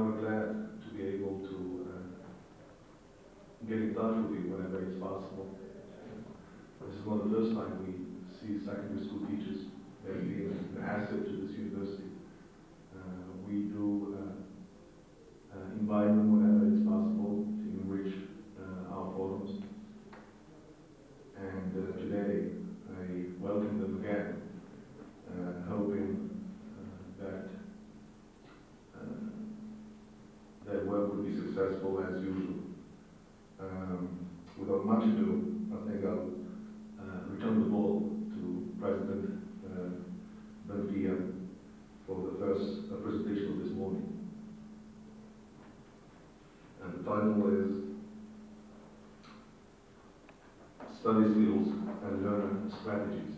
however, glad to be able to get in touch with you whenever it's possible. This is not the first time we see secondary school teachers. They've been an asset to this university. We do invite them whenever it's possible to enrich our forums. And today I welcome them again, hoping that their work will be successful as usual. Without much ado, I think I'll return the ball to President M.A.T.E for the first presentation of this morning. And the title is Study Skills and Learner Strategies.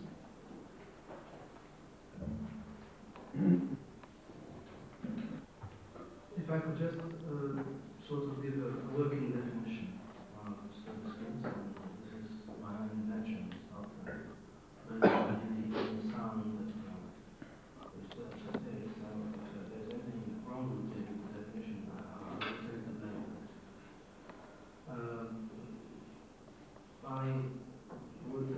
If I could just sort of give a working definition of study skills, this is my own invention, it's not any sound research I did, so if there's anything wrong with the definition, I'll take the blame. I would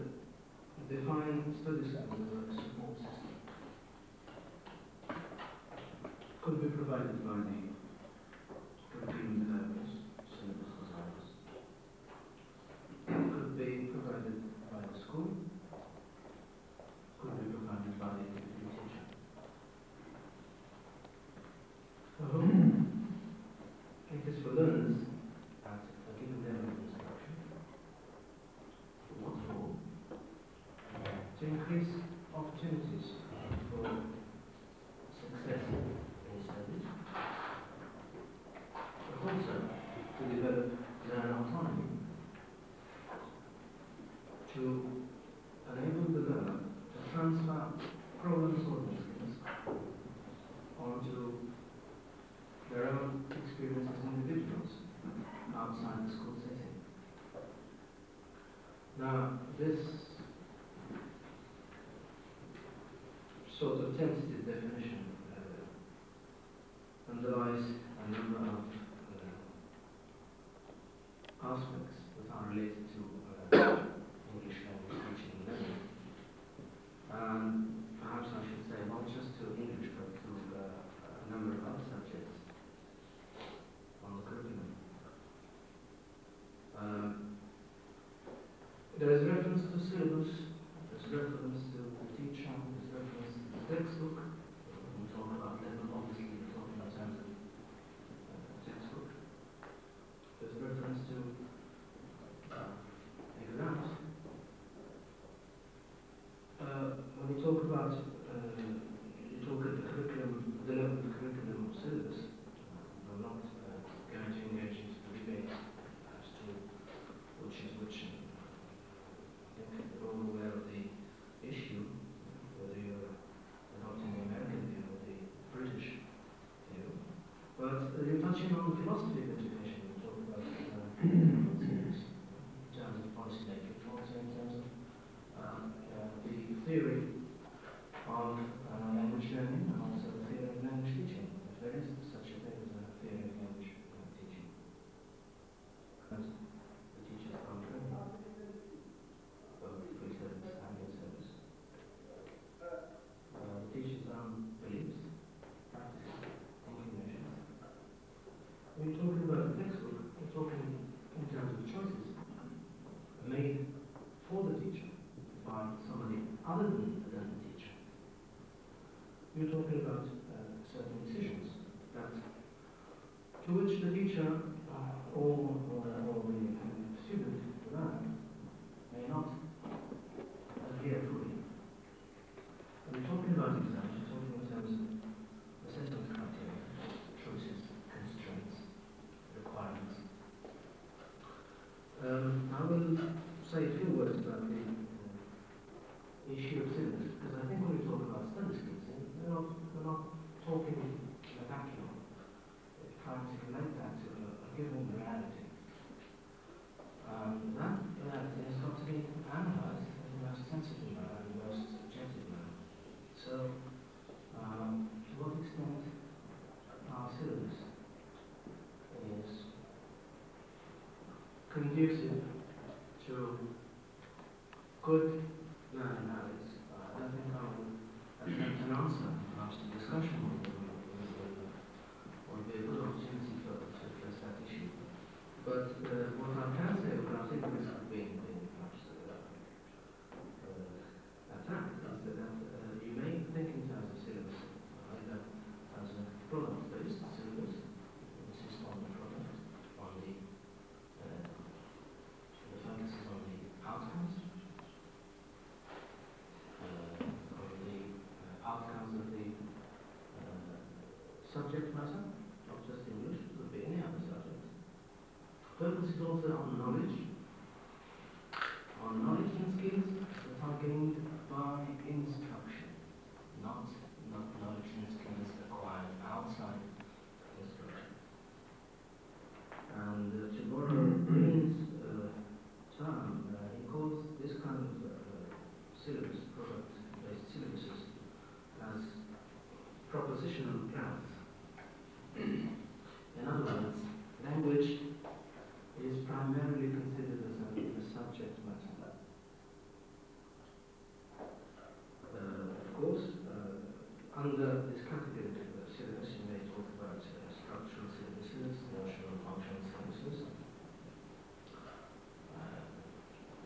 define study skills as a support system. Could be provided by the curriculum developers, syllabus designers. Could be provided by the school. Could be provided by the individual teacher. For whom? It is for learners at a given level of instruction. What for? To increase opportunities for success in studies, but also to develop their autonomy, to enable the learner to transfer problem-solving skills onto their own experience as individuals outside the school setting. Now, this sort of tentative definition underlies a number of aspects that are related to English language teaching and learning. Perhaps I should say not just to English, but to a number of other subjects on the curriculum. There is reference to syllabus, there's reference to the teacher, there's reference to the textbook. When we talk about level, obviously we're talking in terms of textbook. There's reference to exams. When you talk about you talk at the curriculum, the level of the curriculum or syllabus, I'm not going to engage into the debate as to which is which. I think we're all aware of the issue, whether you're adopting the American view or the British view. But you're touching on the philosophy of education. You talk about in terms of policy making, also in terms of the theory of language learning and also the theory of language teaching. If there is such a thing as a theory of language teaching. Because the teachers are training, both free service and in service. The teachers' own beliefs, practices, inclinations. When you're talking about the textbook, we're talking in terms of choices made for the teacher by somebody other than the teacher. You're talking about certain decisions that to which the teacher or the student learner may not adhere fully. When you're talking about exams, you're talking in terms of assessment criteria, choices, constraints, requirements. I will say a few words about the issue of syllabus, because I think when we talk about study skills, we're not talking in a vacuum. We're trying to connect that to a given reality. That reality has got to be analysed in the most sensible manner and the most objective manner. So, to what extent are syllabus conducive to good learning habits. I don't think I will attempt an answer after discussion would be a good opportunity to address that issue. But what I can say, what I think this has been perhaps attacked, is that you may think in terms of syllabus, either as a product-based syllabus, insist on the product, on the focus is on the outcomes, of the subject matter, not just English, it could be any other subject. Focus is also on knowledge and skills that are gained by instruction, not knowledge and skills acquired outside instruction. And to borrow Green's term, he calls this kind of syllabus, product-based syllabuses, as propositional class. In other words, language is primarily considered as a subject matter. Of course, under this category of syllabus, you may talk about structural syllabuses, notional and functional syllabuses,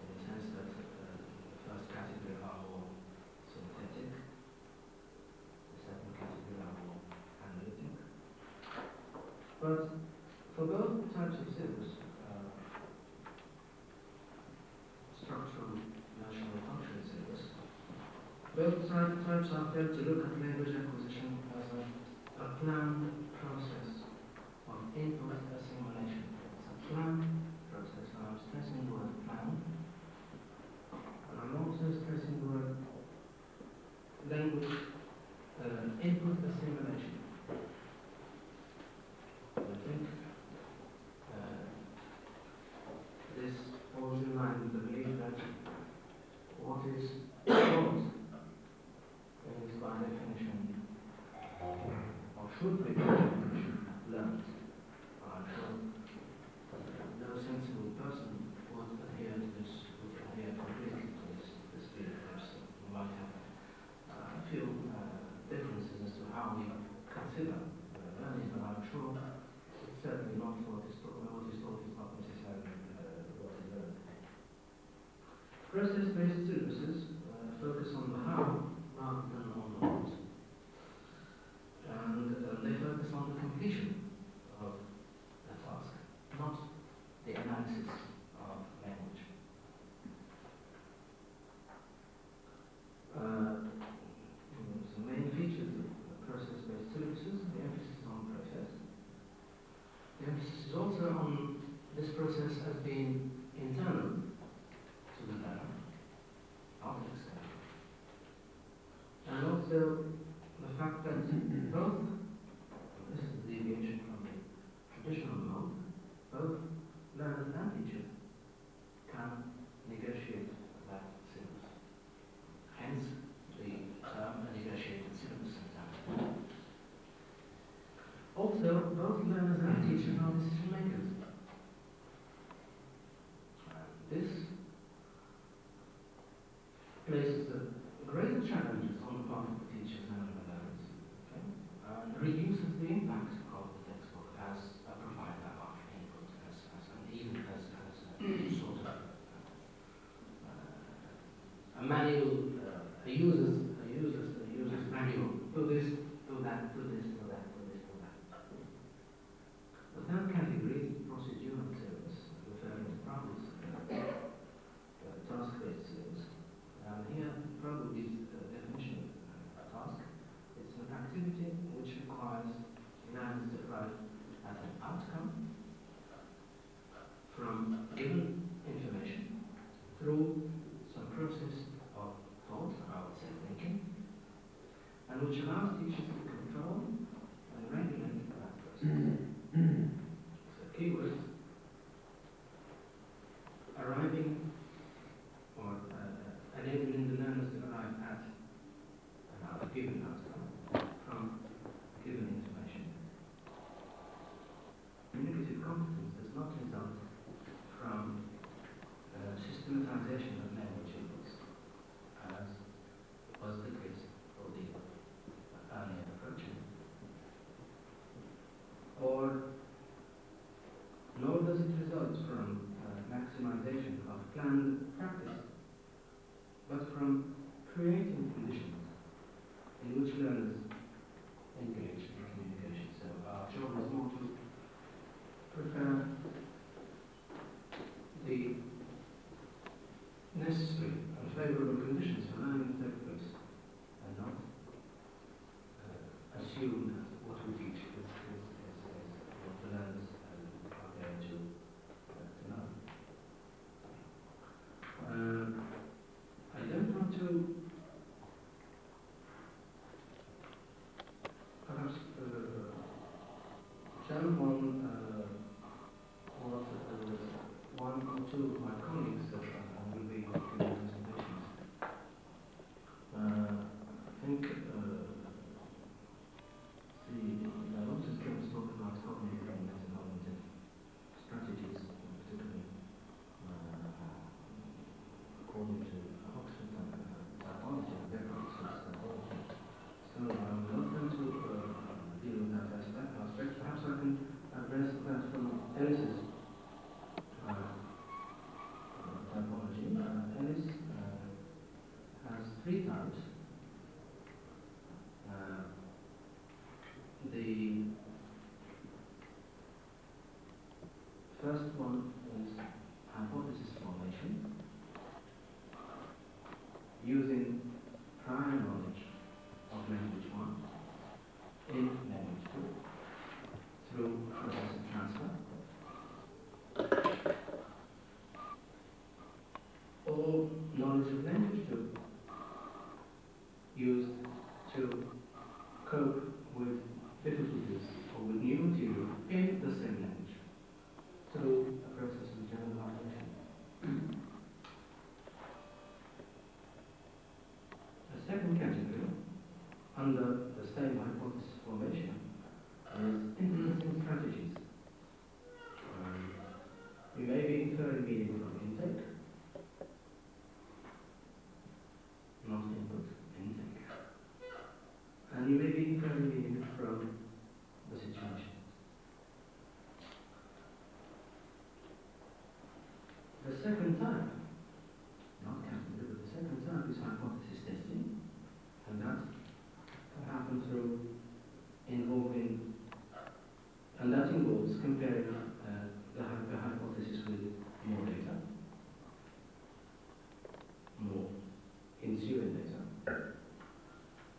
in the sense that the first category are more synthetic, the second category are more analytic. But for both types of syllabus, structural, notional, and functional syllabus, both types are felt to look at language acquisition as a planned process of input assimilation. It's a planned process. I'm stressing the word planned, and I'm also stressing the word language input assimilation. I think this falls in line with the belief that what is taught is by definition, or should be by definition, learned. I'm sure no sensible person would adhere completely to this belief. We might have a few differences as to how we consider learning, but I'm sure it's certainly not what is taught is not necessarily what is learned. Process-based syllabuses focus on the how rather than on the what. And they focus on the completion of a task, not the analysis of language. The main features of process-based syllabuses, the emphasis is on process. The emphasis is also on this process as being internal to the learner, not external. And also the fact that both, this is the deviation from the traditional mode, both learners and teachers can negotiate that syllabus. Hence the term negotiated syllabus sometimes. Also, both learners and teachers are decision makers. This places greater challenges on the part of the teachers and the learners, okay? And reduces the impact of the textbook as a provider of input, and even as sort of a manual, a user's manual. Do this, do that, do this, do that, do this, do that. The third category is procedural syllabus, referring to problems, task-based syllabus. And here, probably the definition of a task, it's an activity which requires learners to arrive at an outcome from given information through some process of thought, I would say thinking, and which allows teachers to control and regulate that process. So keywords, arriving or enabling the learners to arrive at a given outcome from given information. Communicative competence does not result from maximization of memory inputs, as was the case for the earlier approach. Or nor does it result from maximization of planned practice, but from creating conditions in which learners engage in communication. So our job is more to prepare the necessary and favourable conditions for learning to take place, and not assume that what we teach is what the learners are going to learn. I don't want to perhaps jump on what one or two of my colleagues will be giving presentations. I think the Lawson Skills talk about cognitive and metacognitive strategies, particularly according to Oxford psychology, their Oxford psychology. So I'm not going to deal with that aspect. Perhaps I can address that from Ellis's typology. Ellis has three types. The first one is hypothesis formation, using prior knowledge of language 1 in language 2 through process of transfer, or knowledge of language 2 used to cope with difficulties or with new material in the same language through a process of generalization. The second category, under the same hypothesis formation, is influencing strategies. You may be inferring meaning from intake, not input, intake. And you may be inferring meaning from the situation. The second type, not category, but the second type is hypothesis testing, and that can happen through that involves comparing the hypothesis with more data, more ensuing data,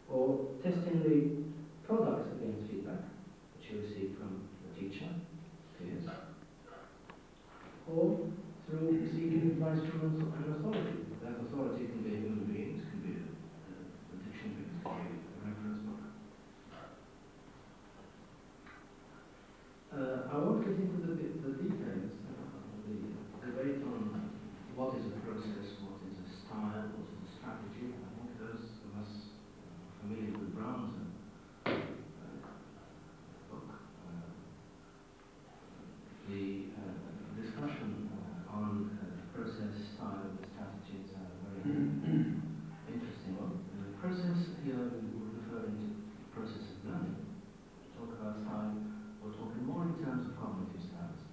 or testing the products against feedback which you receive from the teacher, peers, or through seeking advice from an authority. That authority can be a human being, it can be a dictionary, it can be a reference book. I won't get into the details of the debate on what is a process, what is a style, what is a strategy. I think those of us familiar with Brown's book, the discussion on process, style, and strategies are very interesting one. The process here, we're referring to the process of learning. Talk about style, we're talking more in terms of cognitive styles.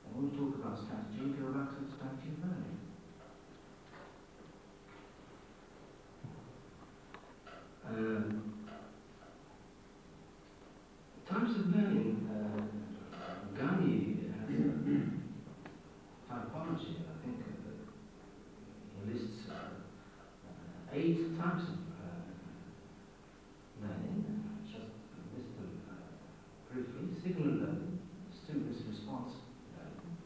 And when we talk about strategy, go back to the strategy of learning. Types of learning, Gandhi has a typology, I think he lists 8 types of learning, just list them briefly. Signal learning, stimulus response learning,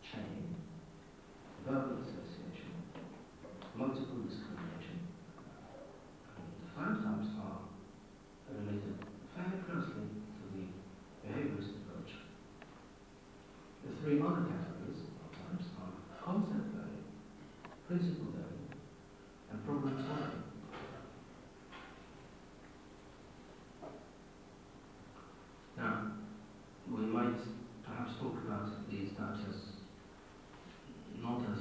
chain, verbal association, multiple discrimination. And the 5 types are related fairly closely to the behaviorist approach. The 3 other categories of types are concept learning, principle learning, and problem solving. Now, we might perhaps talk about these types as not as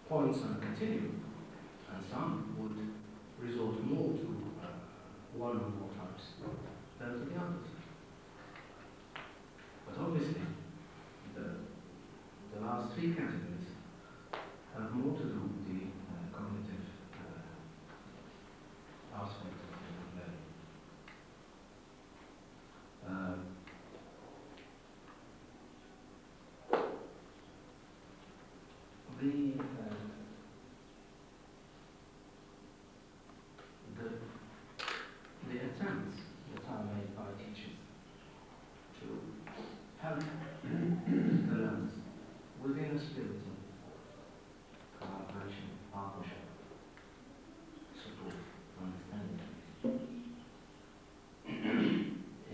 points on a continuum, and some would resort more to one or more types than to the others. But obviously, the last three categories have more to do with the cognitive aspect of learning. The attempts that are made by teachers to help the learners within a spirit of collaboration, partnership, support, understanding,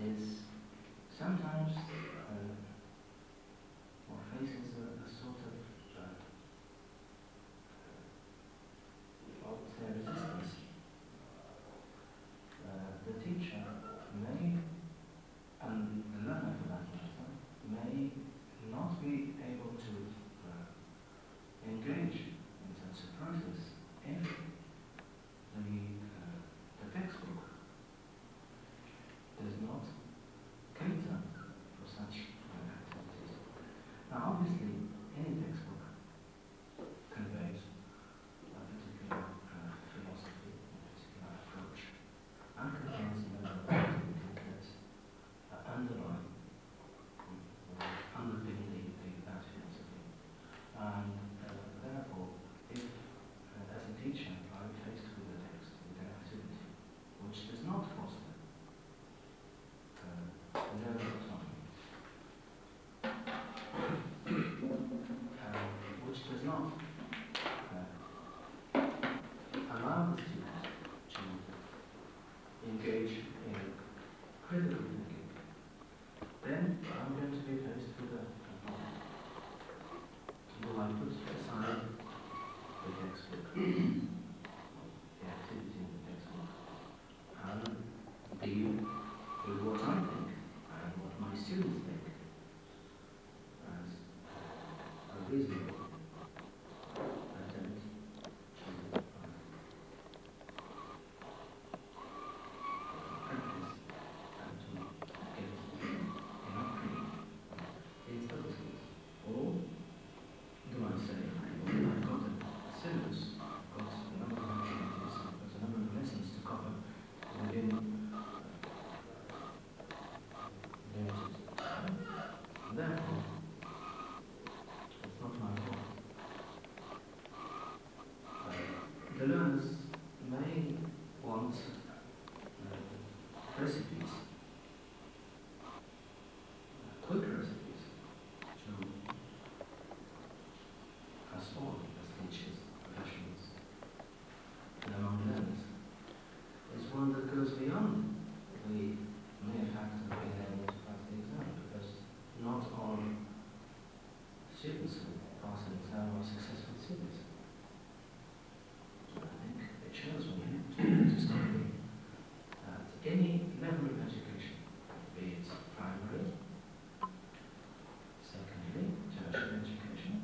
is sometimes or faces a sort of I would say resistance. The teacher may, and the learner for that matter, may not be able to engage in such a process if the textbook does not cater for such activities. Now, obviously, any textbook conveys a particular philosophy, a particular approach, and contains a number of activities that underline, underpin that philosophy. And therefore, if as a teacher I'm faced with a text, with an activity which does not foster learning autonomy, which does not allow the student to engage in critical thinking, then I'm going to be faced with a problem. Do I put aside the textbook, the activity in the textbook, and deal with what I think and what my students think as a reasonable attempt to practice and to get enough training in study skills? Or do I say, well, I've got a syllabus, I've got a number of activities, I've got a number of lessons to cover within limited time. Therefore, it's not my fault. The learners may want recipes, quick recipes, to us all as teachers, professionals, and among learners, is one that goes beyond the mere fact of being able to pass the exam, because not all students who pass an exam are successful students. I think it shows when you study that any level of education, be it primary, secondary, tertiary education,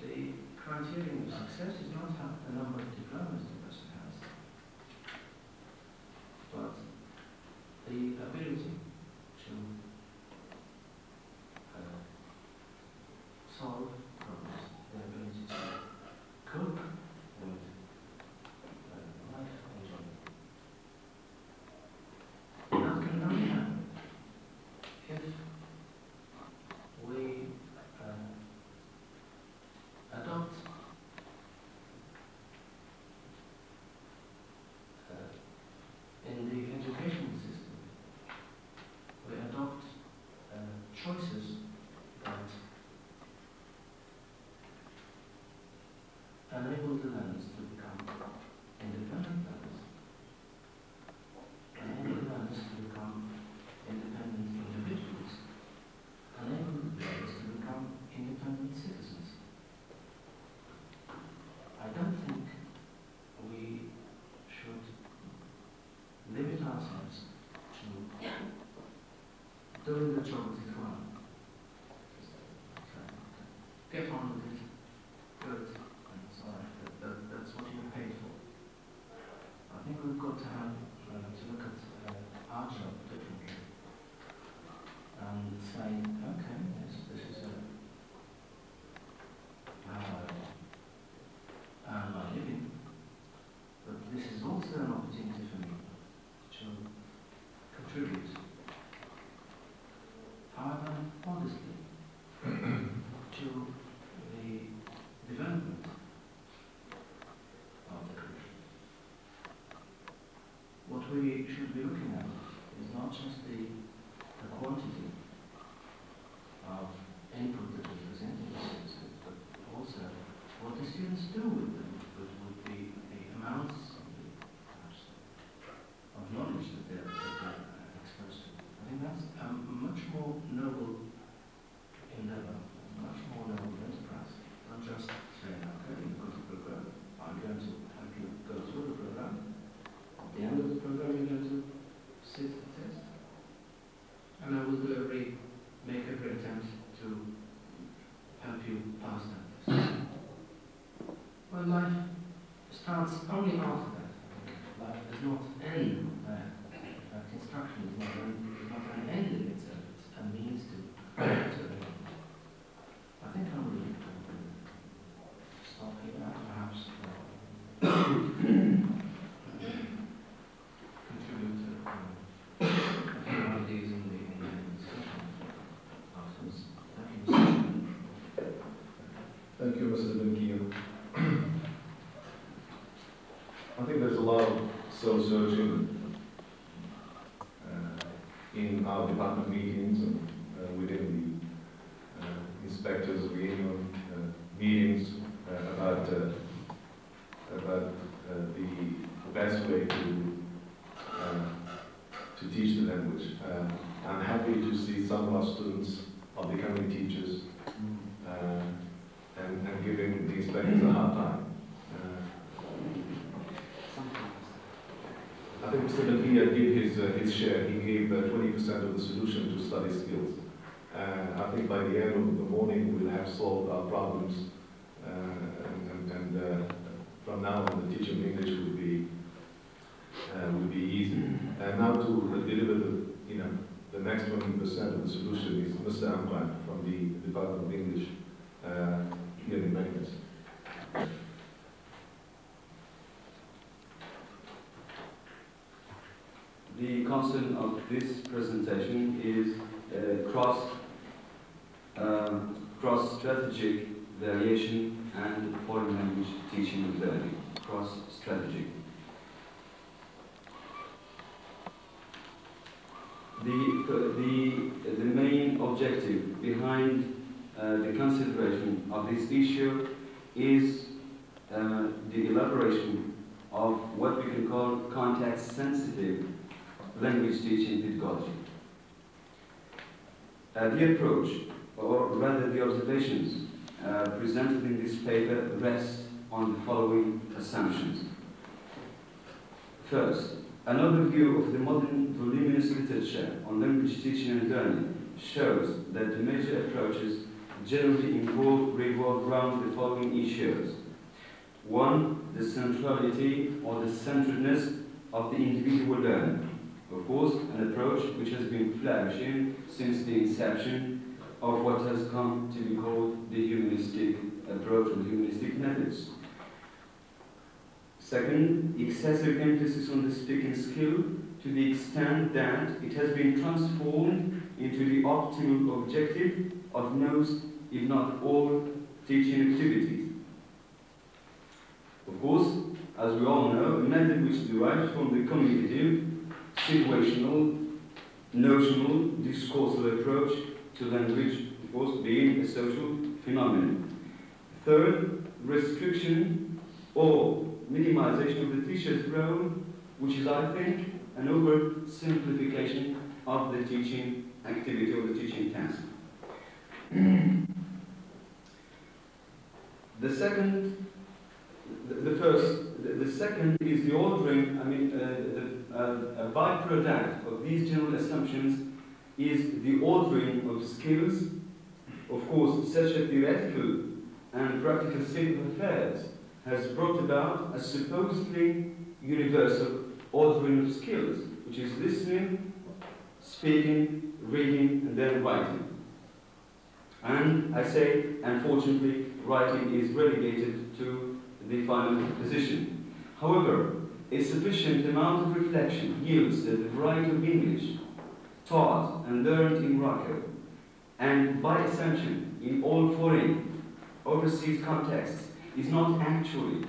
the criterion of success is not the number of diplomas the person has, but the ability to solve problems, the ability to cope with life enjoyment. That can only happen if we adopt in the educational system, we adopt choices that enable the learners to become independent learners, enable the learners to become independent individuals, enable the learners to become independent citizens. I don't think we should limit ourselves to doing the job as it were. Get on with it, good, life starts only after that. Life does not end there. In fact, instruction is not an end in itself, it's a means to I think I will stop here now, perhaps contribute a few ideas in the discussion afterwards. Thank you, Mr. Benkia. I think there's a lot of soul-searching in our department meetings and within the inspectors' reunion meetings about the best way to teach the language. I'm happy to see some of our students are becoming teachers and giving the inspectors a hard time. I think Mr. Benkia did his share. He gave 20% of the solution to study skills. I think by the end of the morning we'll have solved our problems, and from now on the teaching English will be easy. And now to deliver the next 20% of the solution is Mr. Amran from the Department of English here in MEKNES. The concern of this presentation is cross-strategic variation and foreign language teaching and learning. Cross-strategic. The main objective behind the consideration of this issue is the elaboration of what we can call context-sensitive language teaching pedagogy. The approach, or rather the observations presented in this paper rest on the following assumptions. First, an overview of the modern voluminous literature on language teaching and learning shows that the major approaches generally revolve around the following issues. One, the centrality or the centeredness of the individual learner. Of course, an approach which has been flourishing since the inception of what has come to be called the humanistic approach or humanistic methods. Second, excessive emphasis on the speaking skill to the extent that it has been transformed into the optimal objective of most, if not all, teaching activities. Of course, as we all know, a method which derives from the communicative, situational, notional, discursive approach to language, of course, being a social phenomenon. Third, restriction or minimization of the teacher's role, which is, I think, an oversimplification of the teaching activity or the teaching task. The second is the ordering, a byproduct of these general assumptions is the ordering of skills. Of course, such a theoretical and practical state of affairs has brought about a supposedly universal ordering of skills, which is listening, speaking, reading, and then writing. And I say, unfortunately, writing is relegated to the final position. However, a sufficient amount of reflection yields that the variety of English taught and learned in Morocco, and by assumption in all foreign overseas contexts, is not actually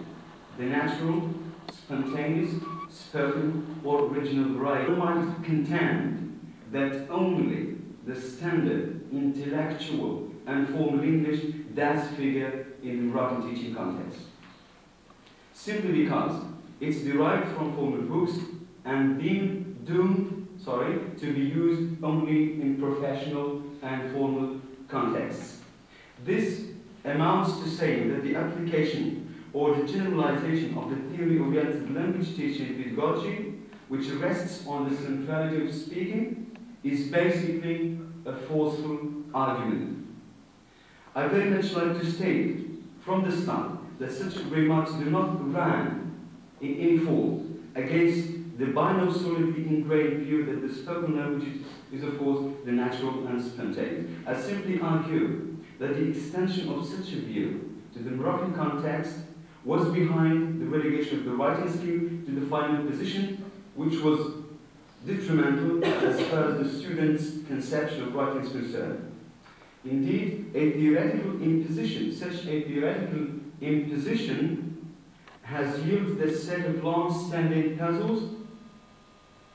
the natural, spontaneous, spoken, or original variety. I might contend that only the standard intellectual and formal English does figure in the Moroccan teaching context. Simply because it's derived from formal books and being doomed, to be used only in professional and formal contexts. This amounts to saying that the application or the generalization of the theory-oriented language teaching pedagogy, which rests on the centrality of speaking, is basically a forceful argument. I very much like to state from the start that such remarks do not run in any form against the by no solidly ingrained view that the spoken language is of course the natural and spontaneous. I simply argue that the extension of such a view to the Moroccan context was behind the relegation of the writing skill to the final position, which was detrimental as far as the student's conception of writing is concerned. Indeed, a theoretical imposition, such a theoretical imposition has yielded a set of long-standing puzzles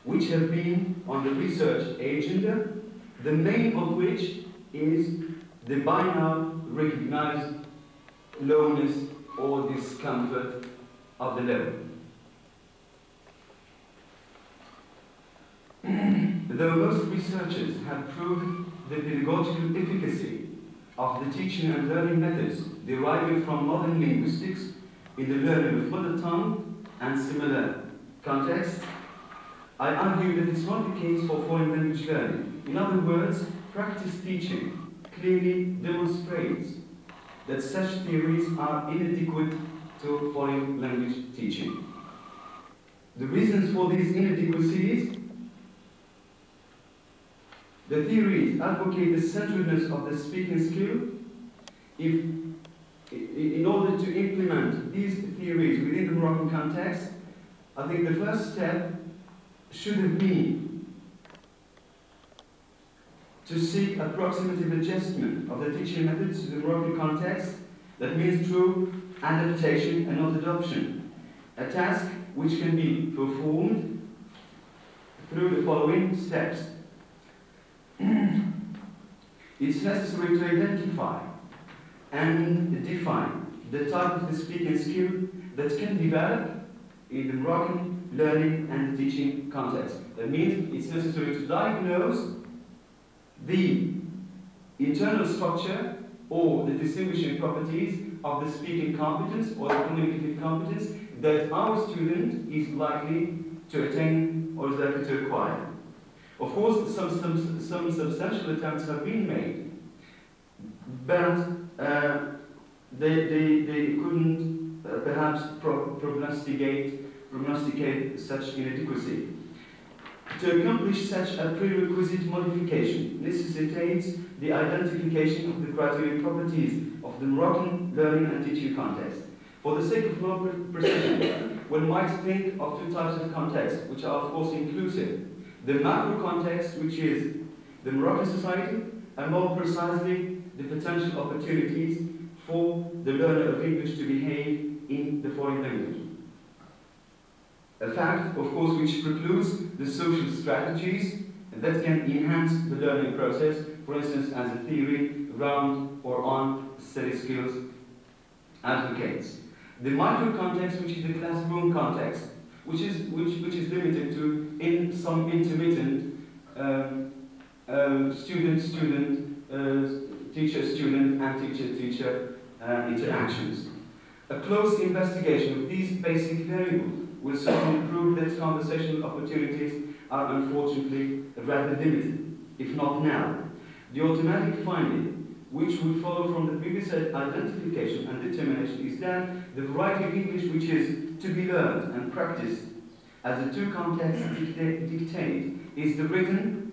which have been on the research agenda, the main of which is the by now recognized lowness or discomfort of the level. Though most researchers have proved the pedagogical efficacy of the teaching and learning methods deriving from modern linguistics in the learning of mother tongue and similar contexts, I argue that it's not the case for foreign language learning. In other words, practice teaching clearly demonstrates that such theories are inadequate to foreign language teaching. The reasons for these inadequacies: the theories advocate the centeredness of the speaking skill. In order to implement these theories within the Moroccan context, I think the first step should have been to seek approximative adjustment of the teaching methods to the Moroccan context. That means through adaptation and not adoption, a task which can be performed through the following steps. It's necessary to identify and define the type of the speaking skill that can develop in the Moroccan learning and teaching context. That means it's necessary to diagnose the internal structure or the distinguishing properties of the speaking competence or the communicative competence that our student is likely to attain or is likely to acquire. Of course, some substantial attempts have been made, but they couldn't perhaps prognosticate such inadequacy. To accomplish such a prerequisite modification necessitates the identification of the criteria properties of the Moroccan learning and teaching context. For the sake of more precision, one might think of two types of context, which are of course inclusive. The macro context, which is the Moroccan society, and more precisely, the potential opportunities for the learner of English to behave in the foreign language. A fact, of course, which precludes the social strategies that can enhance the learning process, for instance, as a theory around or on study skills advocates. The micro context, which is the classroom context, which is limited to in some intermittent student-student, teacher-student, and teacher-teacher interactions. A close investigation of these basic variables will certainly prove that conversational opportunities are unfortunately rather limited, if not now. The automatic finding, which would follow from the previous identification and determination, is that the variety of English which is to be learned and practiced as the two contexts dictate is the written,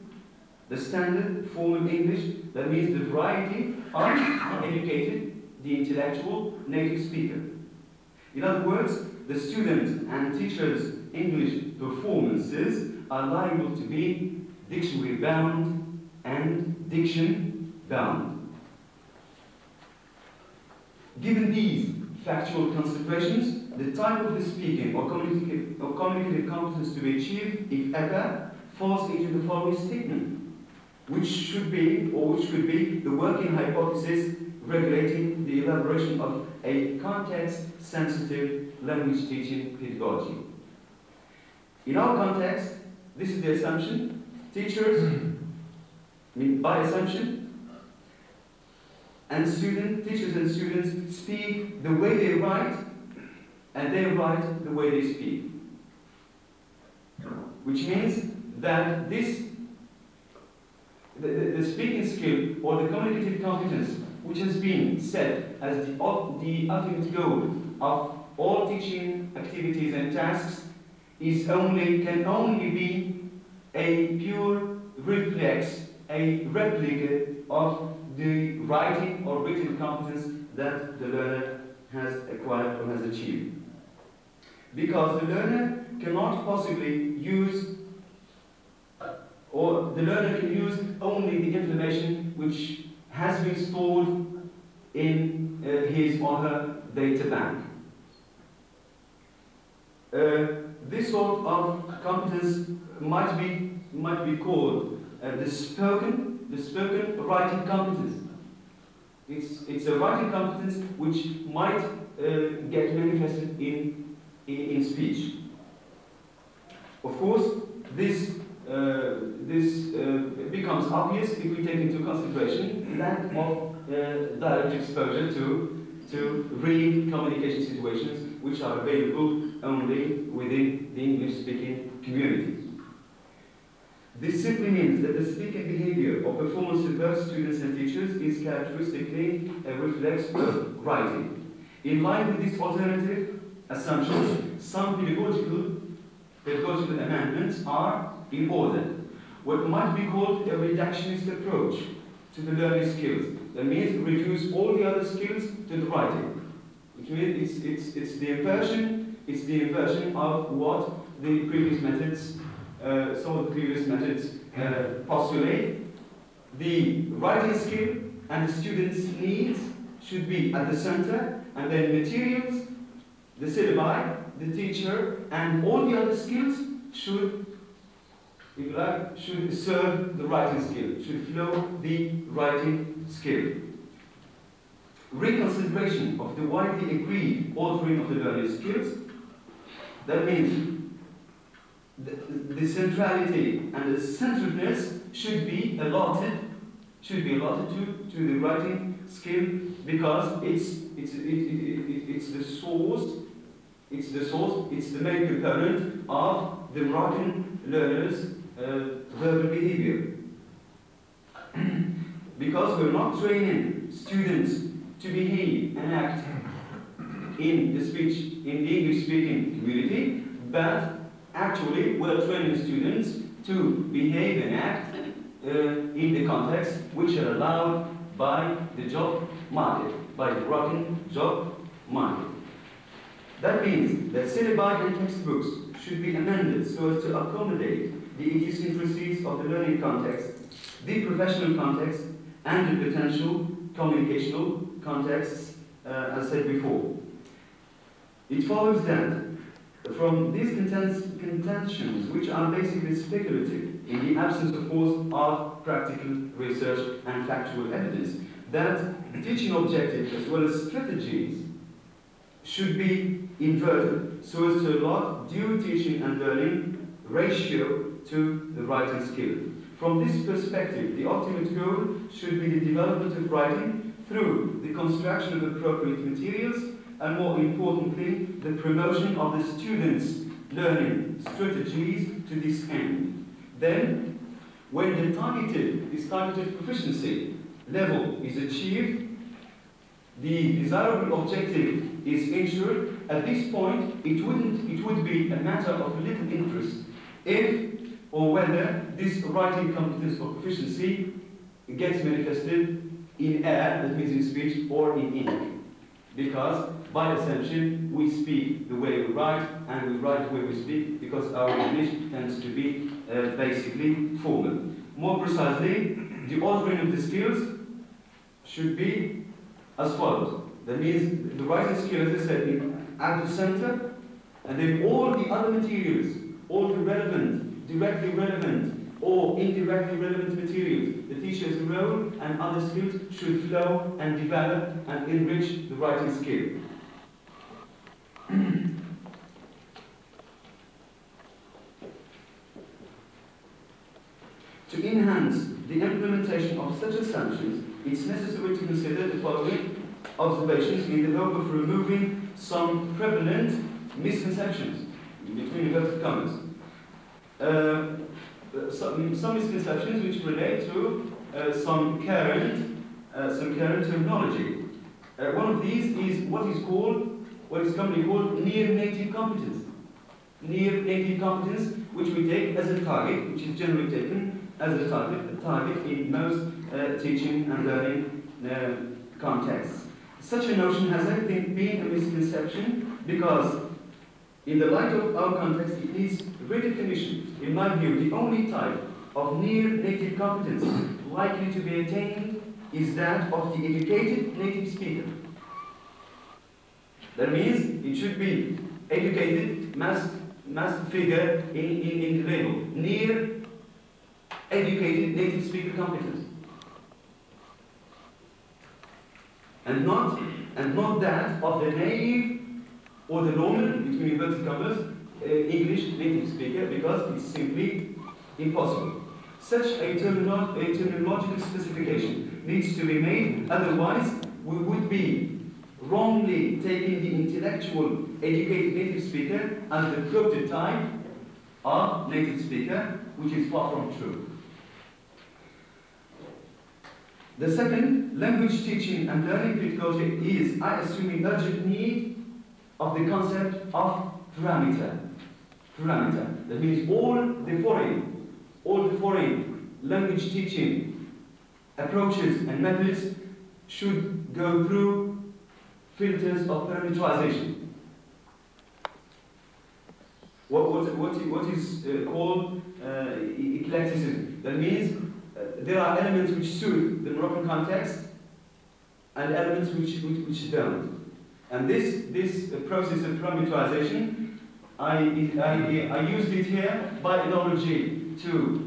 the standard formal English, that means the variety of the educated, the intellectual, native speaker. In other words, the student and teacher's English performances are liable to be dictionary bound and diction bound. Given these factual considerations, the type of the speaking or communicative competence to be achieved, if ever, falls into the following statement, which should be, or which could be, the working hypothesis regulating the elaboration of a context-sensitive language teaching pedagogy. In our context, this is the assumption. Teachers, by assumption, and teachers and students speak the way they write, and they write the way they speak. Which means that the speaking skill or the communicative competence which has been set as the ultimate goal of all teaching activities and tasks can only be a pure reflex, a replica of the writing or written competence that the learner has acquired or has achieved. Because the learner cannot possibly use, or the learner can use only the information which has been stored in his or her data bank. This sort of competence might be called the spoken writing competence. It's a writing competence which might get manifested in speech. Of course, this becomes obvious if we take into consideration lack of direct exposure to real communication situations which are available only within the English-speaking community. This simply means that the speaking behavior or performance of both students and teachers is characteristically a reflex of writing. In line with these alternative assumptions, some pedagogical amendments are in order. What might be called a reductionist approach to the learning skills. That means reduce all the other skills to the writing. Which means it's the inversion of what the previous methods, some of the previous methods postulate. The writing skill and the student's needs should be at the center, and then materials, the syllabi, the teacher, and all the other skills should, if you like, should serve the writing skill, should flow the writing skill. Reconsideration of the widely agreed ordering of the learning skills. That means the centrality and the centeredness should be allotted to the writing skill, because it's the source, it's the main component of the Moroccan learner's verbal behavior. Because we're not training students to behave and act in the English-speaking community, but actually we're training students to behave and act in the context which are allowed by the job market, by the Moroccan job market. That means that syllabi and textbooks should be amended so as to accommodate the idiosyncrasies of the learning context, the professional context, and the potential communicational contexts, as said before. It follows that from these contentions, which are basically speculative, in the absence, of course, of practical research and factual evidence, that the teaching objectives as well as strategies should be inverted so as to allot due teaching and learning ratio to the writing skill. From this perspective, the ultimate goal should be the development of writing through the construction of appropriate materials, and more importantly, the promotion of the students' learning strategies to this end. Then, when this targeted proficiency level is achieved, the desirable objective is ensured. At this point, it would be a matter of little interest if or whether this writing competence or proficiency gets manifested in air, that means in speech, or in ink. Because, by assumption, we speak the way we write, and we write the way we speak, because our English tends to be basically formal. More precisely, the ordering of the skills should be as follows. That means the writing skill, as I said, at the center, and then all the other materials, all the relevant, directly relevant, or indirectly relevant materials, the teacher's role and other skills should flow and develop and enrich the writing skill. To enhance the implementation of such assumptions, it's necessary to consider the following observations in the hope of removing some prevalent misconceptions, between inverted commas. Some misconceptions which relate to some current some current terminology. One of these is what is commonly called near native competence. Near native competence, which we take as a target, which is generally taken as a target in most teaching and learning contexts. Such a notion has, I think, been a misconception because, in the light of our context, it needs redefinition. In my view, the only type of near native competence likely to be attained is that of the educated native speaker. That means it should be educated, must figure in the label. Near educated native speaker competence. And not that of the naive or the normal, between inverted commas, English native speaker, because it's simply impossible. Such a terminological specification needs to be made, otherwise we would be wrongly taking the intellectual educated native speaker as the prototype of native speaker, which is far from true. The second, language teaching and learning pedagogy is, I assume, an urgent need of the concept of parameter. Parameter. That means all the foreign language teaching approaches and methods should go through filters of parameterization. What is called eclecticism. That means there are elements which suit the Moroccan context and elements which don't. And this process of parameterization, I used it here by analogy to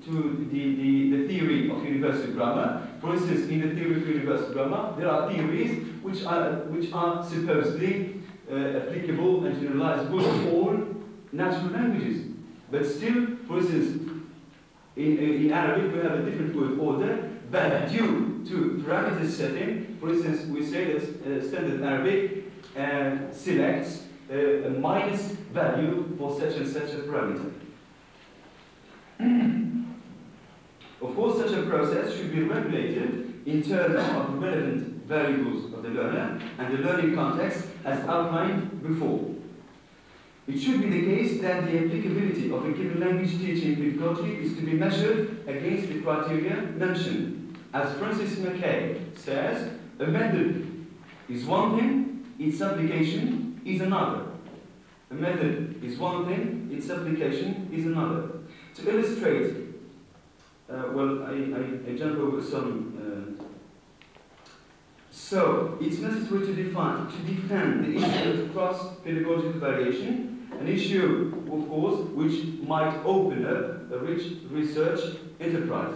the theory of universal grammar. For instance, in the theory of universal grammar, there are theories which are supposedly applicable and generalizable to all natural languages. But still, for instance, in Arabic we have a different word order, but due to parameter setting, for instance, we say that standard Arabic selects a minus value for such and such a parameter. Of course, such a process should be regulated in terms of relevant variables of the learner and the learning context as outlined before. It should be the case that the applicability of a given language teaching pedagogy is to be measured against the criteria mentioned. As Francis M.A.T.E. says, a method is one thing, its application is another. A method is one thing, its application is another. To illustrate, I jump over some. So, it's necessary to defend the issue of cross-pedagogical variation, an issue, of course, which might open up a rich research enterprise.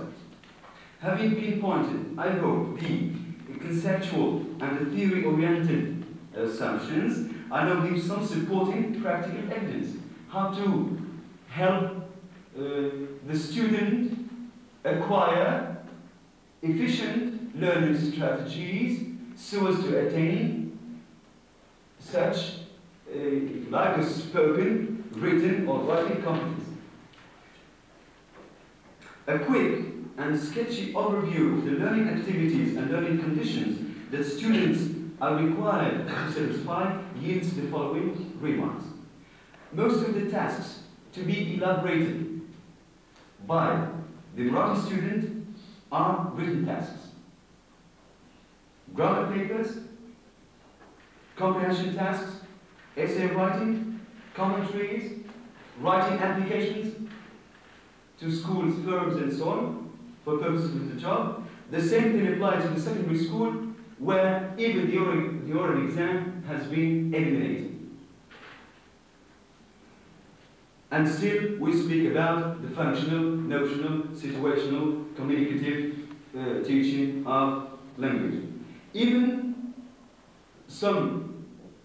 Having pinpointed, I hope, the conceptual and the theory-oriented assumptions, I now give some supporting practical evidence how to help the student acquire efficient learning strategies so as to attain such like a spoken, written or writing competence. A quick and sketchy overview of the learning activities and learning conditions that students are required to satisfy yields the following remarks. Most of the tasks to be elaborated by the Moroccan student are written tasks. Grammar papers, comprehension tasks, essay writing, commentaries, writing applications to schools, firms, and so on, for purposes of the job. The same thing applies to the secondary school, where even the oral exam has been eliminated. And still, we speak about the functional, notional, situational, communicative teaching of language. Even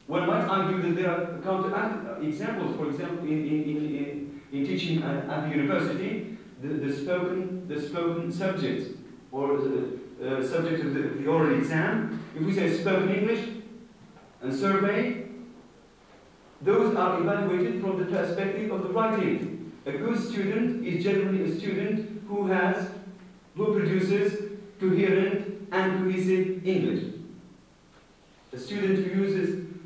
one might argue that there are counter examples. For example, in teaching at the university, the spoken subject or the subject of the oral exam. If we say spoken English and survey, those are evaluated from the perspective of the writing. A good student is generally a student who produces coherent and cohesive English. A student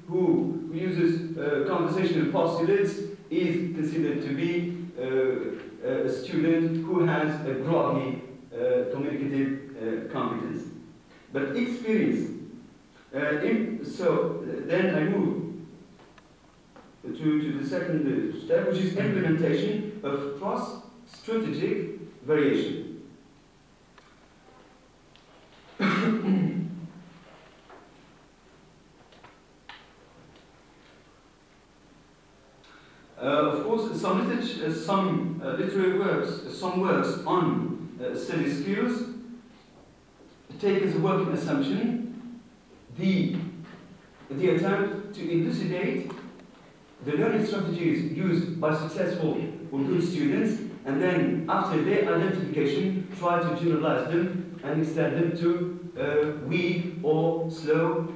who uses conversational postulates is considered to be a student who has a groggy communicative competence. But experience. So then I move to the second step, which is implementation of cross-strategic variation. Of course, some literary works, some works on study skills take as a working assumption the attempt to elucidate the learning strategies used by successful or good students, and then after their identification, try to generalize them and extend them to weak or slow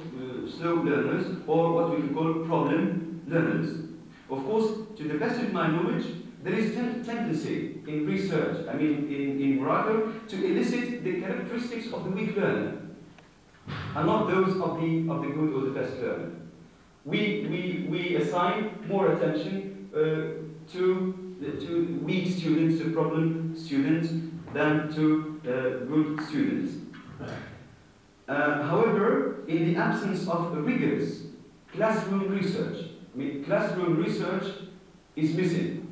learners, or what we can call problem learners. Of course, to the best of my knowledge, there is tendency in research, in Morocco, to elicit the characteristics of the weak learner, and not those of the good or the best learner. We assign more attention to weak students, to problem students, than to good students. However, in the absence of rigorous classroom research, classroom research is missing.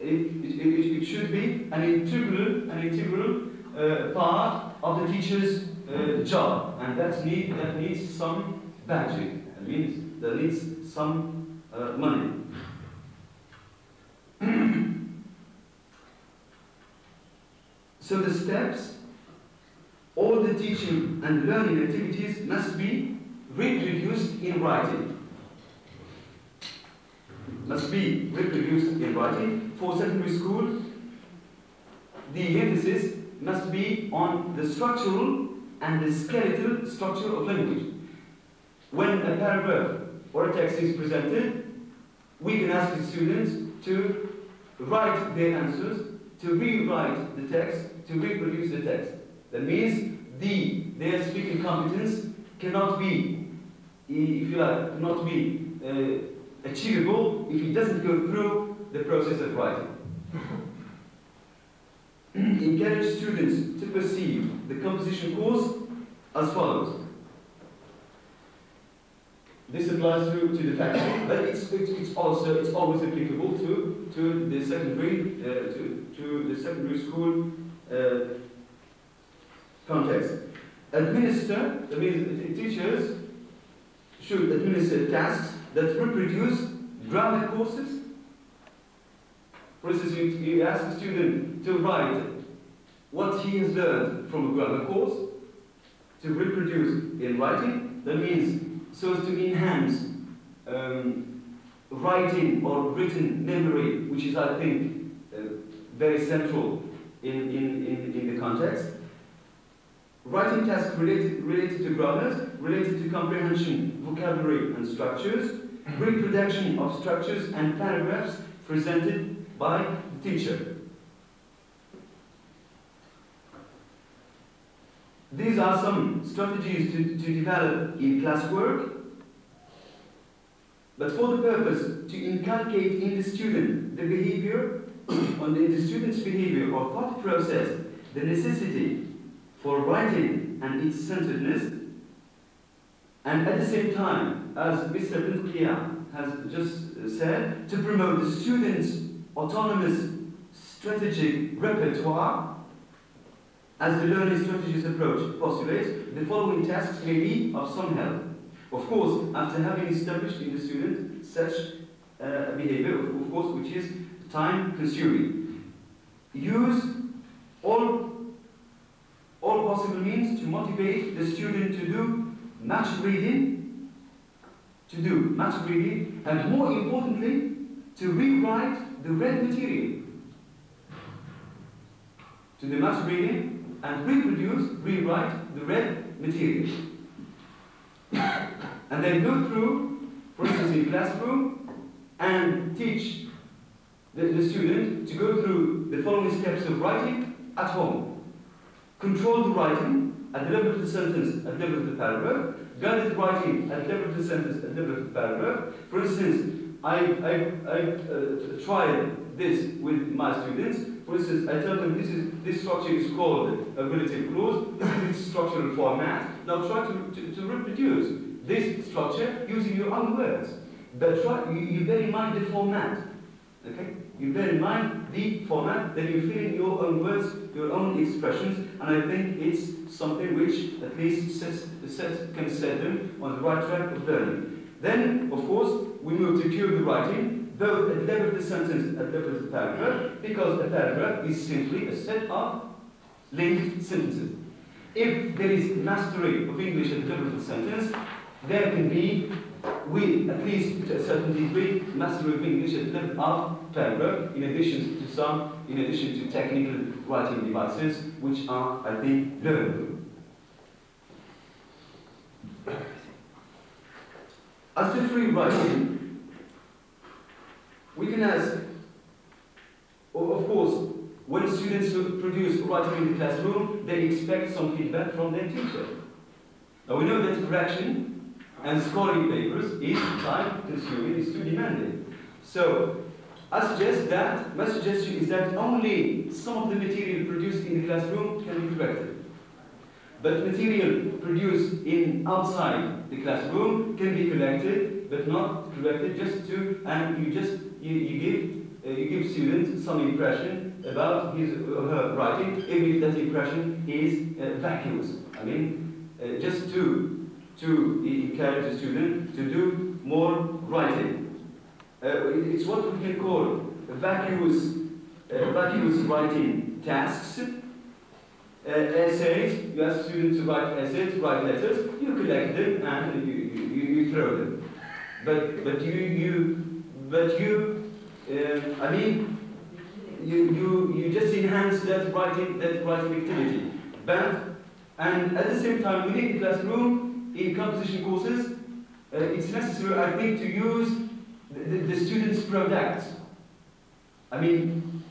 It should be an integral part of the teacher's job, and that needs some badging. That needs some money. So the steps, all the teaching and learning activities must be reproduced in writing. Must be reproduced in writing. For secondary school, the emphasis must be on the structural and the skeletal structure of language. When a paragraph or a text is presented, we can ask the students to write their answers, to rewrite the text, to reproduce the text. That means their speaking competence cannot be, if you like, cannot be achievable if it doesn't go through the process of writing. Encourage students to perceive the composition course as follows. This applies to the faculty, but it's always applicable to the secondary to the secondary school context. Administer, that means teachers should administer tasks that reproduce grammar courses. For instance, you ask a student to write what he has learned from a grammar course, to reproduce in writing. That means so as to enhance writing or written memory, which is, I think, very central in the context. Writing tasks related to grammars, related to comprehension, vocabulary and structures, reproduction of structures and paragraphs presented by the teacher. These are some strategies to develop in classwork, but for the purpose to inculcate in the student the behavior, the student's behavior or thought process, the necessity for writing and its centeredness, and at the same time, as Mr. Benkia has just said, to promote the student's autonomous strategic repertoire, as the learning strategies approach postulates, the following tasks may be of some help. Of course, after having established in the student such behavior, of course, which is time-consuming. Use all possible means to motivate the student to do much reading, and more importantly, to rewrite the read material. To do much reading and rewrite the read material. And then go through, for instance, in classroom, and teach the student to go through the following steps of writing at home. controlled writing at the level of the sentence, at the level of the paragraph, guided writing at the level of the sentence, at the level of the paragraph. For instance, I tried this with my students. For instance, I tell them this structure is called a relative clause, this is its structural format. Now try to reproduce this structure using your own words. But you bear in mind the format. Okay? You bear in mind the format, then you fill in your own words, your own expressions, and I think it's something which at least can set them on the right track of learning. Then, of course, we move to pure writing, both at the level of the sentence and at the level of the paragraph, because a paragraph is simply a set of linked sentences. If there is mastery of English at the level of the sentence, there can be, with at least to a certain degree, mastery of English at the level of paragraph, in addition to technical writing devices, which are, I think, learnable. As to free writing, we can ask, of course, when students produce writing in the classroom, they expect some feedback from their teacher. Now we know that correction and scoring papers is time-consuming, is too demanding. So, my suggestion is that only some of the material produced in the classroom can be corrected. But material produced outside the classroom can be collected, but not corrected, and you give students some impression about his or her writing, even if that impression is vacuous. I mean, just to encourage the student to do more writing. It's what we can call vacuous writing tasks. Essays, you ask students to write essays, write letters, you collect them and you throw them. But you just enhance that writing activity. And at the same time, within the classroom, in composition courses, it's necessary, I think, to use the students' products. I mean,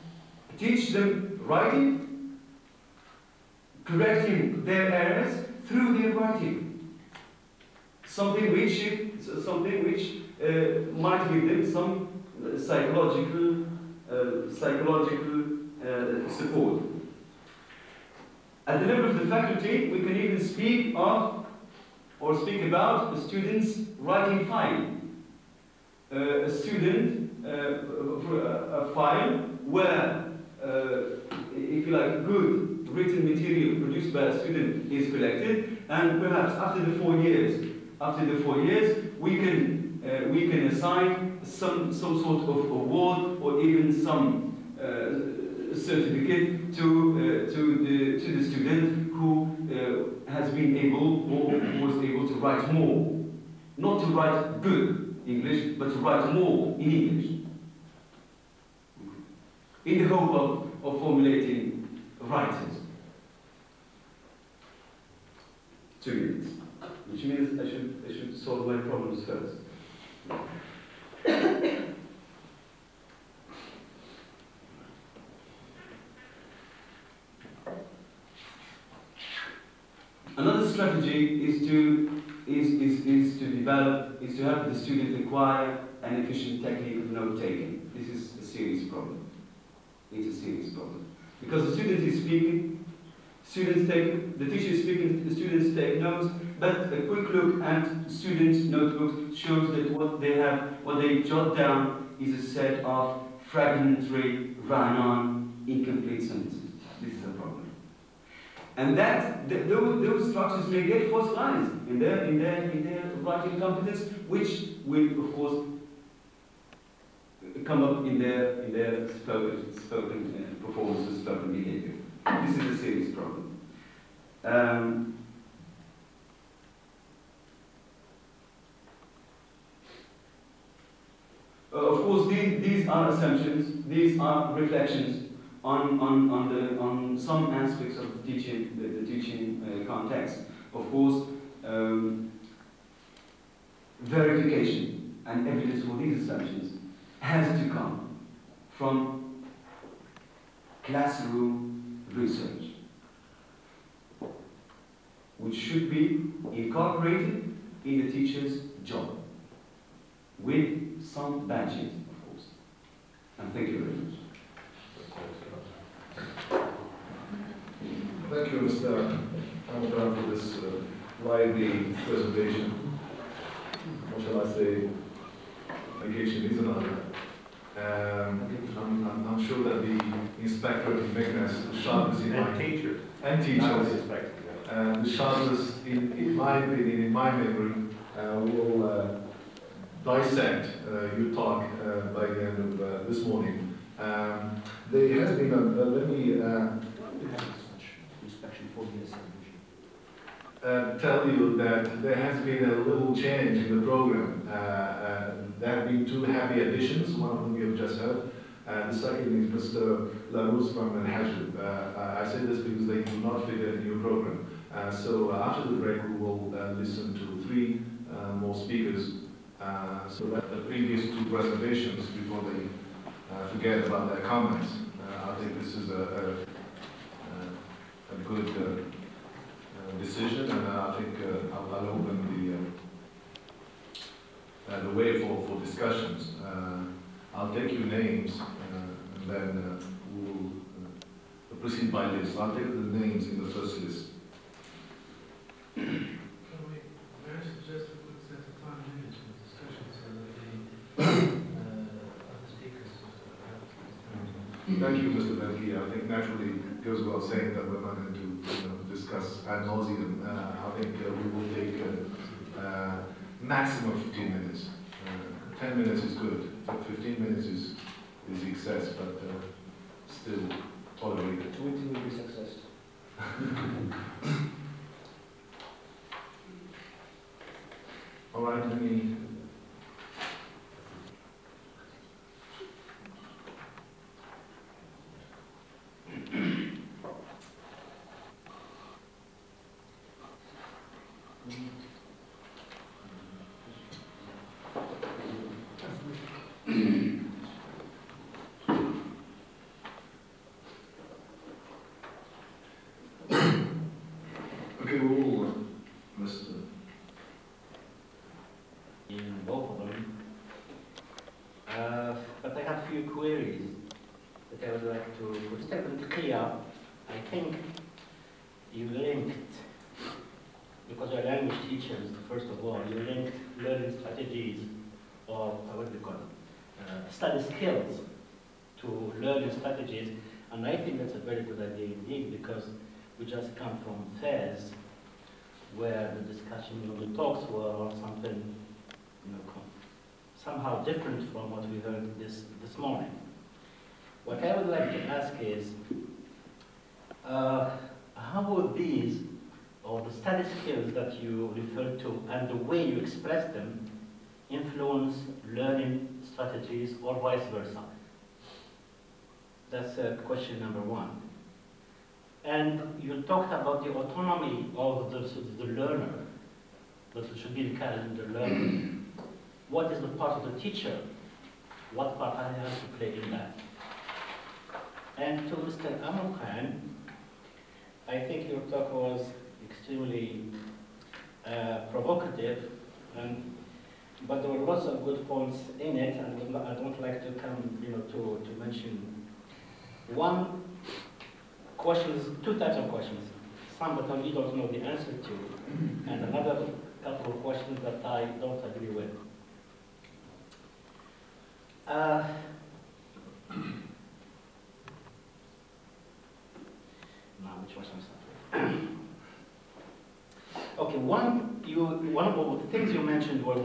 teach them writing, correcting their errors through their writing. Something which might give them some psychological support. At the level of the faculty, we can even speak about a student's writing file. A file where, if you like, good written material produced by a student is collected, and perhaps after the 4 years, we can assign some sort of award or even some certificate to the student who has been able or who was able to write more, not to write good English, but to write more in English, in the hope of formulating writers. 2 minutes, which means I should solve my problems first. Another strategy is to have the student acquire an efficient technique of note-taking. This is a serious problem. It's a serious problem. Because the student is speaking, the teacher is speaking, the students take notes, but a quick look at students' notebooks shows that what they jot down is a set of fragmentary, run-on, incomplete sentences. This is a problem. And those structures may get fossilized in their writing competence, which will, of course, come up in their spoken performances, spoken behavior. This is a serious problem. Of course, these are assumptions. These are reflections on some aspects of the teaching context. Of course, verification and evidence for these assumptions has to come from classroom research. which should be incorporated in the teacher's job, with some badging, of course. And thank you very much. Thank you, Mr. Hamdan, for this lively presentation. What shall I say? Engaging, isn't it? I'm sure that the inspector of MEKNES, the sharpness in my teacher. And teachers, Inspector. the sharpness, in my opinion, in my memory, will dissect your talk by the end of this morning. There has been let me tell you that there has been a little change in the program. There have been 2 heavy additions, one of them you have just heard. The second is Mr. Larousse from Al-Hajj. I say this because they do not fit in the new program. So after the break, we will listen to 3 more speakers, so that the previous 2 presentations, before they forget about their comments. I think this is a good decision, and I think I'll open the way for discussions. I'll take your names, and then we'll proceed by list. I'll take the names in the first list. May I suggest we could set a time limit for discussion so that the other speakers have time. Thank you, Mr. Benki. I think naturally it goes without saying that we're not going to discuss ad nauseum. I think we will take maximum 15 minutes. 10 minutes is good. 15 minutes is excess, but still tolerated. 20 will be success. All right, let me. Okay, we'll Mr. In both of them. But I have a few queries that I would like to put statement clear. I think you linked, because you're language teachers, first of all, you linked learning strategies or what do you call it? Study skills to learning strategies, and I think that's a very good idea indeed, because we just come from fairs where the discussion, the talks were something, somehow different from what we heard this morning. What I would like to ask is, how will these, or the study skills that you referred to, and the way you express them, influence learning strategies, or vice versa? That's question number 1. And you talked about the autonomy of the learner, that it should be encouraged in the learner. What is the part of the teacher? What part I have to play in that? And to Mr. M.A.T.E, I think your talk was extremely provocative, but there were lots of good points in it, and I don't like to come, to mention one. Questions, 2 types of questions. Some that we don't know the answer to, and another couple of questions that I don't agree with. Now, which was okay, one of the things you mentioned was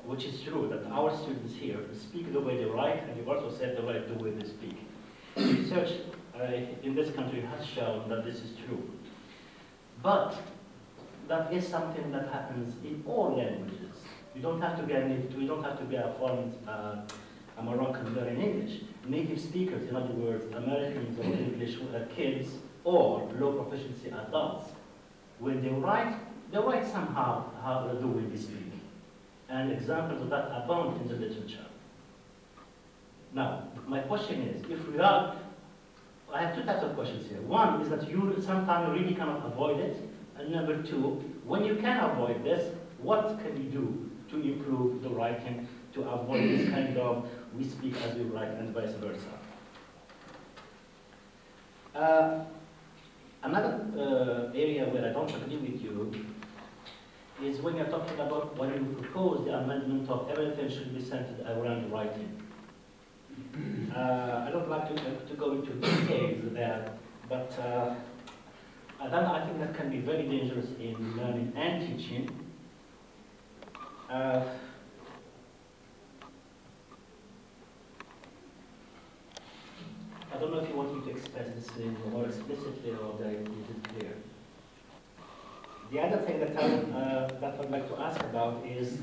which is true, that our students here speak the way they write, and you also said they write the way they speak. Research in this country has shown that this is true. But that is something that happens in all languages. You don't have to be a foreign, a Moroccan learning English. Native speakers, in other words, Americans or English kids or low proficiency adults, when they write somehow the way they speak. And examples of that abound in the literature. Now, my question is, I have 2 types of questions here. One is that you sometimes really cannot avoid it, And number two, when you can avoid this, what can you do to improve the writing, to avoid this kind of we speak as we write and vice versa? Another area where I don't agree with you is when you're talking about when you propose the amendment of everything should be centered around writing. I don't like to go into details there, but then I think that can be very dangerous in learning and teaching. I don't know if you want me to express this more explicitly or is it clear? The other thing that I'd like to ask about is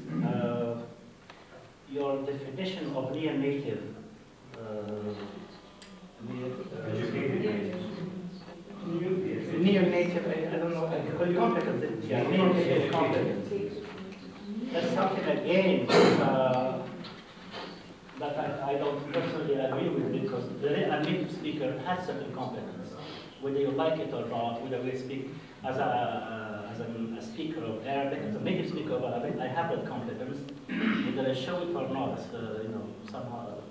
your definition of near-native. Near-native, I don't know, competence. Yeah, near-native competence. That's something again that I don't personally agree with, because the native speaker has certain competence, whether you like it or not, whether we speak as a speaker of Arabic, as a native speaker of Arabic, I have that competence, whether I show it or not, somehow,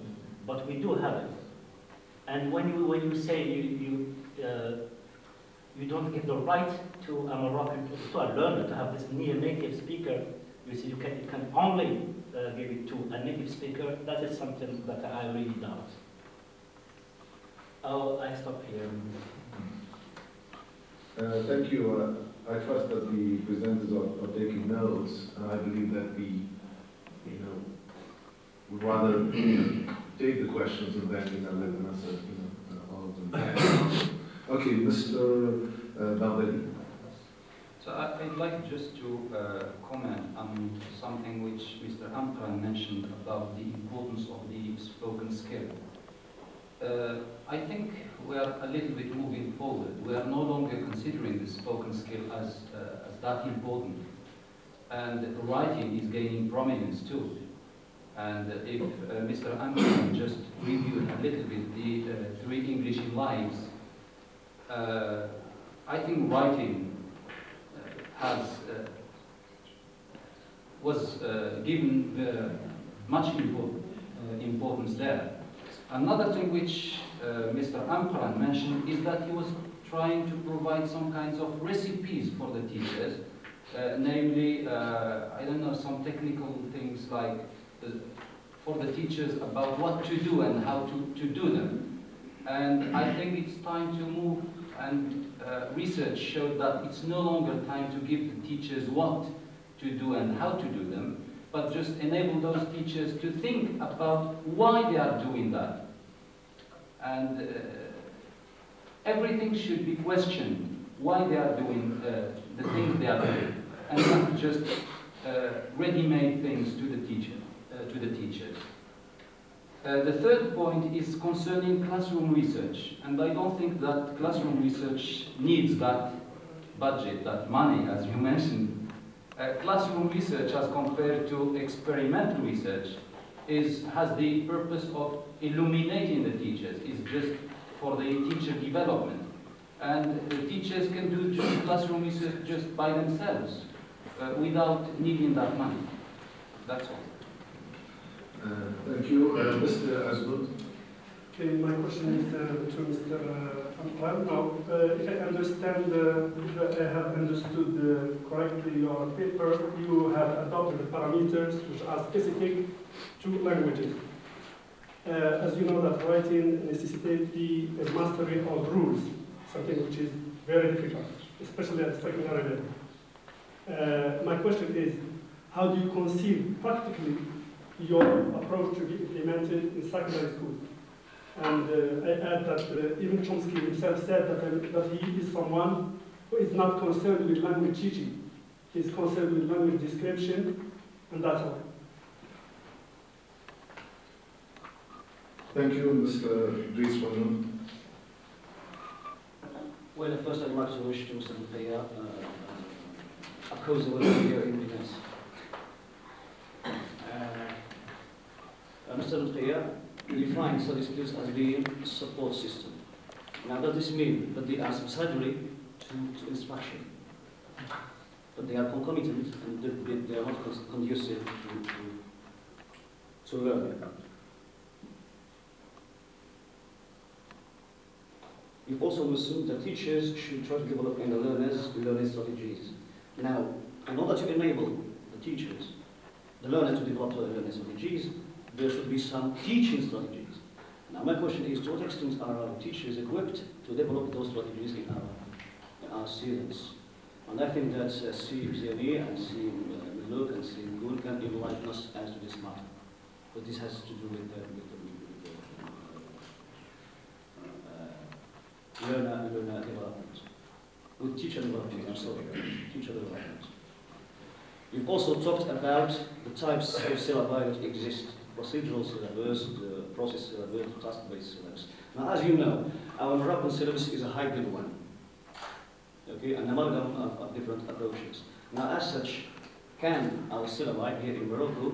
but we do have it. And when you say you don't give the right to a Moroccan, to a learner to have this near-native speaker, you see you can only give it to a native speaker, that is something that I really doubt. Oh, I stop here. Thank you. I trust that the presenters are taking notes, and I believe that we, would rather take the questions and then let them answer, all of them. Okay, Mr. Baldini. So I'd like just to comment on something which Mr. Amtran mentioned about the importance of the spoken skill. I think we are a little bit moving forward. We are no longer considering the spoken skill as that important. And writing is gaining prominence too. And if Mr. Amtran just reviewed a little bit the 3 English lives, I think writing was given much importance there. Another thing which Mr. Amtran mentioned is that he was trying to provide some kinds of recipes for the teachers, namely, I don't know, some technical things like for the teachers about what to do and how to do them. And I think it's time to move, and research showed that it's no longer time to give the teachers what to do and how to do them, but just enable those teachers to think about why they are doing that. And everything should be questioned, why they are doing the things they are doing, and not just ready-made things to the teachers. The third point is concerning classroom research, and I don't think that classroom research needs that budget, that money, as you mentioned. Classroom research, as compared to experimental research, has the purpose of illuminating the teachers. It's just for the teacher development. And the teachers can do classroom research just by themselves, without needing that money. That's all. Thank you. Mr. Azmud. Okay, my question is to Mr. Amtran. Now, if I understand, if I have understood correctly your paper, you have adopted parameters which are specific to languages. As you know, that writing necessitates the mastery of rules, something which is very difficult, especially at secondary level. My question is, how do you conceive practically your approach to be implemented in secondary school? And I add that even Chomsky himself said that he is someone who is not concerned with language teaching. He is concerned with language description, and that's all. Thank you, Mr. Idris Wanoun. Well, first I'd like to wish to Mr. M.A.T.E oppose the word here in MEKNES. Mr. M.A.T.E defines study skills as being a support system. Now, does this mean that they are subsidiary to instruction? but they are concomitant and they are not conducive to learning. You've also assumed that teachers should try to develop in the learners learning strategies. Now, in order to enable the teachers, the learners to develop learning strategies, there should be some teaching strategies. Now, my question is, to what extent are our teachers equipped to develop those strategies in our students? And I think that CME and Luke and Gul can enlighten us as to this matter. But this has to do with learner development. With teacher development, I'm sorry, teacher development. You've also talked about the types of syllabi that exist. Procedural syllabus, the process syllabus, task-based syllabus. Now, as you know, our Moroccan syllabus is a hybrid one. Okay, an amalgam of different approaches. Now, as such, can our syllabi here in Morocco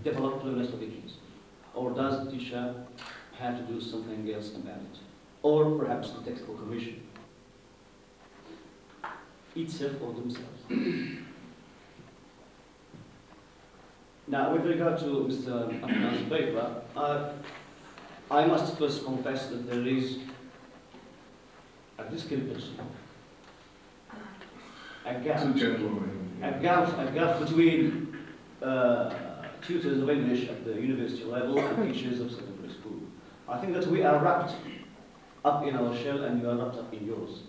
develop learner strategies? Or does the teacher have to do something else about it? Or perhaps the technical commission itself or themselves? Now, with regard to Mr. Ahmed's paper, I must first confess that there is a discrepancy, a gap between tutors of English at the university level and teachers of secondary school. I think that we are wrapped up in our shell and you are wrapped up in yours.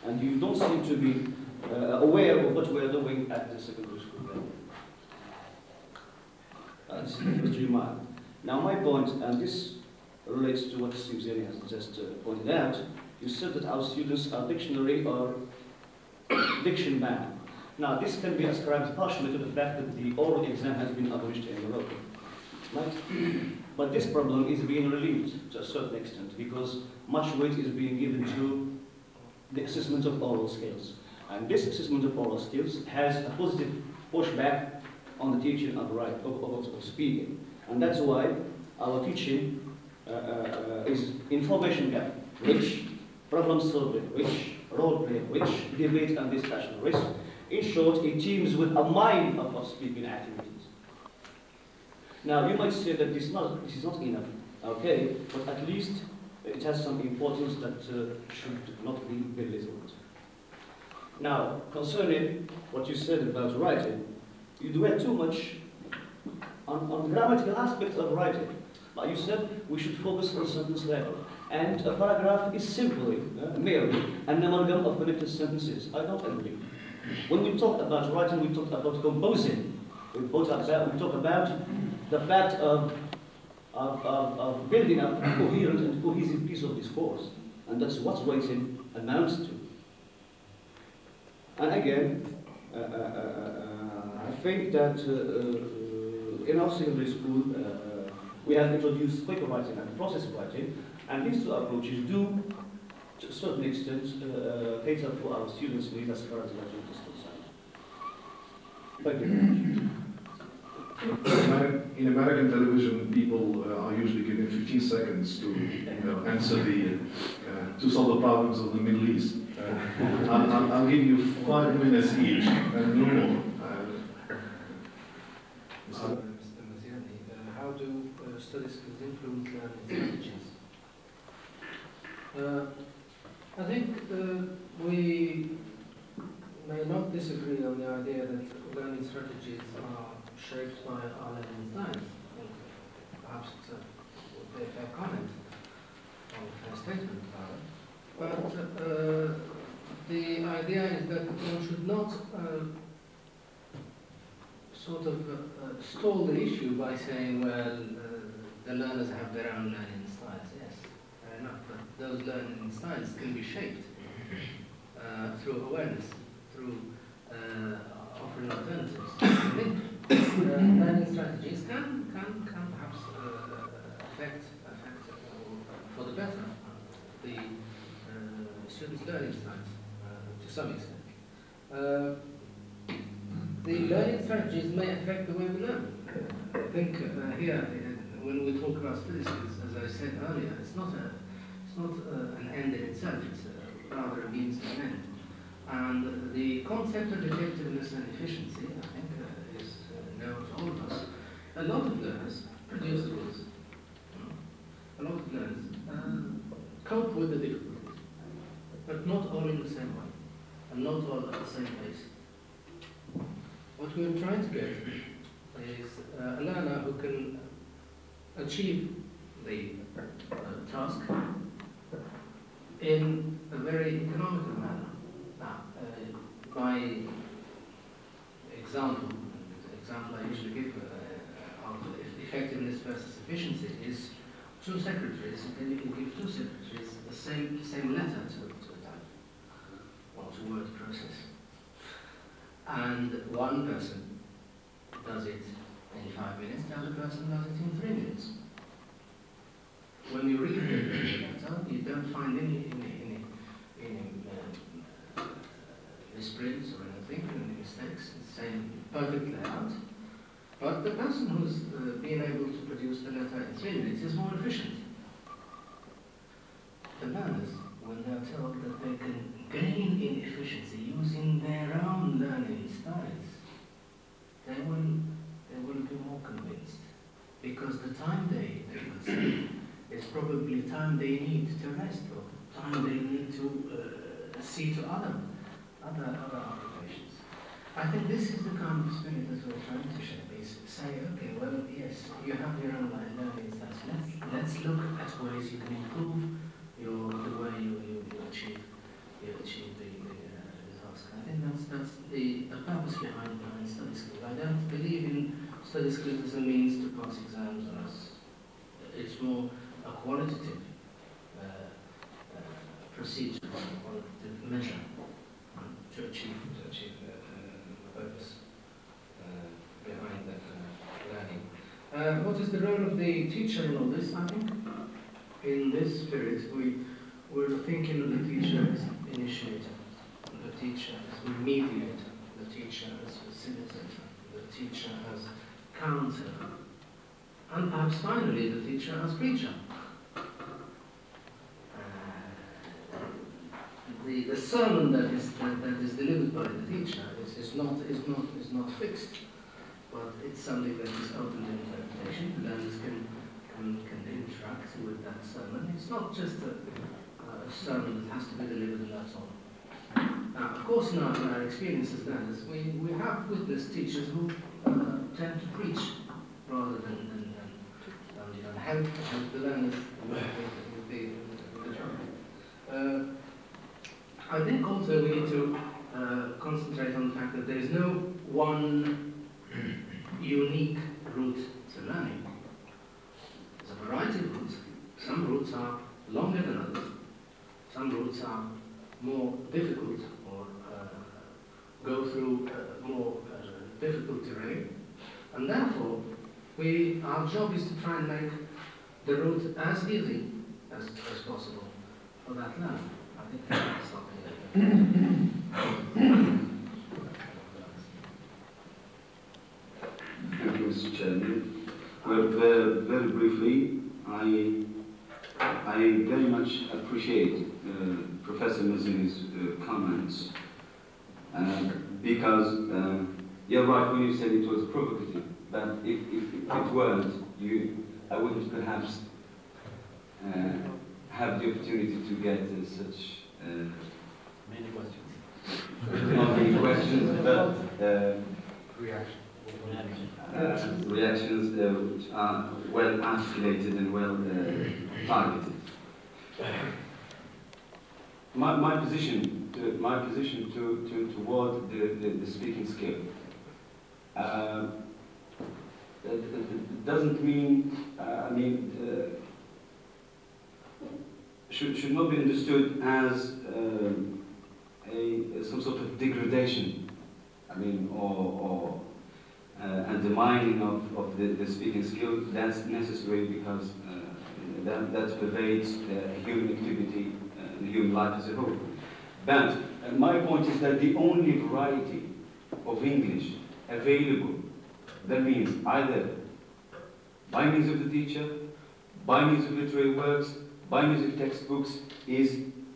And you don't seem to be aware of what we are doing at the secondary school level. That's the first remark. Now my point, and this relates to what Simziani has just pointed out, you said that our students are dictionary or diction bound. Now this can be ascribed partially to the fact that the oral exam has been abolished in Morocco. Right? But this problem is being relieved to a certain extent because much weight is being given to the assessment of oral skills. And this assessment of oral skills has a positive pushback on the teaching of speaking. And that's why our teaching is information gap, rich, problem solving, rich, role play, rich, debate and discussion, rich. In short, it teams with a mind of speaking activities. Now, you might say that this is not enough, okay, but at least it has some importance that should not be belittled. Now, concerning what you said about writing, you dwell too much on grammatical aspects of writing. But you said we should focus on sentence level. And a paragraph is simply, merely, an amalgam of connected sentences. I don't agree. When we talk about writing, we talk about composing. We talk about the fact of building up a coherent and cohesive piece of discourse. And that's what writing amounts to. And again, I think that in our secondary school, we have introduced paper writing and process writing, and these two approaches do, to a certain extent, cater for our students' needs as far as writing is concerned. Thank you very much. In American television, people are usually given 15 seconds to answer to solve the problems of the Middle East. I'll give you 5 minutes each, and no more. Mr. Maziani, how do study skills influence learning strategies? I think we may not disagree on the idea that learning strategies are shaped by our learning styles. Perhaps it's a fair comment, or a fair statement rather. But the idea is that one should not sort of stall the issue by saying, well, the learners have their own learning styles. Yes, fair enough, but those learning styles can be shaped through awareness, through offering alternatives. I think learning strategies can perhaps affect for the better the students' learning styles to some extent. The learning strategies may affect the way we learn. I think here, when we talk about study skills, as I said earlier, it's not an end in itself. It's rather a means to an end. And the concept of effectiveness and efficiency, I think, is known to all of us. A lot of learners produce tools. A lot of learners cope with the difficulties, but not all in the same way, and not all at the same pace. What we're trying to get is a learner who can achieve the task in a very economical manner. Now, my example I usually give of effectiveness versus efficiency is two secretaries. You can give two secretaries the same letter to type or to word process, and one person does it in 5 minutes, the other person does it in 3 minutes. When you read the letter, you don't find any misprints or anything, any mistakes. It's the same perfect layout. But the person who's been able to produce the letter in 3 minutes is more efficient. The learners, when they're told that they can gain in efficiency using their own learning styles, they will be more convinced, because the time they consume is probably time they need to rest, or time they need to see to other occupations. I think this is the kind of spirit that we're trying to shape, is say, okay, well, yes, you have your own learning styles. Let's look at ways you can improve the way you achieve the task. I think that's the purpose behind study skills. I don't believe in study skills as a means to pass exams, or it's more a qualitative procedure, a qualitative measure to achieve the purpose behind that learning. What is the role of the teacher in all this? I think in this spirit we're thinking of the teacher as initiator, the teacher as mediator, the teacher as facilitator, the teacher as counselor, and perhaps finally the teacher as preacher. The sermon that is delivered by the teacher is not fixed, but it's something that is open to interpretation. Learners can interact with that sermon. It's not just a sermon that has to be delivered and that's all. Now, of course, in our experience as learners, we have witnessed teachers who tend to preach rather than help the learners with the job. I think also we need to concentrate on the fact that there is no one unique route to learning. There's a variety of routes. Some routes are longer than others. Some routes are more difficult or go through more difficult terrain. And therefore, our job is to try and make the route as easy as possible for that learner. I think that's something Thank you, Mr. Chairman. Well, very briefly, I very much appreciate Professor Mazini's comments because you're right when you said it was provocative, but if it weren't, I wouldn't perhaps have the opportunity to get such Many questions. not many questions, but reactions which are well articulated and well targeted. My position toward the speaking skill doesn't mean should not be understood as some sort of degradation, or undermining of the speaking skill. That's necessary because that pervades human activity and human life as a whole. But my point is that the only variety of English available, that means either by means of the teacher, by means of literary works, by means of textbooks, is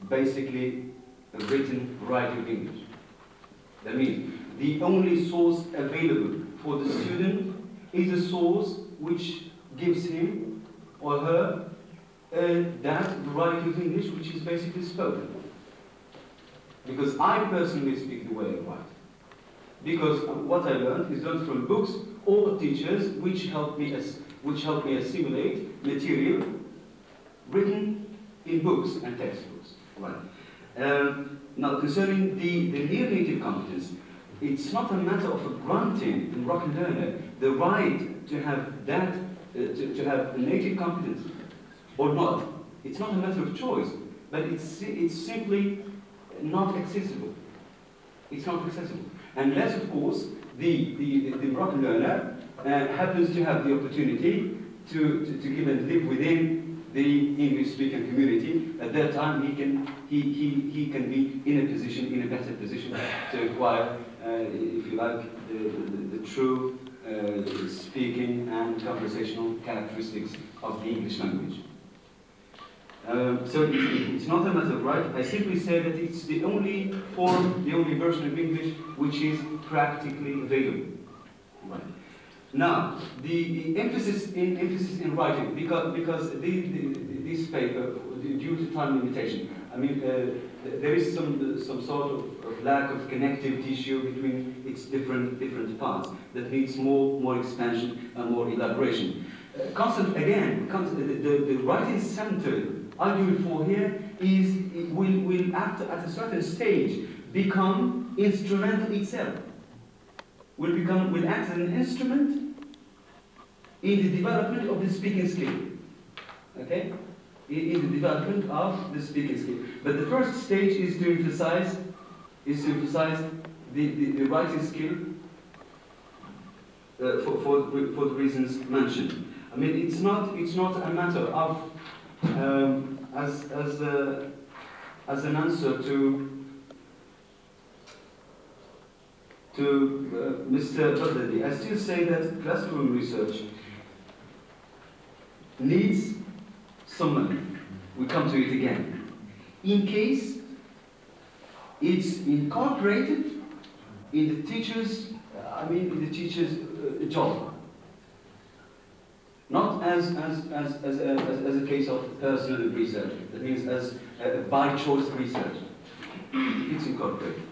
basically a written variety of English. That means the only source available for the student is a source which gives him or her that variety of English which is basically spoken. Because I personally speak the way I write. Because what I learned is learned from books or teachers which help me assimilate material written in books and textbooks. Right. Now, concerning the near-native competence, it's not a matter of granting the Moroccan learner the right to have that, to have a native competence or not. It's not a matter of choice, but it's simply not accessible. It's not accessible. Unless, of course, the Moroccan learner happens to have the opportunity to give and live within the English-speaking community. At that time, he can be in a better position to acquire, if you like, the true speaking and conversational characteristics of the English language. So it's not a matter of right. I simply say that it's the only form, the only version of English which is practically available. Right. Now, the emphasis in writing, because this paper, due to time limitation, I mean, there is some sort of lack of connective tissue between its different parts that needs more expansion and more elaboration. The writing center argued for here is will at a certain stage become instrumental itself. Will act as an instrument in the development of the speaking skill. Okay? In the development of the speaking skill. But the first stage is to emphasize the writing skill for the reasons mentioned. I mean, it's not a matter of as an answer to Mr. Badadi. I still say that classroom research needs some money. We come to it again. In case it's incorporated in the teacher's, job. Not as a case of personal research. That means as by choice research. It's incorporated.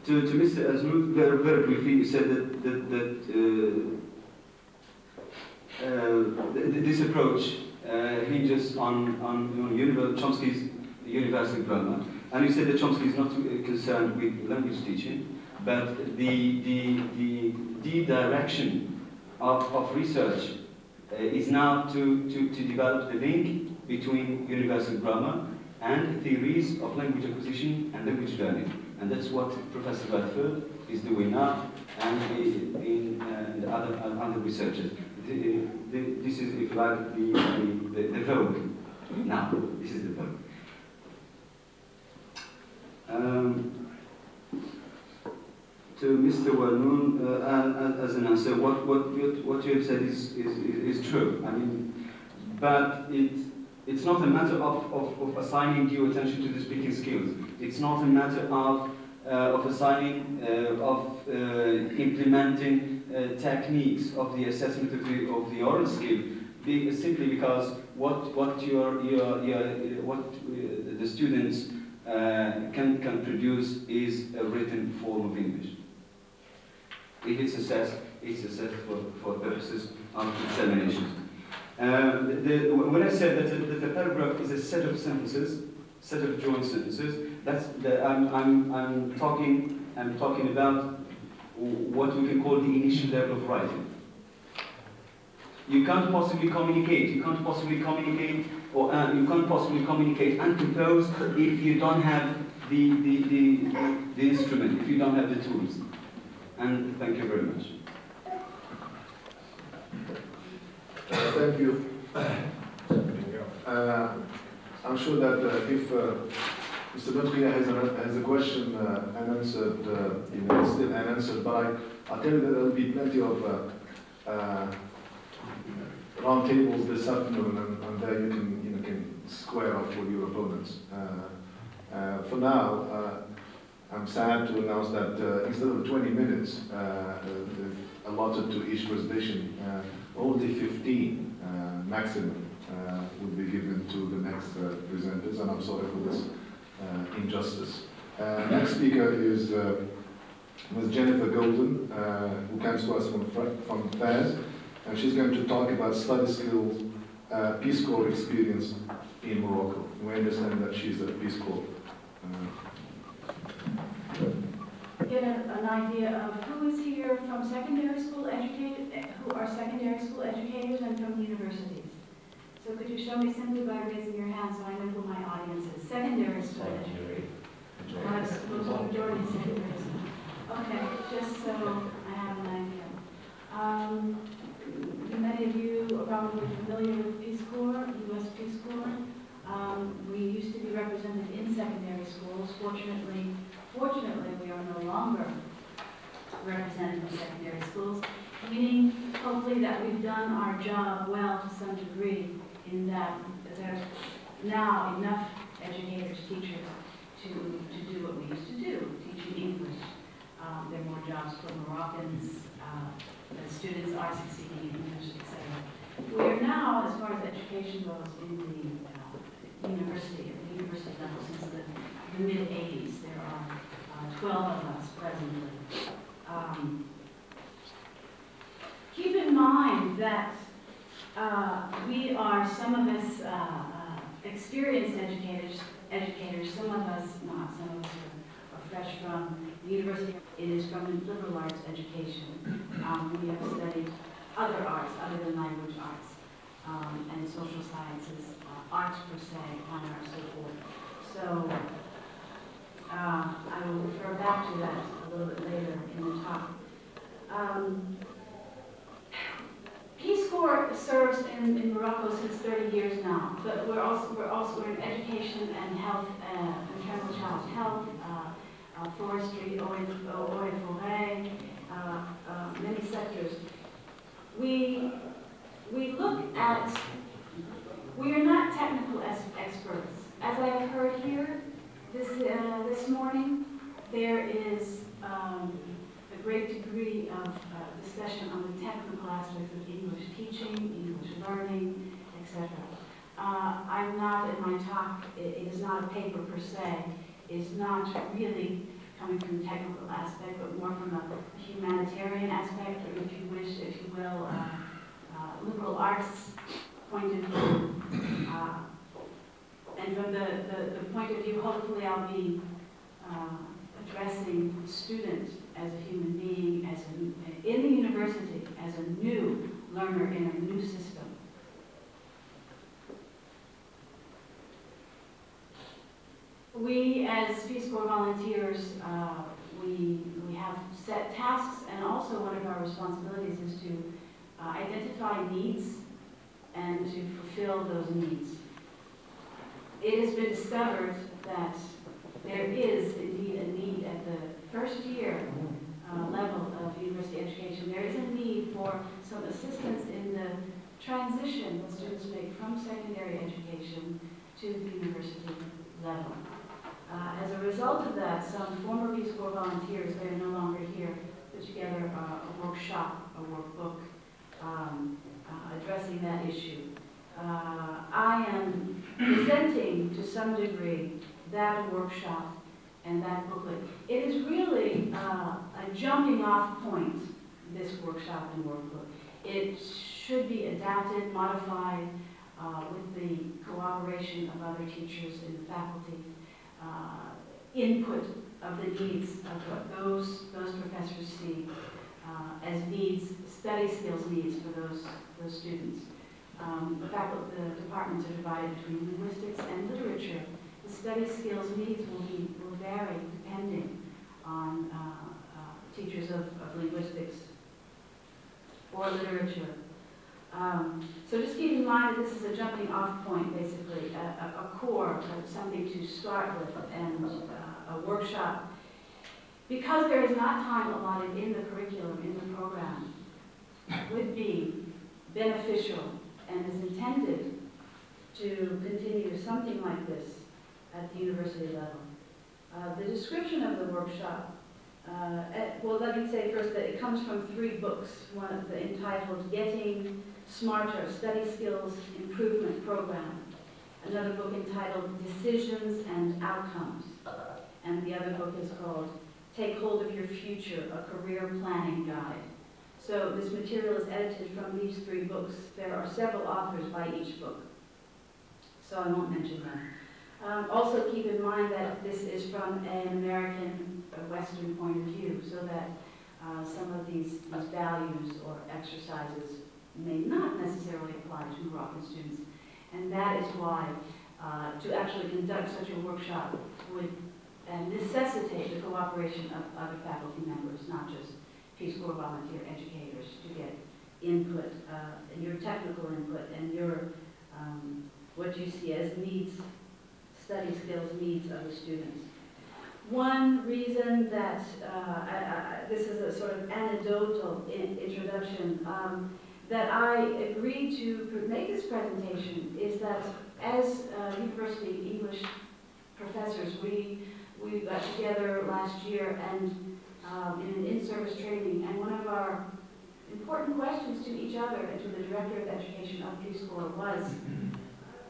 To Mr. Azmoud, very briefly, you said that this approach hinges on Chomsky's universal grammar, and you said that Chomsky is not concerned with language teaching, but the direction of research is now to develop the link between universal grammar and theories of language acquisition and language learning. And that's what Professor Radford is doing now, and other researchers. This is, if you like, the vogue. Now, this is the vogue. To Mr. Wanoun, as an answer, what you have said is true. I mean, but it's not a matter of assigning due attention to the speaking skills. It's not a matter of assigning, implementing techniques of the assessment of the oral skill, simply because what the students can produce is a written form of English. If it's assessed for purposes of examinations. When I said that the paragraph is a set of sentences, set of joint sentences, I'm talking about what we can call the initial level of writing. You can't possibly communicate. You can't possibly communicate and compose if you don't have the instrument, if you don't have the tools. And thank you very much. Thank you. I'm sure that if Mr. Badri has a question unanswered, still unanswered, but I'll tell you that there will be plenty of round tables this afternoon, and there you can square off with your opponents. For now, I'm sad to announce that instead of 20 minutes allotted to each presentation, only 15 maximum will be given to the next presenters, and I'm sorry for this injustice. Next speaker is Ms. Jennifer Golden, who comes to us from FAS, and she's going to talk about study skills, Peace Corps experience in Morocco. We understand that she's a Peace Corps. Get an idea of who is here from secondary school educated, who are secondary school educators and from universities. So could you show me simply by raising your hand so I know who my audience is? Secondary school educators. I suppose the majority is secondary school. Okay, just so I have an idea. Many of you are probably familiar with Peace Corps, U.S. Peace Corps. We used to be represented in secondary schools. Fortunately, we are no longer represented in secondary schools, meaning hopefully that we've done our job well to some degree in that there's now enough educators, teachers, to do what we used to do, teaching English. There are more jobs for Moroccans, the students are succeeding in English, etc. We are now, as far as education goes, in the university, at the university level since the mid-80s. There are 12 of us presently. Keep in mind that we are, some of us, experienced educators, some of us not, some of us are fresh from the university. It is from liberal arts education. We have studied other arts, other than language arts, and social sciences, arts per se, fine arts, so forth. So I will refer back to that a little bit later in the talk. Peace Corps serves in Morocco since 30 years now, but we're in education and health, maternal child health, forestry, eau et forêt, many sectors. We look at, we are not technical experts. As I have heard here this morning, there is a great degree of discussion on the technical aspects of English teaching, English learning, etc. I'm not, in my talk, it is not a paper per se. It's not really coming from a technical aspect, but more from a humanitarian aspect, or if you wish, if you will, liberal arts point of view. And from the point of view, hopefully I'll be addressing the student as a human being, in the university, as a new learner in a new system. We, as Peace Corps volunteers, we have set tasks, and also one of our responsibilities is to identify needs and to fulfill those needs. It has been discovered that there is indeed a need at the first year level of university education. There is a need for some assistance in the transition that students make from secondary education to the university level. As a result of that, some former Peace Corps volunteers, they are no longer here, put together a workshop, a workbook addressing that issue. I am presenting to some degree that workshop and that booklet. It is really a jumping off point, this workshop and workbook. It should be adapted, modified with the cooperation of other teachers and faculty. Input of the needs of what those professors see as needs, study skills needs for those students. The departments are divided between linguistics and literature. The study skills needs will vary depending on teachers of linguistics or literature. So just keep in mind that this is a jumping off point, basically, a core, something to start with, and a workshop. Because there is not time allotted in the curriculum, in the program, would be beneficial and is intended to continue something like this at the university level. The description of the workshop, well, let me say first that it comes from 3 books, one entitled Getting Smarter, Study Skills Improvement Program, another book entitled Decisions and Outcomes, and the other book is called Take Hold of Your Future, a Career Planning Guide. So this material is edited from these 3 books. There are several authors by each book, so I won't mention them. Also keep in mind that this is from an American Western point of view, so that some of these values or exercises may not necessarily apply to Moroccan students. And that is why to actually conduct such a workshop would necessitate the cooperation of other faculty members, not just Peace Corps volunteer educators, to get input, your technical input and your what you see as needs, study skills needs of the students. One reason that, this is a sort of anecdotal introduction, that I agreed to make this presentation is that as university English professors, we got together last year and in an in-service training, and one of our important questions to each other and to the Director of Education of Peace Corps was,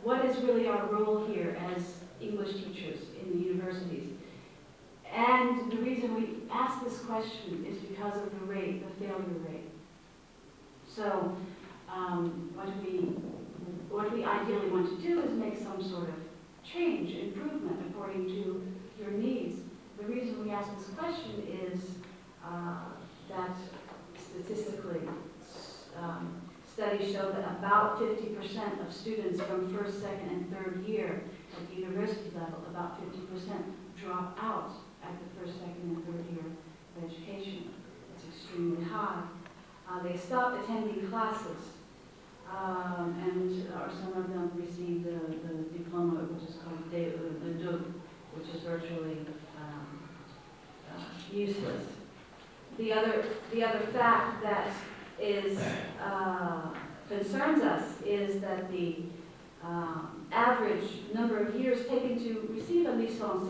what is really our role here as English teachers in the universities? And the reason we asked this question is because of the rate, the failure rate. So what we ideally want to do is make some sort of change, improvement according to your needs. The reason we ask this question is that statistically, studies show that about 50% of students from first, second, and third year at the university level, about 50% drop out at the first, second, and third year of education. It's extremely high. They stop attending classes, or some of them receive the diploma, which is called the DUG, which is virtually useless. The other fact that is concerns us is that the average number of years taken to receive a licence,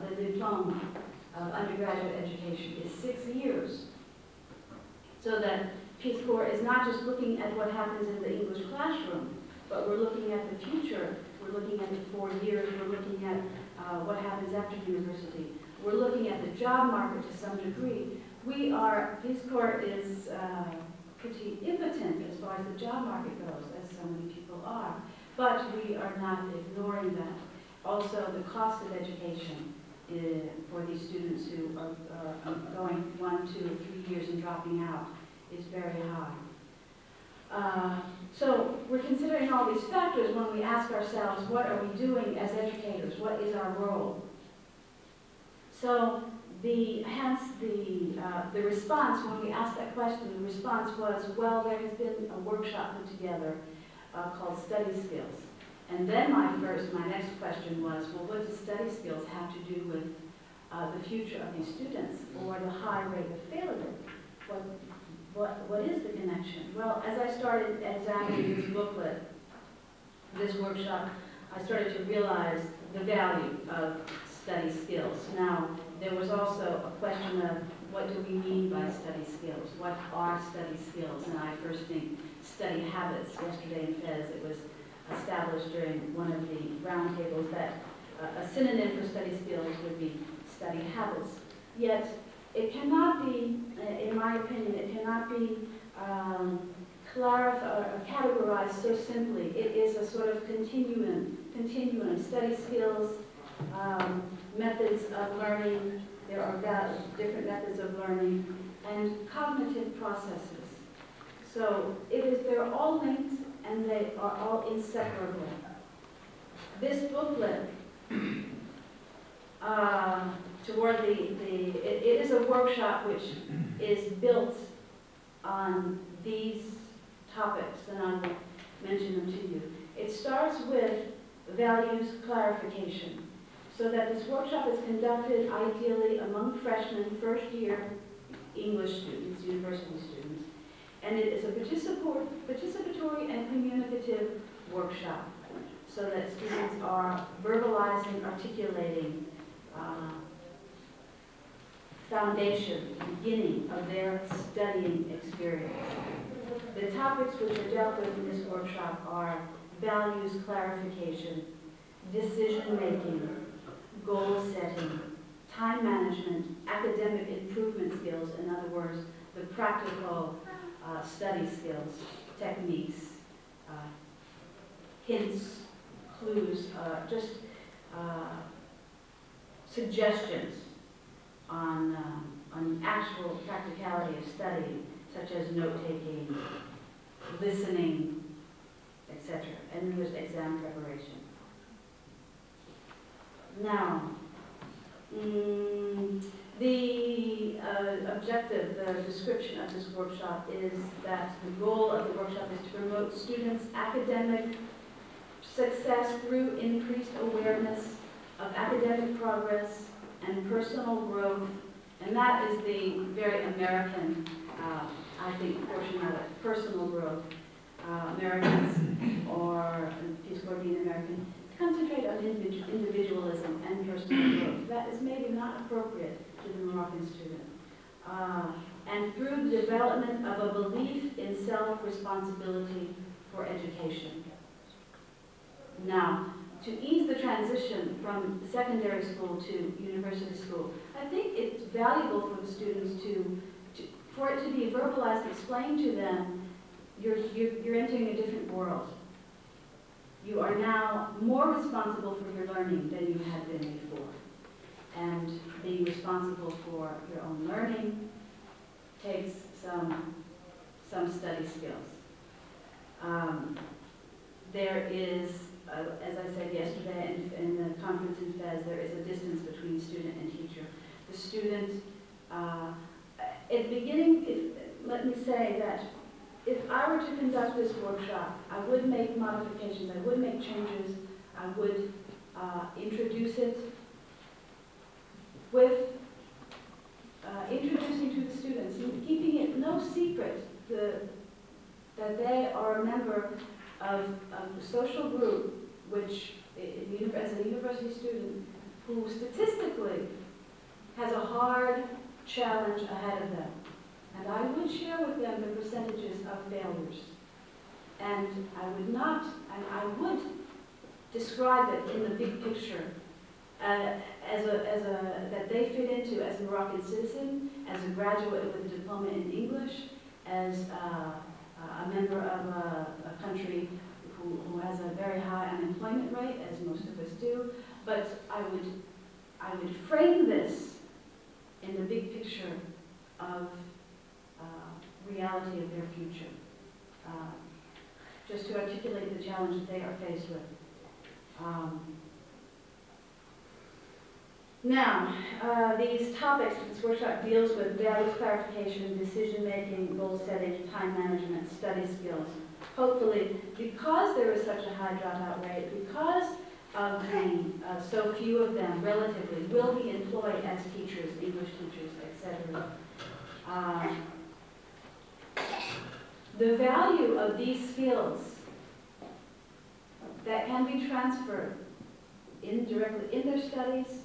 the diploma of undergraduate education, is 6 years. So that Peace Corps is not just looking at what happens in the English classroom, but we're looking at the future. We're looking at the 4 years. We're looking at what happens after university. We're looking at the job market to some degree. Peace Corps is pretty impotent as far as the job market goes, as so many people are. But we are not ignoring that. Also, the cost of education for these students who are going 1, 2, 3 years and dropping out is very high. So we're considering all these factors when we ask ourselves, what are we doing as educators? What is our role? So hence the response, when we asked that question, the response was, well, there has been a workshop put together called Study Skills. And then my next question was, well, what does study skills have to do with the future of these students or the high rate of failure? What is the connection? Well, as I started examining this booklet, this workshop, I started to realize the value of study skills. Now, there was also a question of what do we mean by study skills? What are study skills? And I first think study habits. Yesterday in Fez, it was established during one of the roundtables that a synonym for study skills would be study habits. Yet, it cannot be, in my opinion, it cannot be clarified or categorized so simply. It is a sort of continuum. Study skills, methods of learning, there are different methods of learning, and cognitive processes. So they're all linked and they are all inseparable. This booklet, it is a workshop which is built on these topics, and I will mention them to you. It starts with values clarification, so that this workshop is conducted ideally among freshmen, first-year English students, university students, and it is a participatory and communicative workshop. so that students are verbalizing, articulating foundation, beginning of their studying experience. The topics which are dealt with in this workshop are values clarification, decision-making, goal setting, time management, academic improvement skills, in other words, the practical study skills, techniques, hints, clues, just suggestions on actual practicality of studying, such as note-taking, listening, etc. And then there's exam preparation. Now, the objective, the description of this workshop is that the goal of the workshop is to promote students' academic success through increased awareness of academic progress and personal growth. And that is the very American, I think, portion of it, personal growth. Americans, or Peace Corps being American, concentrate on individualism and personal growth. That is maybe not appropriate to the Moroccan student. And through the development of a belief in self-responsibility for education. Now, to ease the transition from secondary school to university school, I think it's valuable for the students for it to be verbalized, explained to them, you're entering a different world. You are now more responsible for your learning than you had been before. And being responsible for your own learning takes some study skills. There is, as I said yesterday in the conference in Fez, there is a distance between student and teacher. The student, at the beginning, let me say that if I were to conduct this workshop, I would make modifications, I would make changes, I would introduce it with introducing to the students, keeping it no secret that they are a member of the social group, which, as a university student, who statistically has a hard challenge ahead of them. And I would share with them the percentages of failures. And I would describe it in the big picture that they fit into as a Moroccan citizen, as a graduate with a diploma in English, as a member of a country who has a very high unemployment rate, as most of us do. But I would frame this in the big picture of reality of their future, just to articulate the challenge that they are faced with. Now, these topics, this workshop deals with values clarification, decision-making, goal-setting, time management, study skills. Hopefully, because there is such a high dropout rate, because of the so few of them, relatively, will be employed as teachers, English teachers, etc. The value of these skills that can be transferred indirectly in their studies,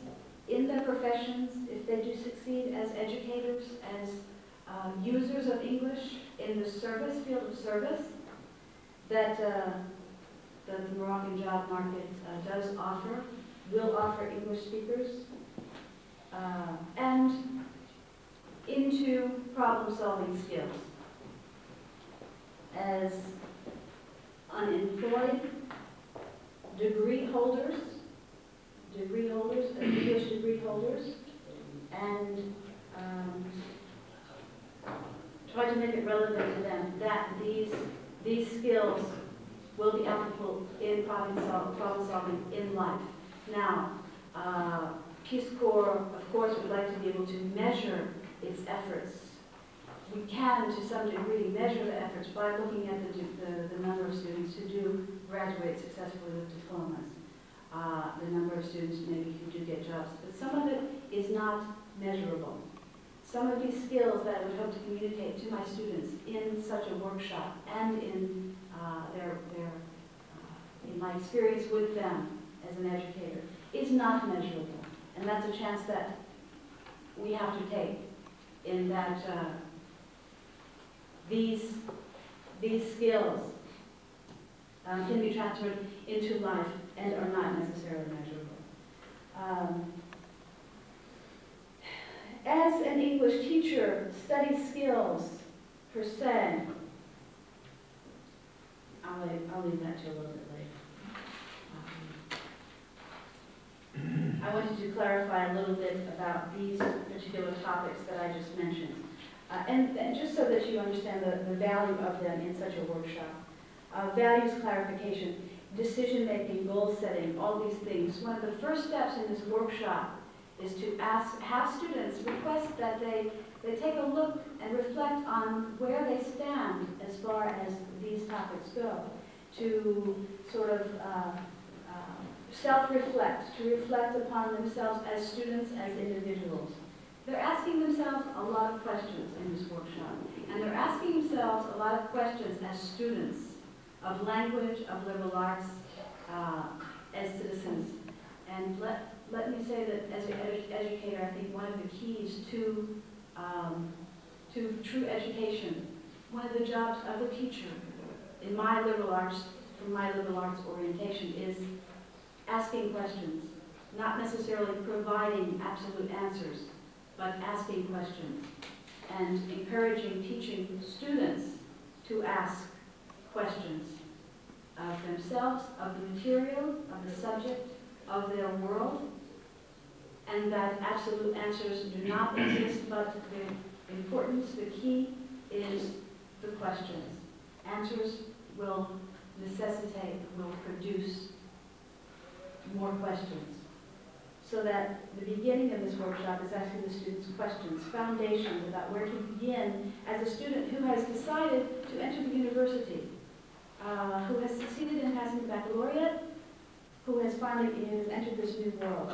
in their professions, if they do succeed as educators, as users of English in the field of service, that the Moroccan job market does offer, will offer English speakers, and into problem-solving skills. As unemployed degree holders, English degree holders, and try to make it relevant to them that these skills will be applicable in problem solving in life. Now, Peace Corps, of course, would like to be able to measure its efforts. We can, to some degree, measure the efforts by looking at the number of students who do graduate successfully with diplomas, the number of students maybe who do get jobs, but some of it is not measurable. Some of these skills that I would hope to communicate to my students in such a workshop and in their in my experience with them as an educator, is not measurable. And that's a chance that we have to take, in that these skills can be transferred into life and are not necessarily measurable. As an English teacher, study skills per se, I'll leave that to a little bit later. I wanted to clarify a little bit about these particular topics that I just mentioned. And just so that you understand the value of them in such a workshop. Values clarification, decision-making, goal setting, all these things. One of the first steps in this workshop is to have students request that they take a look and reflect on where they stand as far as these topics go, to sort of self-reflect, to reflect upon themselves as students, as individuals. They're asking themselves a lot of questions in this workshop, and they're asking themselves a lot of questions as students of language, of liberal arts, as citizens. And let me say that as an educator, I think one of the keys to true education, one of the jobs of a teacher in my liberal arts, from my liberal arts orientation, is asking questions, not necessarily providing absolute answers, but asking questions and encouraging, teaching students to ask questions of themselves, of the material, of the subject, of their world, and that absolute answers do not exist, but the importance, the key is the questions. Answers will necessitate, will produce more questions. So that the beginning of this workshop is asking the students questions, foundations about where to begin as a student who has decided to enter the university, who has succeeded in passing the baccalaureate, who has finally entered this new world.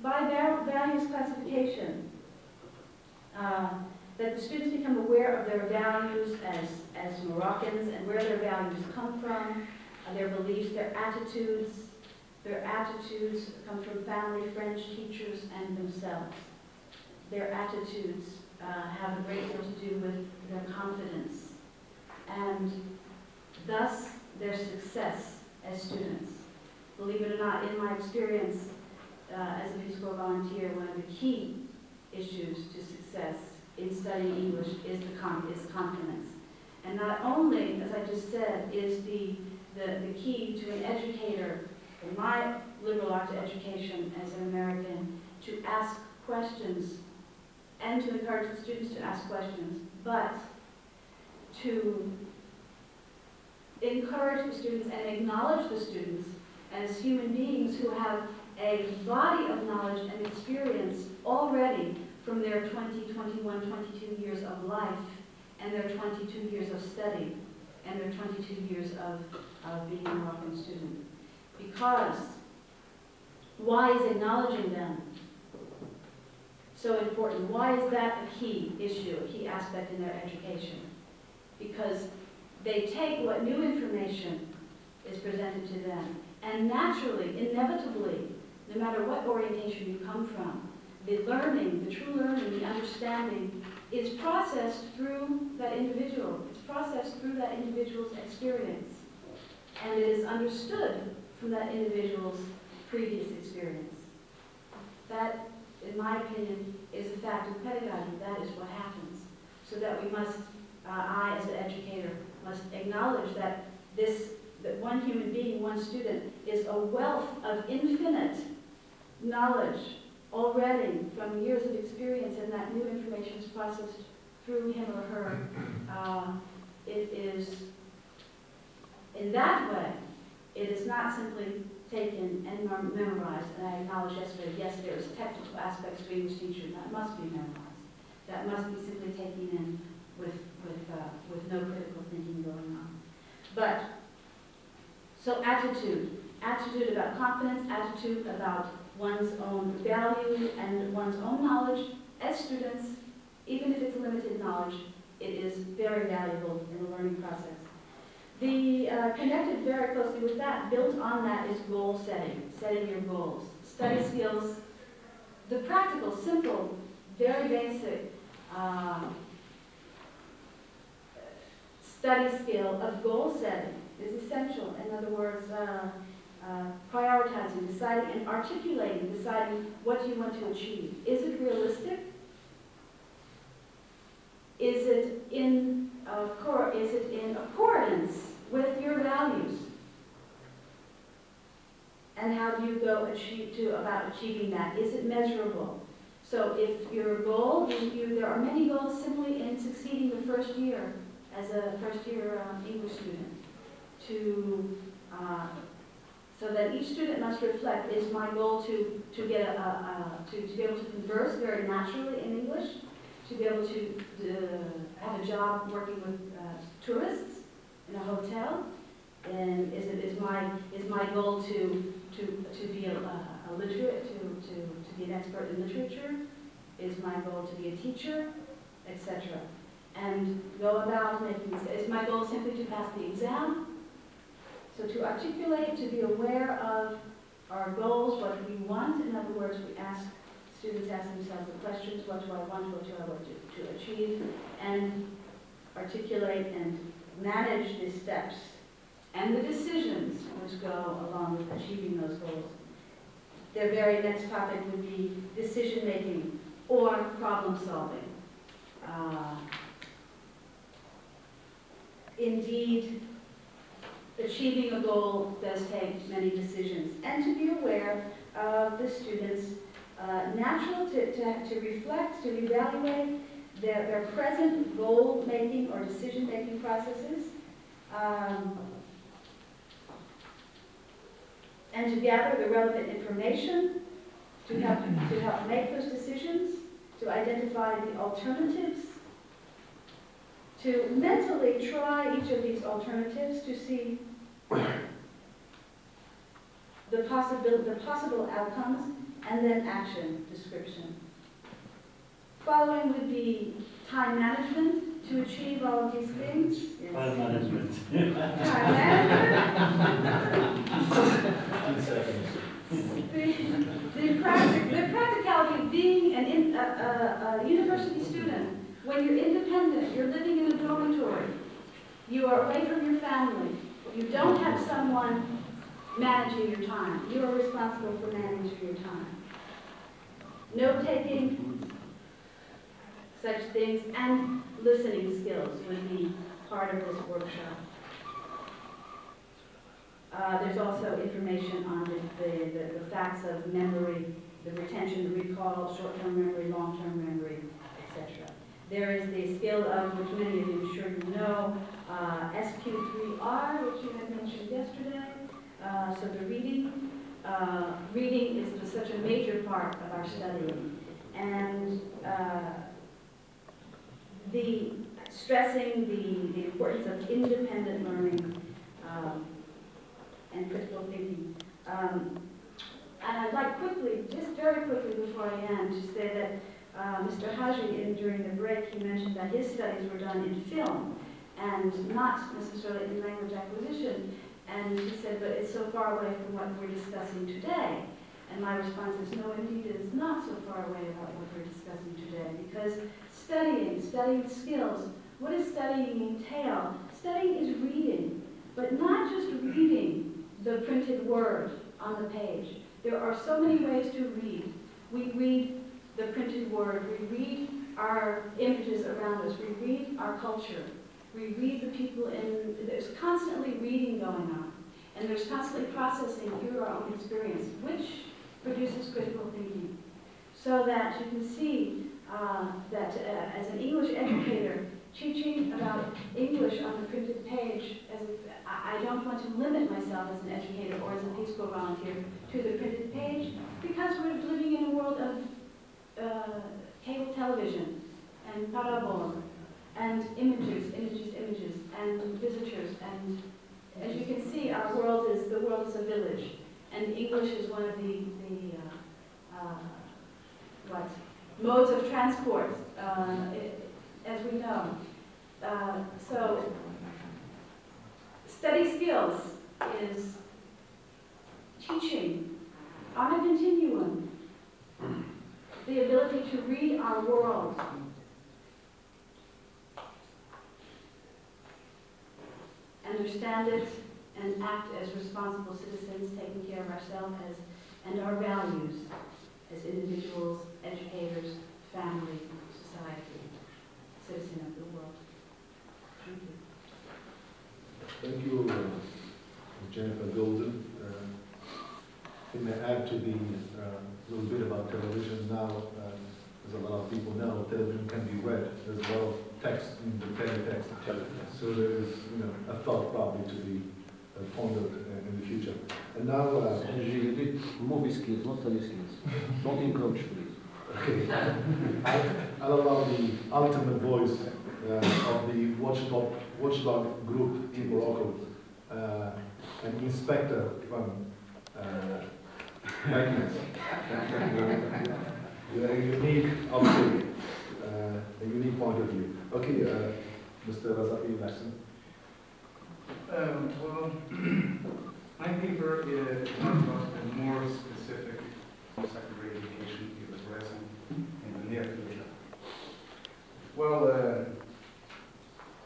By values classification, that the students become aware of their values as Moroccans and where their values come from, their beliefs, their attitudes. Their attitudes come from family, friends, teachers, and themselves. Their attitudes have a great deal to do with their confidence, and thus their success as students. Believe it or not, in my experience as a Peace Corps volunteer, one of the key issues to success in studying English is confidence. And not only, as I just said, is the key to an educator in my liberal arts education as an American to ask questions and to encourage the students to ask questions, but to encourage the students and acknowledge the students as human beings who have a body of knowledge and experience already from their 20, 21, 22 years of life and their 22 years of study and their 22 years of being a Moroccan student. Because why is acknowledging them so important? Why is that a key issue, a key aspect in their education? Because they take what new information is presented to them, and naturally, inevitably, no matter what orientation you come from, the learning, the true learning, the understanding is processed through that individual. It's processed through that individual's experience, and it is understood from that individual's previous experience. That, in my opinion, is a fact of pedagogy. That is what happens. So that we must, I as an educator, must acknowledge that that one human being, one student, is a wealth of infinite knowledge already from years of experience, and that new information is processed through him or her. It is, in that way, it is not simply taken and memorized. And I acknowledged yesterday, yes, there is technical aspects to English teaching that must be memorized. That must be simply taken in with no critical thinking going on. But, so attitude about confidence, attitude about one's own value and one's own knowledge as students, even if it's limited knowledge, it is very valuable in the learning process. Connected very closely with that, built on that, is goal setting, setting your goals. Study skills, the practical, simple, very basic study skill of goal setting is essential. In other words, prioritizing, deciding and articulating, deciding what you want to achieve. Is it realistic? Is it in accordance with your values? And how do you go about achieving that? Is it measurable? So if your goal, there are many goals simply in succeeding the first year as a first-year English student. So that each student must reflect: is my goal to be able to converse very naturally in English, to be able to have a job working with tourists in a hotel, and is my goal to be a literate, to be an expert in literature? Is my goal to be a teacher, etc. And go about making this. Is my goal simply to pass the exam? So to articulate, to be aware of our goals, what we want. In other words, students ask themselves the questions: what do I want? What do I want to achieve? And articulate and manage the steps and the decisions which go along with achieving those goals. Their very next topic would be decision-making or problem-solving. Indeed, achieving a goal does take many decisions, and to be aware of the students' natural to reflect, to evaluate their present goal-making or decision-making processes, and to gather the relevant information to help make those decisions, to identify the alternatives, to mentally try each of these alternatives to see the possible outcomes, and then action description. Following would be time management to achieve all of these things. Yes. Time management. Time management. The practicality of being a university student. When you're independent, you're living in a dormitory, you are away from your family, you don't have someone managing your time. You are responsible for managing your time. Note-taking, such things, and listening skills would be part of this workshop. There's also information on the facts of memory, the retention, the recall, short-term memory, long-term memory, etc. There is the skill of, which many of you I'm sure you know, SQ3R, which you had mentioned yesterday. So the reading. Reading is such a major part of our studying. And stressing the importance of independent learning and critical thinking. And I'd like quickly, just very quickly before I end, to say that Mr. Haji, during the break, he mentioned that his studies were done in film and not necessarily in language acquisition. And he said, but it's so far away from what we're discussing today. And my response is, no, indeed, it is not so far away about what we're discussing today. Because studying skills, what does studying entail? Studying is reading, but not just reading the printed word on the page. There are so many ways to read. We read the printed word. We read our images around us. We read our culture. We read the people, and there's constantly reading going on. And there's constantly processing through our own experience, which produces critical thinking. So that you can see that as an English educator, teaching about English on the printed page, I don't want to limit myself as an educator or as a Peace Corps volunteer to the printed page, because we're living in a world of cable television and parabola and images, and visitors. And as you can see, the world is a village, and English is one of the modes of transport, as we know. So Study skills is teaching on a continuum, the ability to read our world, understand it, and act as responsible citizens, taking care of ourselves and our values as individuals, educators, family, society, citizen of the world. Thank you. Thank you, Jennifer Golden. I think to add to the little bit about television now, as a lot of people know, television can be read. There's a lot of text in the teletext. So there is, a thought probably to be pondered in the future. And now, You did movie skills, not tele skills. Don't encroach, please. okay, I'll allow the ultimate voice of the watchdog group in Morocco, an inspector from MEKNES. A unique outfit, a unique point of view. Okay, Mr. Razaki Larson. Well, my paper is about a more specific secondary education is addressing in the near future. Well,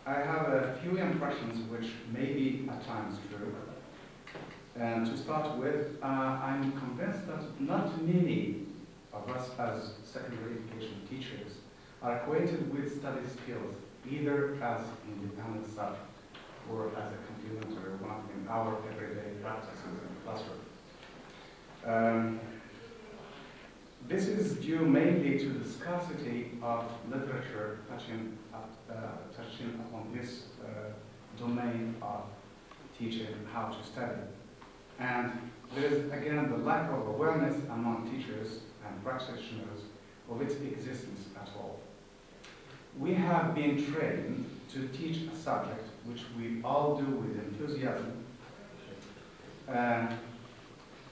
I have a few impressions which may be at times true. And to start with, I'm convinced that not many of us as secondary education teachers are acquainted with study skills, either as independent subject or as a complementary one in our everyday practices in the classroom. This is due mainly to the scarcity of literature touching upon this domain of teaching how to study. And there is, again, the lack of awareness among teachers and practitioners of its existence at all. We have been trained to teach a subject which we all do with enthusiasm,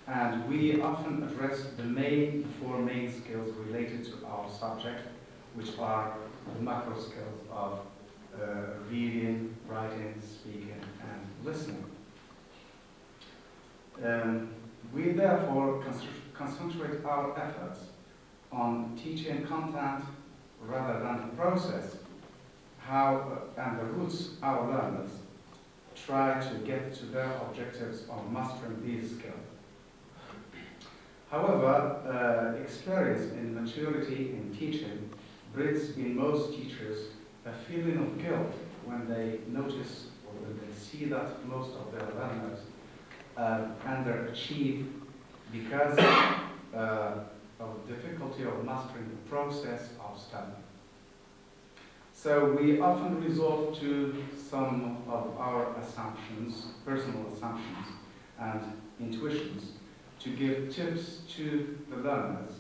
and we often address the four main skills related to our subject, which are the macro skills of reading, writing, speaking, and listening. We therefore concentrate our efforts on teaching content rather than the process, how and the routes our learners try to get to their objectives on mastering these skills. However, experience and maturity in teaching breeds in most teachers a feeling of guilt when they notice or when they see that most of their learners underachieve because of difficulty of mastering the process of study. So we often resort to some of our assumptions, personal assumptions and intuitions, to give tips to the learners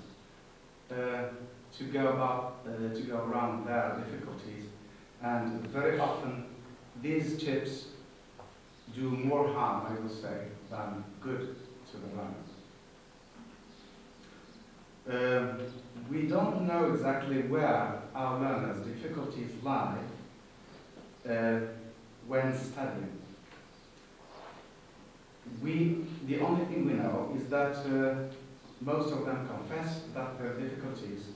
to go around their difficulties, and very often these tips do more harm, I would say, than good to the learners. We don't know exactly where our learners' difficulties lie when studying. The only thing we know is that most of them confess that their difficulties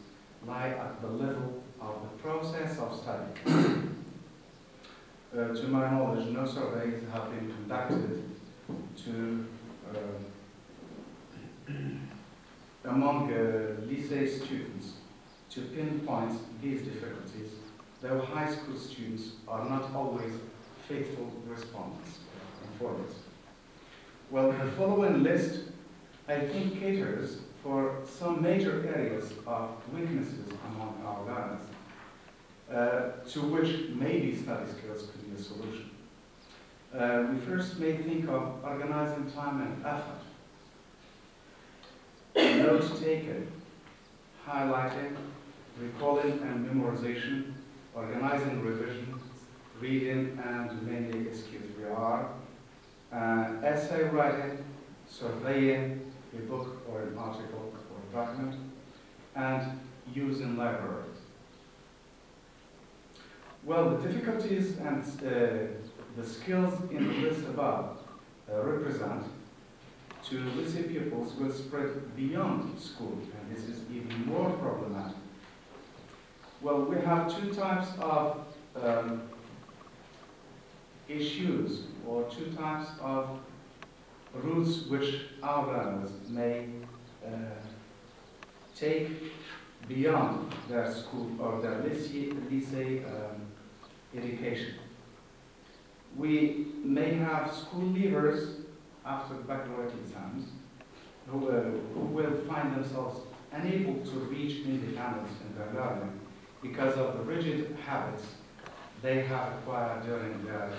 lie at the level of the process of study. To my knowledge, no surveys have been conducted among lycée students to pinpoint these difficulties, though high school students are not always faithful respondents for it. Well, the following list, I think, caters for some major areas of weaknesses among our learners, to which maybe study skills could be a solution. We first may think of organizing time and effort, note-taking, highlighting, recalling and memorization, organizing revision, reading and mainly SQ3R, essay writing, surveying a book or an article or a document, and using libraries. Well, the difficulties and the skills in the list above represent to lycée pupils will spread beyond school, and this is even more problematic. Well, we have two types of issues, or two types of routes which our learners may take beyond their school or their lycée education. We may have school leavers after the baccalaureate exams who will find themselves unable to reach independence in their learning because of the rigid habits they have acquired during their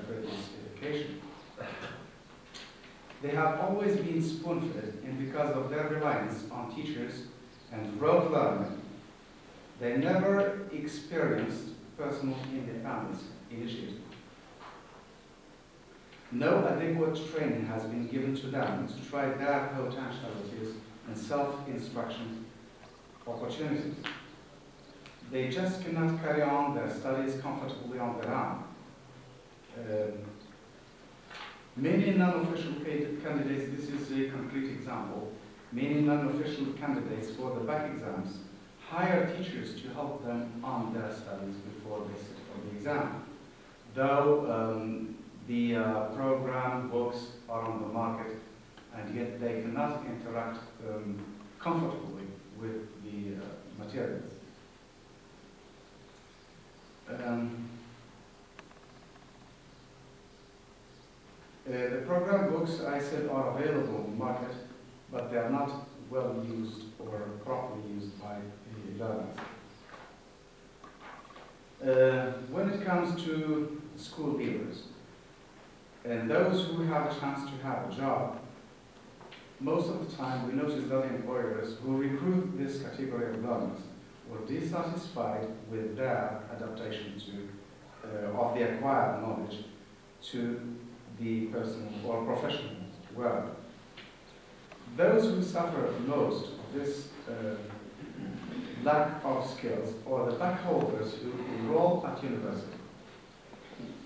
previous education. They have always been spoon-fed, and because of their reliance on teachers and rote learning, they never experienced personal independence initiative. No adequate training has been given to them to try their potentialities and self-instruction opportunities. They just cannot carry on their studies comfortably on their own. Many non-official candidates, this is a concrete example, many non-official candidates for the back exams hire teachers to help them on their studies before they sit for the exam. Though the program books are on the market, and yet they cannot interact comfortably with the materials. The program books, I said, are available on the market, but they are not well used or properly used by the learners. When it comes to school leavers, and those who have a chance to have a job, most of the time we notice that employers who recruit this category of learners were dissatisfied with their adaptation of the acquired knowledge to the personal or professional world. Those who suffer most of this lack of skills are the backholders who enroll at university.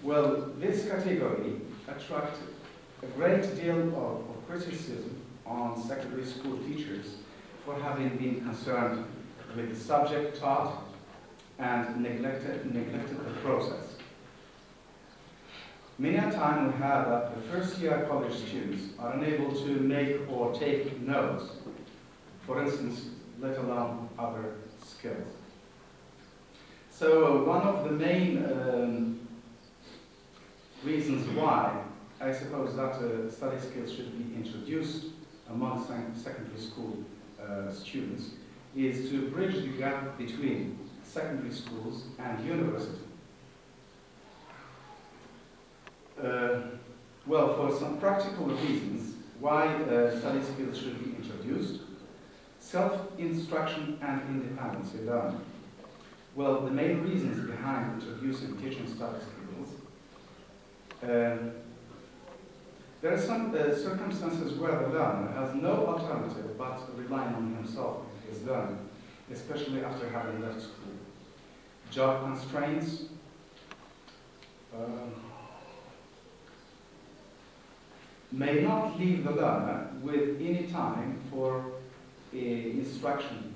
Well, this category attracts a great deal of criticism on secondary school teachers for having been concerned with the subject taught and neglected the process. Many a time we have that the first-year college students are unable to make or take notes, for instance, let alone other skills. So one of the main reasons why I suppose that study skills should be introduced among secondary school students is to bridge the gap between secondary schools and university. Well, for some practical reasons why study skills should be introduced: self-instruction and independence in learning. Well, the main reasons behind introducing teaching study skills, there are some circumstances where the learner has no alternative but relying on himself in his learning, especially after having left school. Job constraints, may not leave the learner with any time for an instruction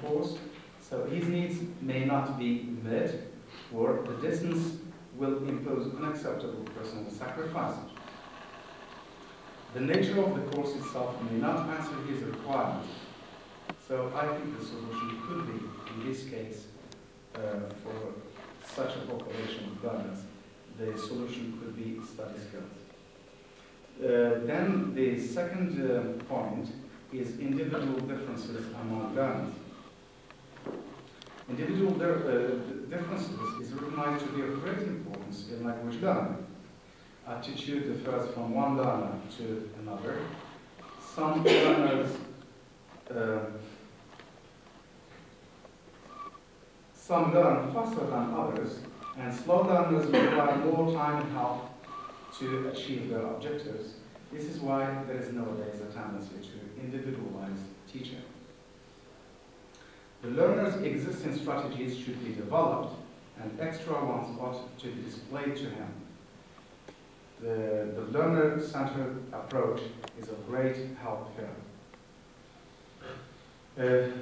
course, so his needs may not be met, or the distance will impose unacceptable personal sacrifices. The nature of the course itself may not answer his requirements, so I think the solution could be, in this case, for such a population of learners, the solution could be study skills. Then the second point is individual differences among learners. Individual differences is recognized to be of great importance in language learning. Attitude differs from one learner to another. Some learners some learn faster than others, and slow learners require more time and help to achieve their objectives. This is why there is nowadays a tendency to individualize teaching. The learner's existing strategies should be developed and extra ones ought to be displayed to him. The learner-centered approach is of great help here.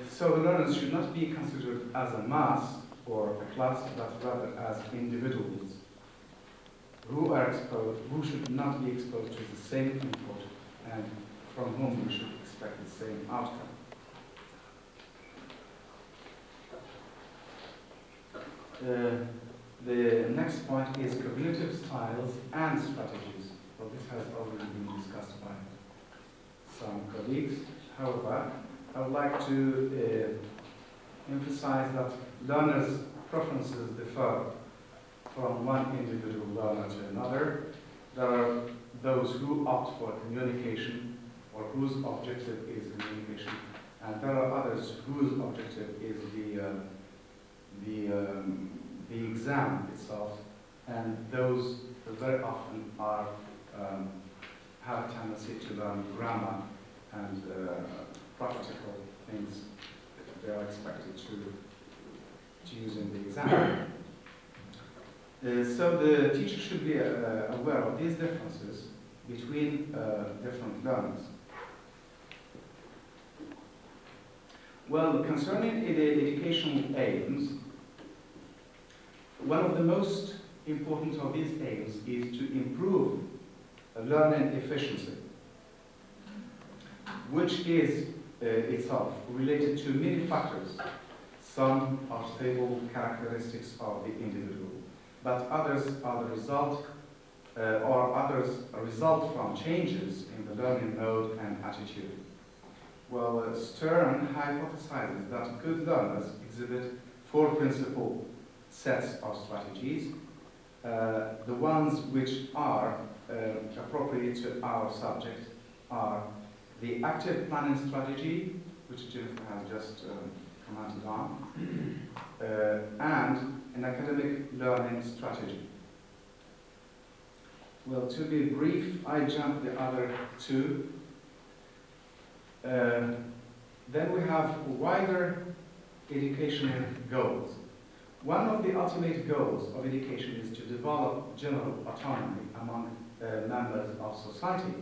So the learners should not be considered as a mass or a class, but rather as individuals who should not be exposed to the same input and from whom we should expect the same outcome. The next point is cognitive styles and strategies. Well, this has already been discussed by some colleagues. However, I would like to emphasize that learners' preferences differ from one individual learner to another. There are those who opt for communication or whose objective is communication, and there are others whose objective is the exam itself, and those very often are have a tendency to learn grammar and practical things that they are expected to use in the exam. So the teacher should be aware of these differences between different learners. Well, concerning the educational aims, one of the most important of these aims is to improve learning efficiency, which is itself related to many factors. Some are stable characteristics of the individual, but others are the result, result from changes in the learning mode and attitude. Well, Stern hypothesizes that good learners exhibit 4 principal sets of strategies. The ones which are appropriate to our subject are the active planning strategy, which Jennifer has just commented on, and an academic learning strategy. Well, to be brief, I jumped the other 2. Then we have wider educational goals. One of the ultimate goals of education is to develop general autonomy among members of society.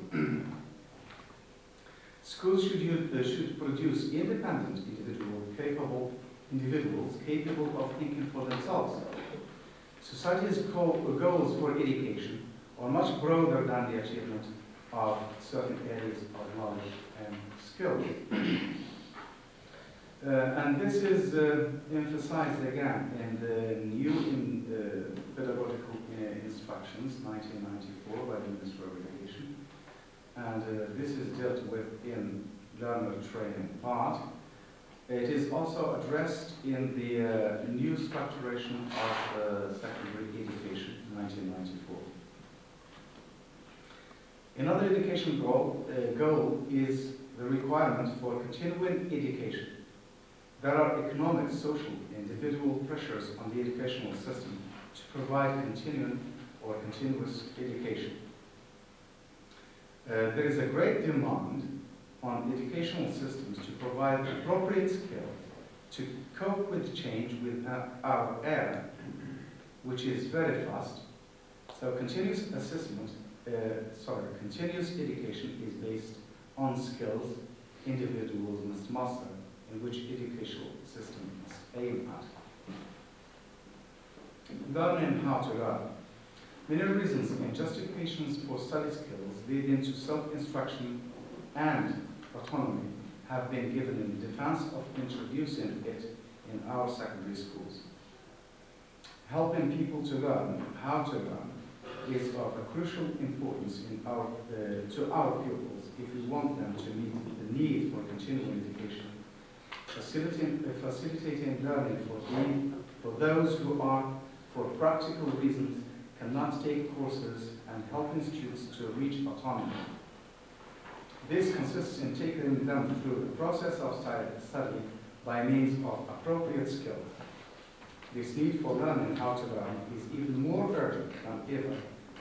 Schools should produce independent individuals capable of thinking for themselves. Society's goals for education are much broader than the achievement of certain areas of knowledge and skills. And this is emphasized again in the new pedagogical instructions, 1994, by the Ministry of Education. And this is dealt with in learner training part. It is also addressed in the new structuration of secondary education, 1994. Another education goal is the requirement for continuing education. There are economic, social, individual pressures on the educational system to provide continuing or continuous education. There is a great demand on educational systems to provide appropriate skills to cope with change with our era, which is very fast. So continuous education is based on skills individuals must master, in which educational system must aim at. Learning how to learn. Many reasons and justifications for study skills leading to self-instruction and autonomy have been given in defense of introducing it in our secondary schools. Helping people to learn how to learn is of a crucial importance to our pupils if we want them to meet the need for continuing education. Facilitating learning for those who are, for practical reasons, cannot take courses and helping students to reach autonomy. This consists in taking them through the process of study by means of appropriate skills. This need for learning how to learn is even more urgent than ever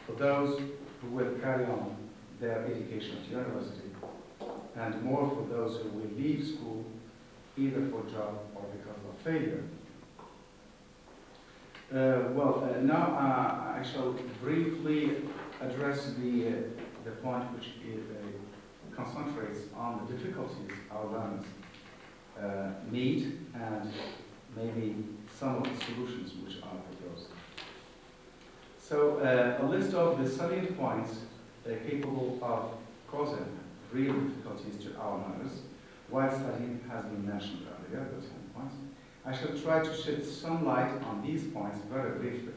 for those who will carry on their education at university, and more for those who will leave school either for job or because of failure. Now I shall briefly address the point which concentrates on the difficulties our learners meet and maybe some of the solutions which are proposed. So a list of the salient points capable of causing real difficulties to our learners while studying has been mentioned earlier, those 10 points. I shall try to shed some light on these points very briefly.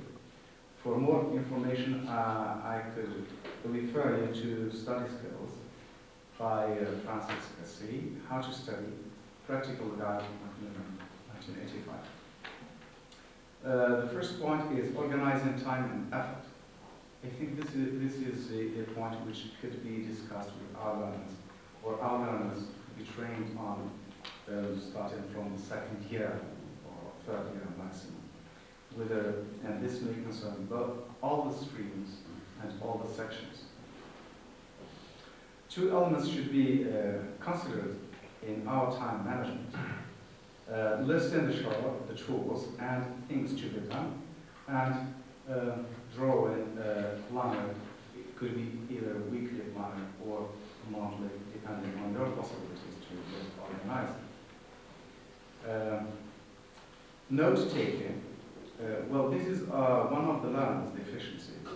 For more information, I could refer you to Study Skills by Francis S.C., How to Study, Practical Guide, 1985. The first point is organizing time and effort. I think this is a point which could be discussed with our learners, or our learners could be trained on starting from the second year or third year maximum. And this may concern both all the streams and all the sections. Two elements should be considered in our time management. Listing the chores and things to be done, and drawing a planner. It could be either a weekly planner or monthly, depending on your possibilities to get organized. Note-taking. Well, this is one of the learners' deficiencies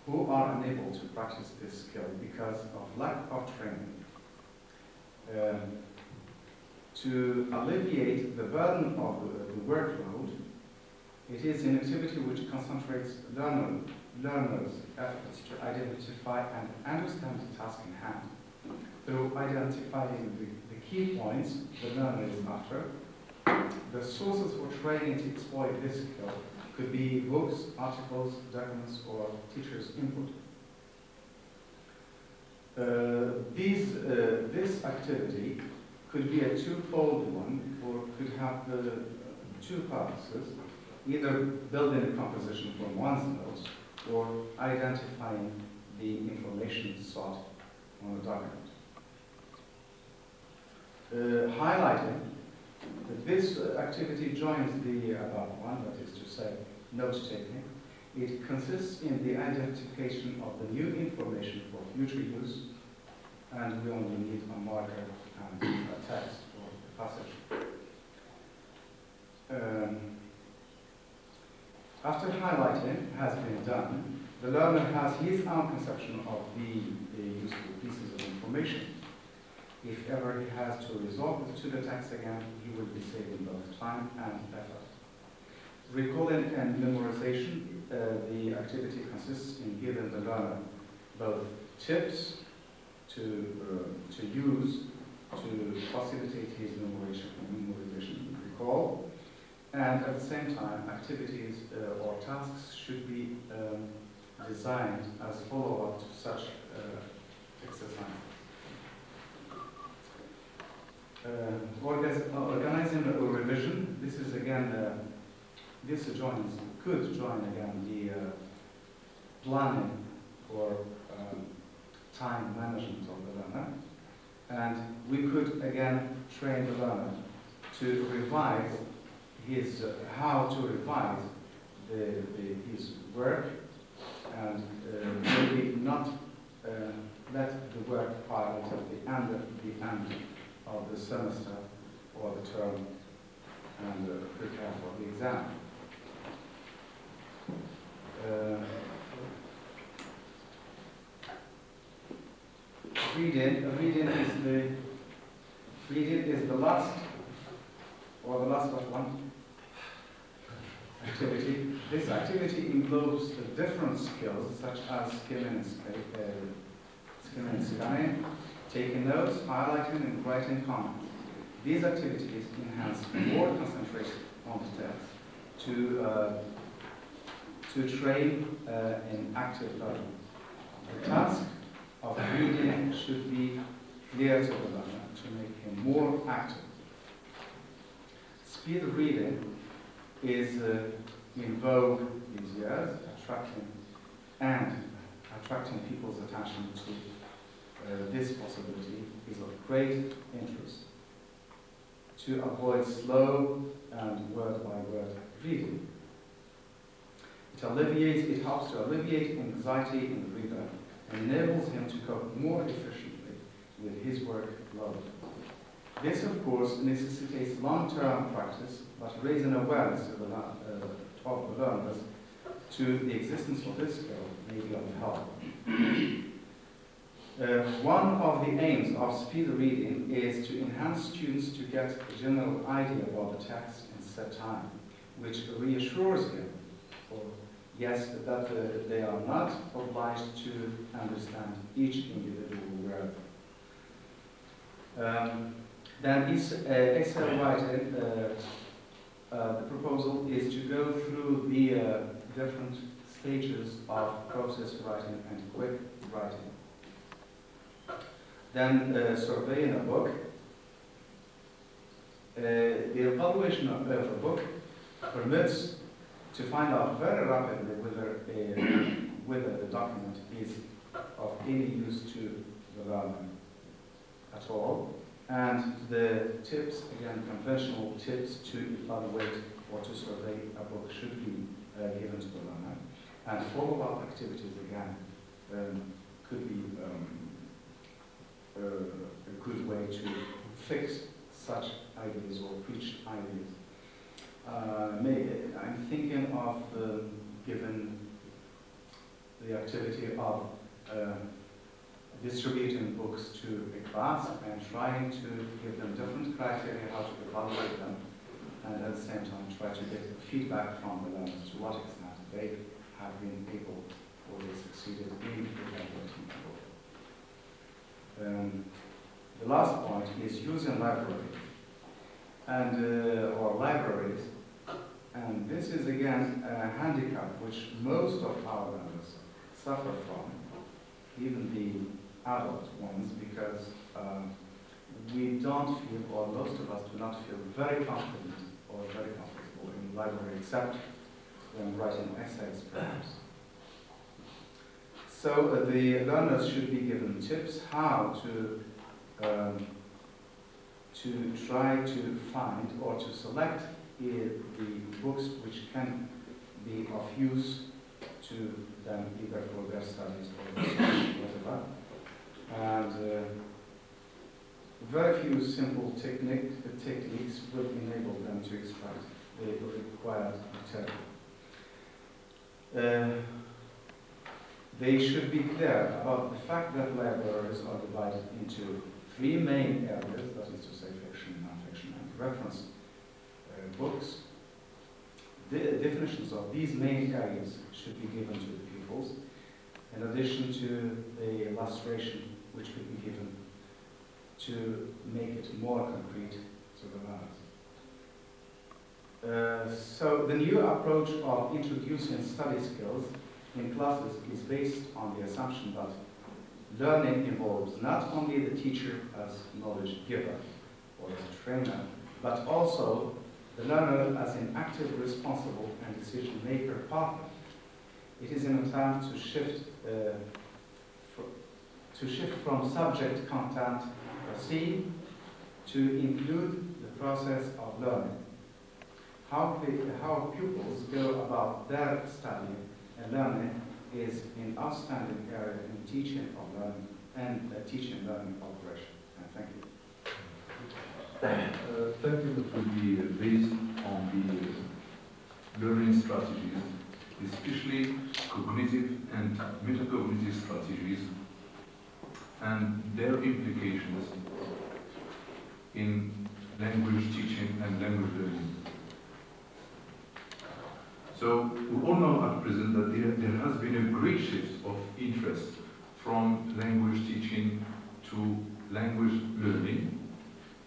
who are unable to practice this skill because of lack of training. To alleviate the burden of the workload, it is an activity which concentrates learners' efforts to identify and understand the task in hand. Through identifying the key points the learner is after, the sources for training to exploit this skill could be books, articles, documents, or teachers' input. This activity could be a twofold one, or could have two purposes, either building a composition from one's notes or identifying the information sought on a document. Highlighting. This activity joins the above one, that is to say, note-taking. It consists in the identification of the new information for future use, and we only need a marker and a text or a passage. After highlighting has been done, the learner has his own conception of the useful pieces of information. If ever he has to resort to the text again, he will be saving both time and effort. Recalling and memorization, the activity consists in giving the learner both tips to use to facilitate his memorization, recall, and at the same time, activities or tasks should be designed as follow-up to such exercise. Organizing a revision. This is again, could join again the planning or time management of the learner, and we could again train the learner to revise how to revise his work, and maybe not let the work pile until the end of the semester or the term, and prepare for the exam. Reading is the last but one activity. This activity includes different skills such as skimming and scanning, taking notes, highlighting, and writing comments. These activities enhance more concentration on the text to train in active learning. The task of reading should be clear to the learner to make him more active. Speed reading is in vogue these years, attracting people's attention to this possibility is of great interest. To avoid slow and word-by-word reading, It helps to alleviate anxiety in the reader and enables him to cope more efficiently with his workload. This, of course, necessitates long-term practice, but raising awareness of the learners to the existence of this skill may be of help. One of the aims of speed reading is to enhance students to get a general idea about the text in set time, which reassures them, yes, that they are not obliged to understand each individual word. Then essay writing, the proposal is to go through the different stages of process writing and quick writing. Then surveying a book. The evaluation of a book permits to find out very rapidly whether the document is of any use to the learner at all. And the tips, again, conventional tips to evaluate or to survey a book should be given to the learner. And follow-up activities, again, could be a good way to fix such ideas or preached ideas. I'm thinking of given the activity of distributing books to a class and trying to give them different criteria how to evaluate them, and at the same time try to get feedback from the learners to what extent they have been able or they succeeded in evaluating the book. The last point is using library and or libraries, and this is again a handicap which most of our learners suffer from, even the adult ones, because we don't feel, or most of us do not feel very confident or very comfortable in the library, except when writing essays, perhaps. So the learners should be given tips how to try to find or to select the books which can be of use to them either for their studies or whatever. And very few simple techniques will enable them to extract the required material. They should be clear about the fact that libraries are divided into three main areas, that is to say fiction, non-fiction, and reference books. The definitions of these main areas should be given to the pupils, in addition to the illustration which could be given to make it more concrete to the learners. So the new approach of introducing study skills in classes is based on the assumption that learning involves not only the teacher as knowledge giver or as a trainer, but also the learner as an active, responsible, and decision-maker partner. It is an attempt to shift from subject content per se to include the process of learning. How pupils go about their study and learning is an outstanding area in teaching of learning and teaching and learning operation. Thank you. Thank you. That will be based on the learning strategies, especially cognitive and metacognitive strategies, and their implications in language teaching and language learning. So we all know at present that there has been a great shift of interest from language teaching to language learning,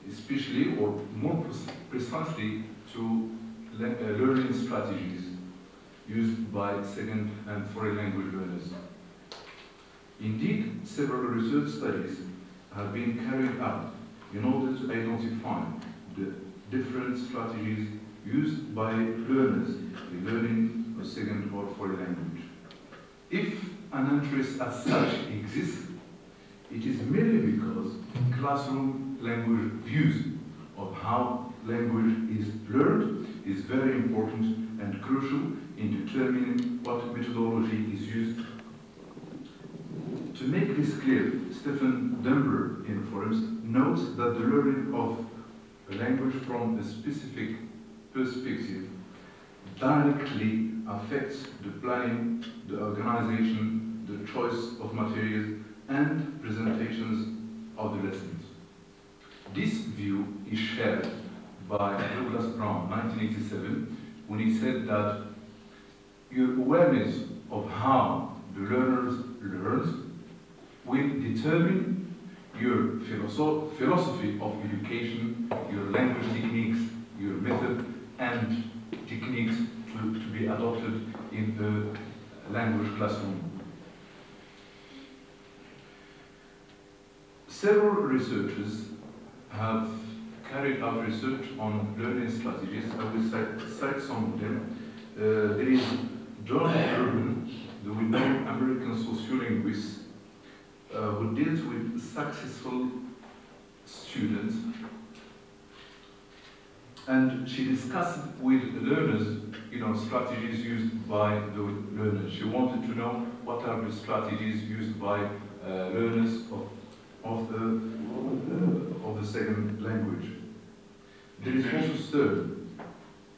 especially or more precisely to learning strategies used by second and foreign language learners. Indeed, several research studies have been carried out in order to identify the different strategies used by learners in learning a second or foreign language. If an interest as such exists, it is merely because classroom language views of how language is learned is very important and crucial in determining what methodology is used. To make this clear, Stephen Dunbar, in forums, notes that the learning of a language from a specific perspective directly affects the planning, the organization, the choice of materials, and presentations of the lessons. This view is shared by Douglas Brown, 1987, when he said that your awareness of how the learner learns will determine your philosophy of education, your language techniques, your method and techniques to be adopted in the language classroom. Several researchers have carried out research on learning strategies. I will cite some of them. There is John Urban, the well-known American sociolinguist, who deals with successful students, and she discussed with learners, strategies used by the learners. She wanted to know what are the strategies used by learners of the second language. There is also Stern,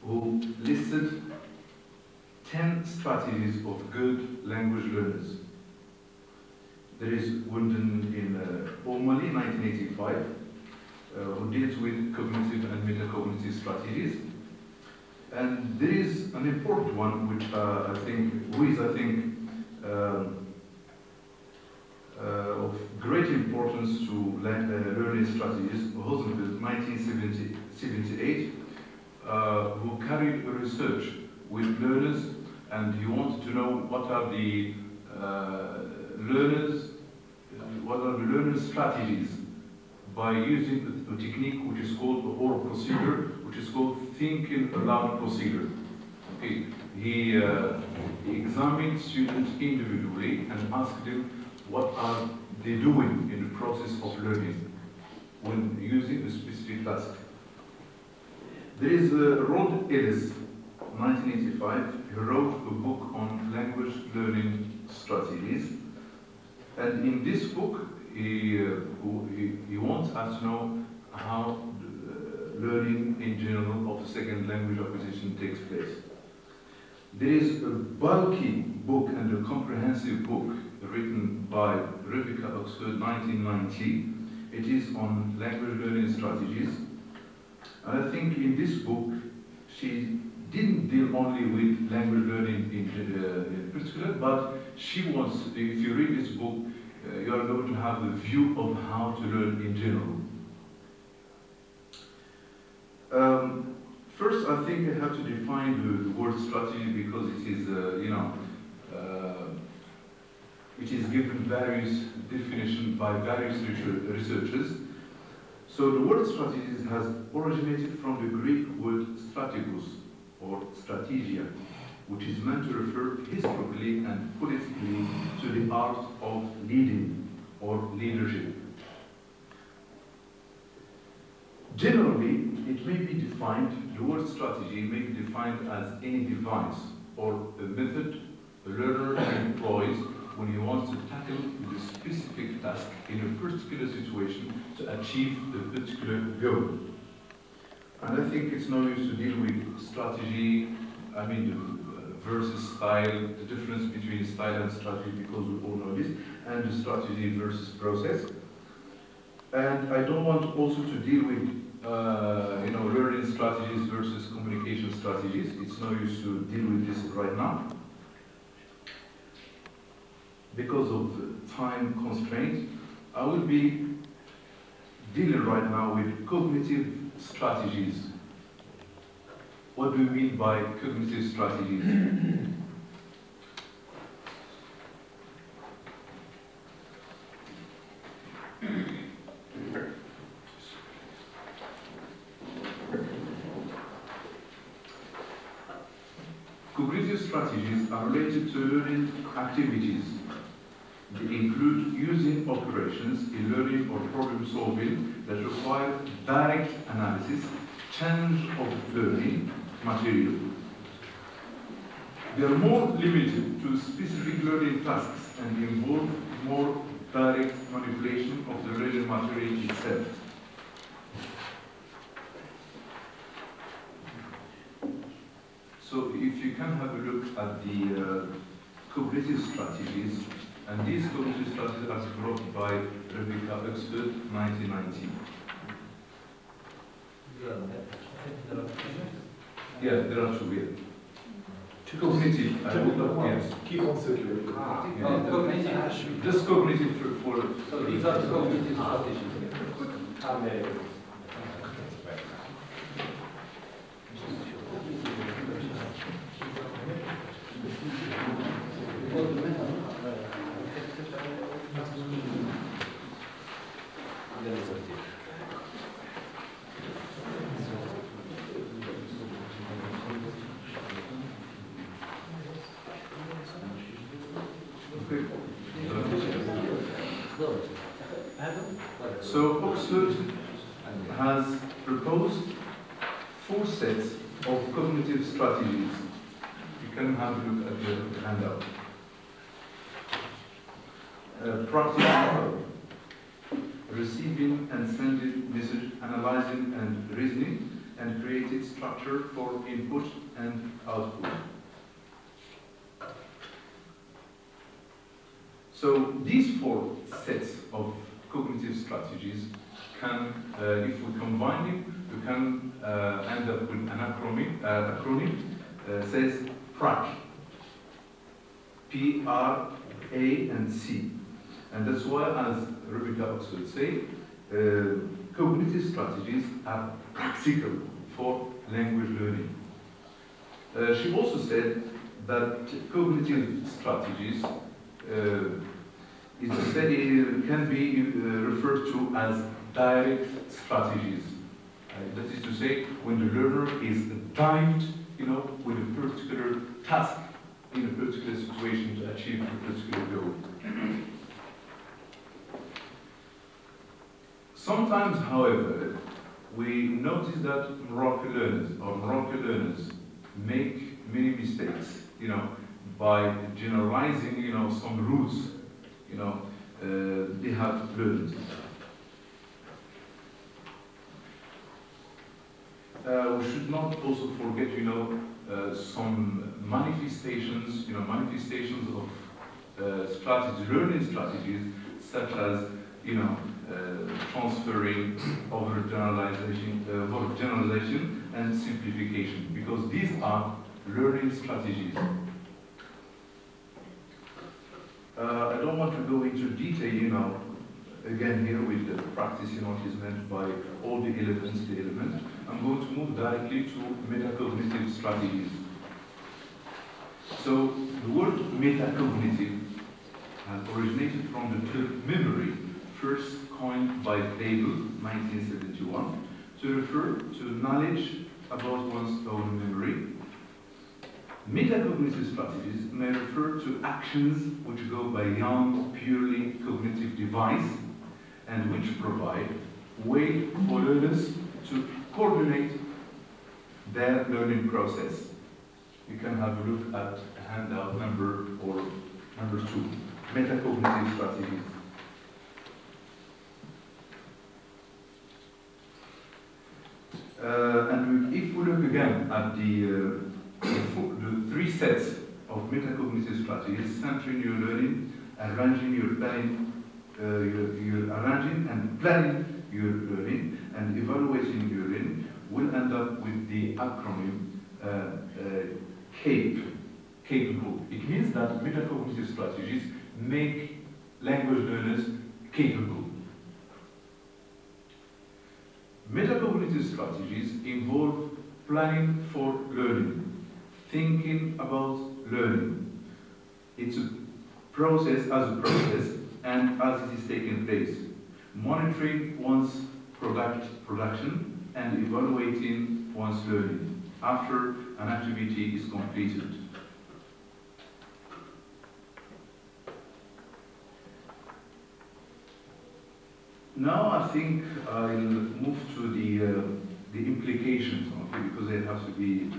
who listed 10 strategies of good language learners. There is Wunden in O'Malley, 1985, who deals with cognitive and metacognitive strategies. And there is an important one, which I think of great importance to learning strategies, Rosenfeld, 1978, who carried a research with learners, and he wanted to know what are the learners' strategies by using a technique which is called the OR procedure, which is called thinking aloud procedure. Okay. He examined students individually and asked them what are they doing in the process of learning when using a specific task. There is Rod Ellis, 1985. He wrote a book on language learning strategies, and in this book he wants us to know how learning in general of the second language acquisition takes place. There is a bulky book and a comprehensive book written by Rebecca Oxford, 1990. It is on language learning strategies. And I think in this book, she didn't deal only with language learning in particular, but she wants, if you read this book, you are going to have a view of how to learn in general. First, I think I have to define the word strategy because it is, it is given various definitions by various researchers. So the word strategies has originated from the Greek word strategos, or strategia, which is meant to refer historically and politically to the art of leading or leadership. Generally, it may be defined, the word strategy may be defined as any device or a method a learner employs when he wants to tackle the specific task in a particular situation to achieve a particular goal. And I think it's no use to deal with strategy, versus style, the difference between style and strategy, because we all know this, and the strategy versus process. And I don't want also to deal with learning strategies versus communication strategies. It's no use to deal with this right now, because of the time constraints. I will be dealing right now with cognitive strategies. What do we mean by cognitive strategies? Cognitive strategies are related to learning activities. They include using operations in learning or problem solving that require direct analysis, challenge of learning material. They are more limited to specific learning tasks and involve more direct manipulation of the learning material itself. So if you can have a look at the cognitive strategies, and these cognitive strategies are developed by Rebecca Oxford, 1990. Yeah, there are two here. Cognitive, yes. Keep on circulating. Yeah. Cognitive. Just cognitive for So these are the cognitive strategies. So Oxford has proposed 4 sets of cognitive strategies. You can have a look at the handout. Practical, receiving and sending message, analyzing and reasoning, and creating structure for input and output. So these 4 sets of cognitive strategies can, if we combine them, we can end up with an acronym says PRAC. P-R-A and C. And that's why, as Rebecca Oxford say, cognitive strategies are practical for language learning. She also said that cognitive strategies can be referred to as direct strategies. That is to say, when the learner is timed, with a particular task in a particular situation to achieve a particular goal. Sometimes, however, we notice that Moroccan learners make many mistakes, by generalizing, some rules, they have learned. We should not also forget, some manifestations, of learning strategies, such as, transferring, overgeneralization, and simplification, because these are learning strategies. I don't want to go into detail, again here with the practicing what is meant by all the elements. I'm going to move directly to metacognitive strategies. So the word metacognitive has originated from the term memory, first coined by Babel, 1971, to refer to knowledge about one's own memory. Metacognitive strategies may refer to actions which go beyond purely cognitive device and which provide way for learners to coordinate their learning process. You can have a look at handout number 2, metacognitive strategies. And if we look again at the 3 sets of metacognitive strategies: centering your learning, arranging and planning your learning, and evaluating your learning, will end up with the acronym CAPE, capable. It means that metacognitive strategies make language learners capable. Metacognitive strategies involve planning for learning, thinking about learning. It's a process and as it is taking place, monitoring one's production and evaluating one's learning after an activity is completed. Now I think I'll move to the implications, okay, because they have to be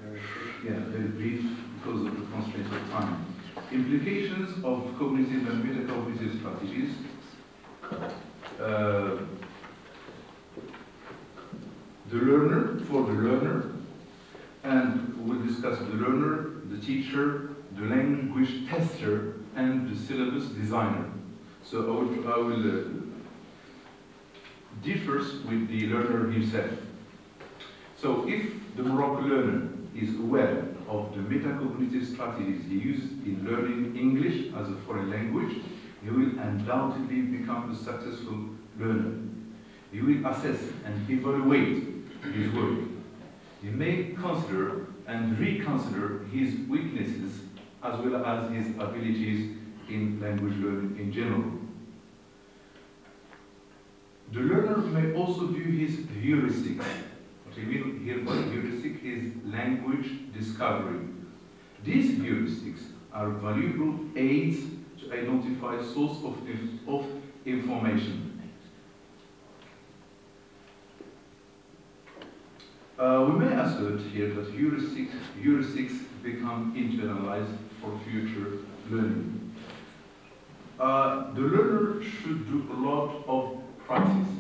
very quick. very brief because of the constraints of time. Implications of cognitive and metacognitive strategies. The learner, for the learner, and we'll discuss the learner, the teacher, the language tester, and the syllabus designer. So I will differs with the learner himself. So if the Moroccan learner is aware of the metacognitive strategies he uses in learning English as a foreign language, he will undoubtedly become a successful learner. He will assess and evaluate his work. He may consider and reconsider his weaknesses as well as his abilities in language learning in general. The learner may also view his heuristics. What I mean here by heuristic is language discovery. These heuristics are valuable aids to identify source of information. We may assert here that heuristics become internalized for future learning. The learner should do a lot of practice.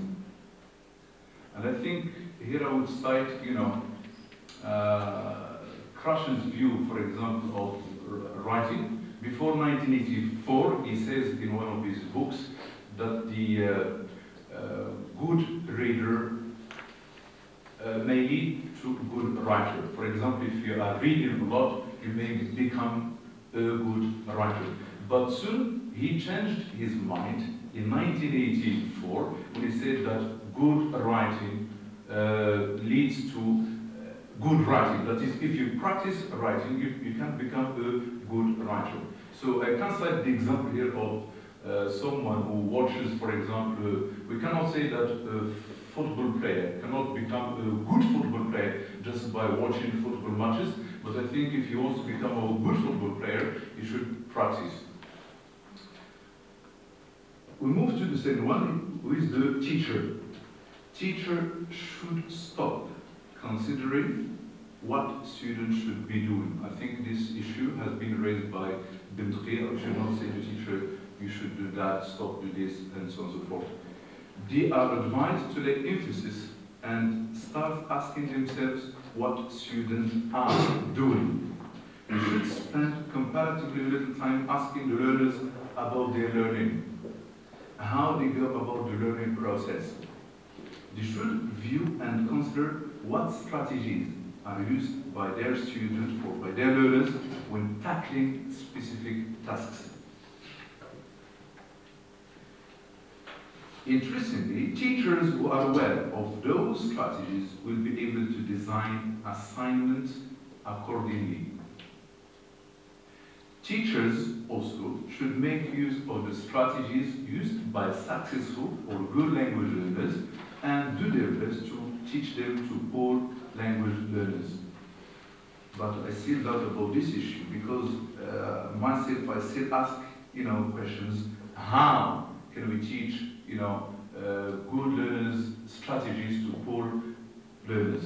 And I think here I would cite, Krashen's view, for example, of writing. Before 1984, he says in one of his books that the good reader may lead to a good writer. For example, if you are reading a lot, you may become a good writer. But soon he changed his mind in 1984 when he said that good writing leads to good writing. That is, if you practice writing, you can become a good writer. So I can cite the example here of someone who watches, for example, we cannot say that a football player cannot become a good football player just by watching football matches, but I think if he wants to become a good football player, he should practice. We move to the second one, who is the teacher. Teacher should stop considering what students should be doing. I think this issue has been raised by M.A.T.E. I should not say to teacher, you should do that, stop, do this, and so on and so forth. They are advised to lay emphasis and start asking themselves what students are doing. They should spend comparatively little time asking the learners about their learning, how they go about the learning process. They should view and consider what strategies are used by their students or by their learners when tackling specific tasks. Interestingly, teachers who are aware of those strategies will be able to design assignments accordingly. Teachers also should make use of the strategies used by successful or good language learners and do their best to teach them to poor language learners. But I still doubt about this issue because myself, I still ask, questions. How can we teach, good learners strategies to poor learners?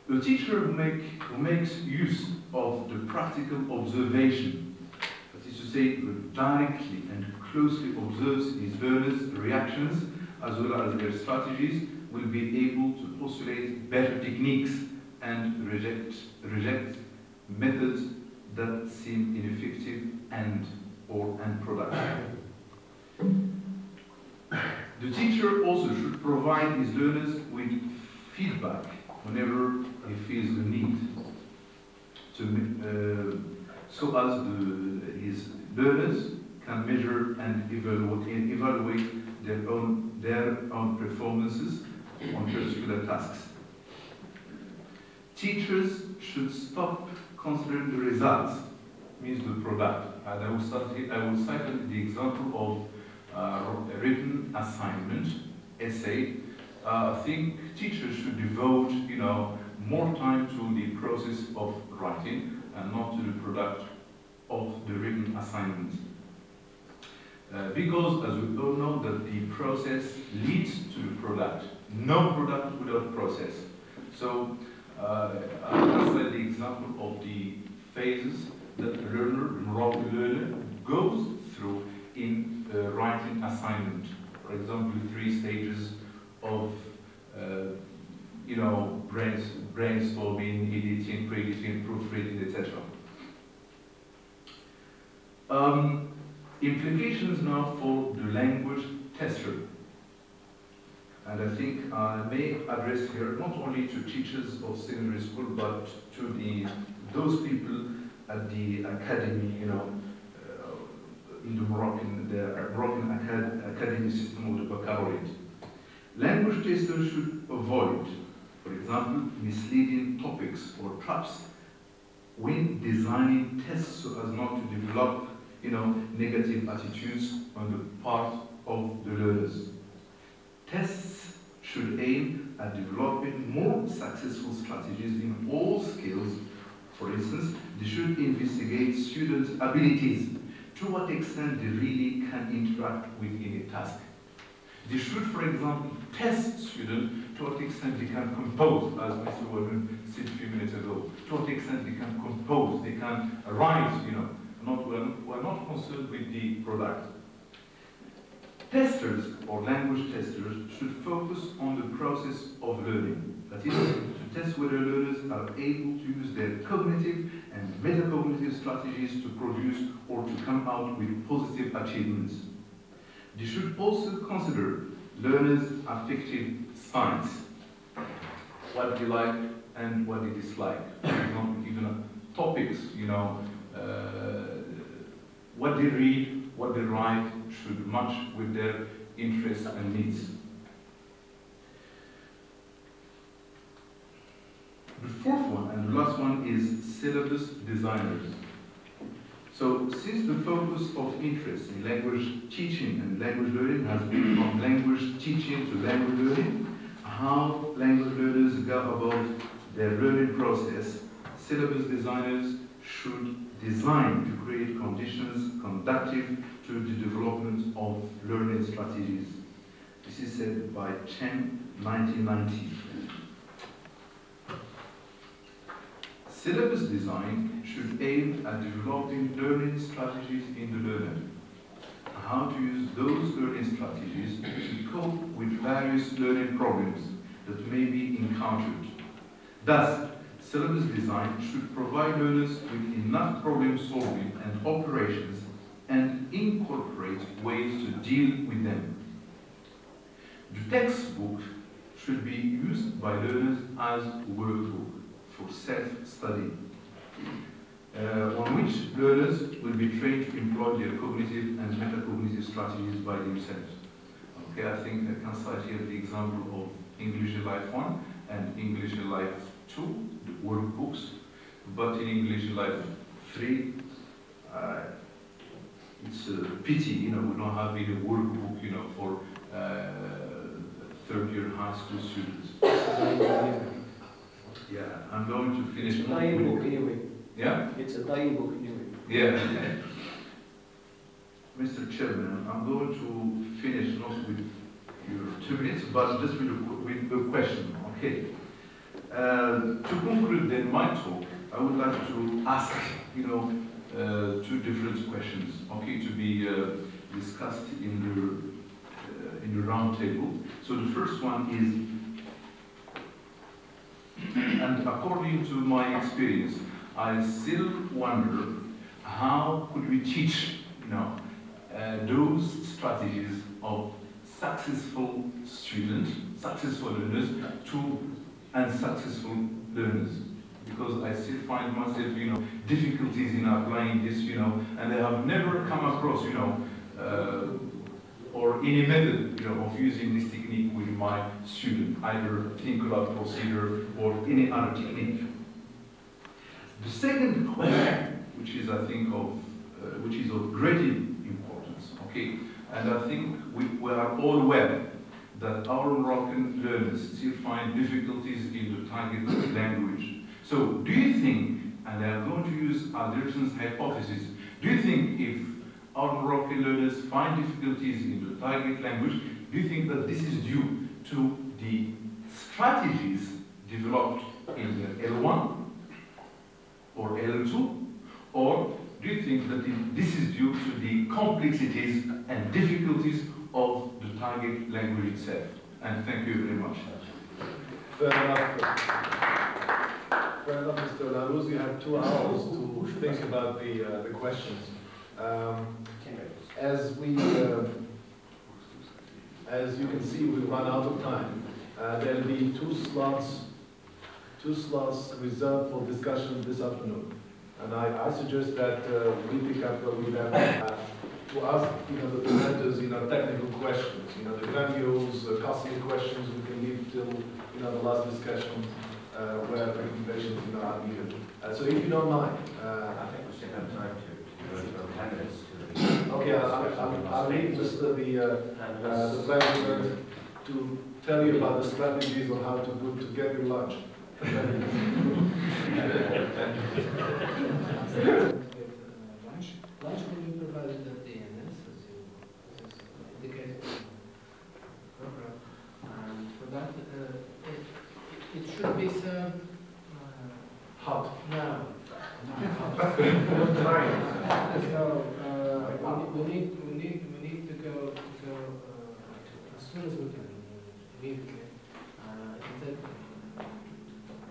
The teacher who makes use of the practical observation, that is to say, who directly and closely observes his learners' reactions as well as their strategies, will be able to postulate better techniques and reject methods that seem ineffective and or unproductive. The teacher also should provide his learners with feedback whenever he feels the need, so as his learners can measure and evaluate their own performances on particular tasks. Teachers should stop considering the results, means the product. And I will cite the example of a written assignment, essay. I think teachers should devote, more time to the process of writing and not to the product of the written assignment. Because, as we all know, that the process leads to the product. No product without process. So, I translate the example of the phases that the learner, the Moroccan learner, goes through in writing assignment. For example, 3 stages of brainstorming, editing, pre-editing, proofreading, etc. Implications now for the language tester. And I think I may address here not only to teachers of secondary school, but to those people at the academy, in the Moroccan academy system of the baccalaureate. Language testers should avoid, for example, misleading topics or traps when designing tests so as not to develop, negative attitudes on the part of the learners. Tests should aim at developing more successful strategies in all skills. For instance, they should investigate students' abilities, to what extent they really can interact with any task. They should, for example, test students to what extent they can compose, as Mr. Warren said a few minutes ago, to what extent they can compose, they can write, we're not concerned with the product. Testers, or language testers, should focus on the process of learning. That is, to test whether learners are able to use their cognitive and metacognitive strategies to produce or to come out with positive achievements. They should also consider learners' affective signs, what they like and what they dislike. For example, even topics, what they read, what they write should match with their interests and needs. The 4th one and the last one is syllabus designers. So, since the focus of interest in language teaching and language learning has been from language teaching to language learning, how language learners go about their learning process, syllabus designers should design to create conditions conducive to the development of learning strategies. This is said by Chen, 1990. Syllabus design should aim at developing learning strategies in the learner. How to use those learning strategies to cope with various learning problems that may be encountered. Thus, syllabus design should provide learners with enough problem solving and operations and incorporate ways to deal with them. The textbook should be used by learners as a workbook for self-study, on which learners will be trained to employ their cognitive and metacognitive strategies by themselves. Okay, I think I can cite here the example of English Life 1 and English Life 2, the workbooks, but in English Life 3, it's a pity, we don't have any workbook, for 3rd-year high school students. Yeah, I'm going to finish. It's a dying book anyway. Yeah? It's a dying book anyway. Yeah. Mr. Chairman, I'm going to finish not with your 2 minutes, but just with a question, okay? To conclude then my talk, I would like to ask, 2 different questions, okay, to be discussed in the round table. So the first one is, and according to my experience, I still wonder how could we teach, those strategies of successful students, successful learners, to unsuccessful learners. Because I still find myself, difficulties in applying this, and I have never come across, or any method, of using this technique with my student, either think about procedure or any other technique. The second question, which is, I think, which is of great importance, okay, and I think we are all aware that our Moroccan learners still find difficulties in the target language. So, do you think, and I'm going to use Alderson's hypothesis, do you think if our Moroccan learners find difficulties in the target language, do you think that this is due to the strategies developed in L1 or L2, or do you think that this is due to the complexities and difficulties of the target language itself? And thank you very much. Fair enough. Fair enough, Mr. Larouz. You have 2 hours to think about the questions. As you can see, we've run out of time. There'll be two slots reserved for discussion this afternoon. And I suggest that we pick up where we left to ask the presenters technical questions. The grandiose, costly questions we can leave till the last discussion where recommendations are needed. So if you don't mind. I think we should have time to go to the candidates. Okay, I'll leave just the pleasure to tell you about the strategies on how to get your lunch. Lunch will be provided at the MEKNES, as indicated in the program. And for that, it should be served hot. now. So we need to go as soon as we can, immediately.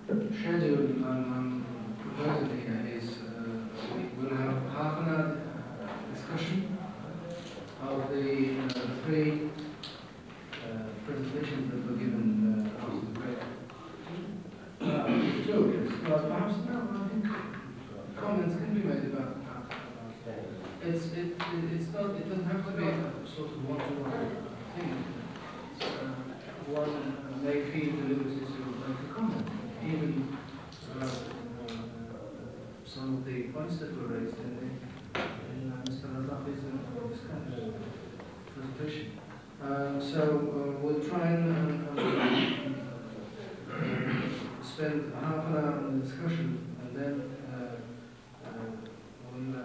The schedule I'm proposing here is we'll have half an hour discussion of the 3 presentations that were given after the break. 2, yes. Well, perhaps no, I think comments can be made about it doesn't have to be a sort of one-to-one thing. One may feel the liberty to make a comment, even some of the points that were raised in Mr. Razafi's presentation. So we'll try and spend half an hour on the discussion, and then we'll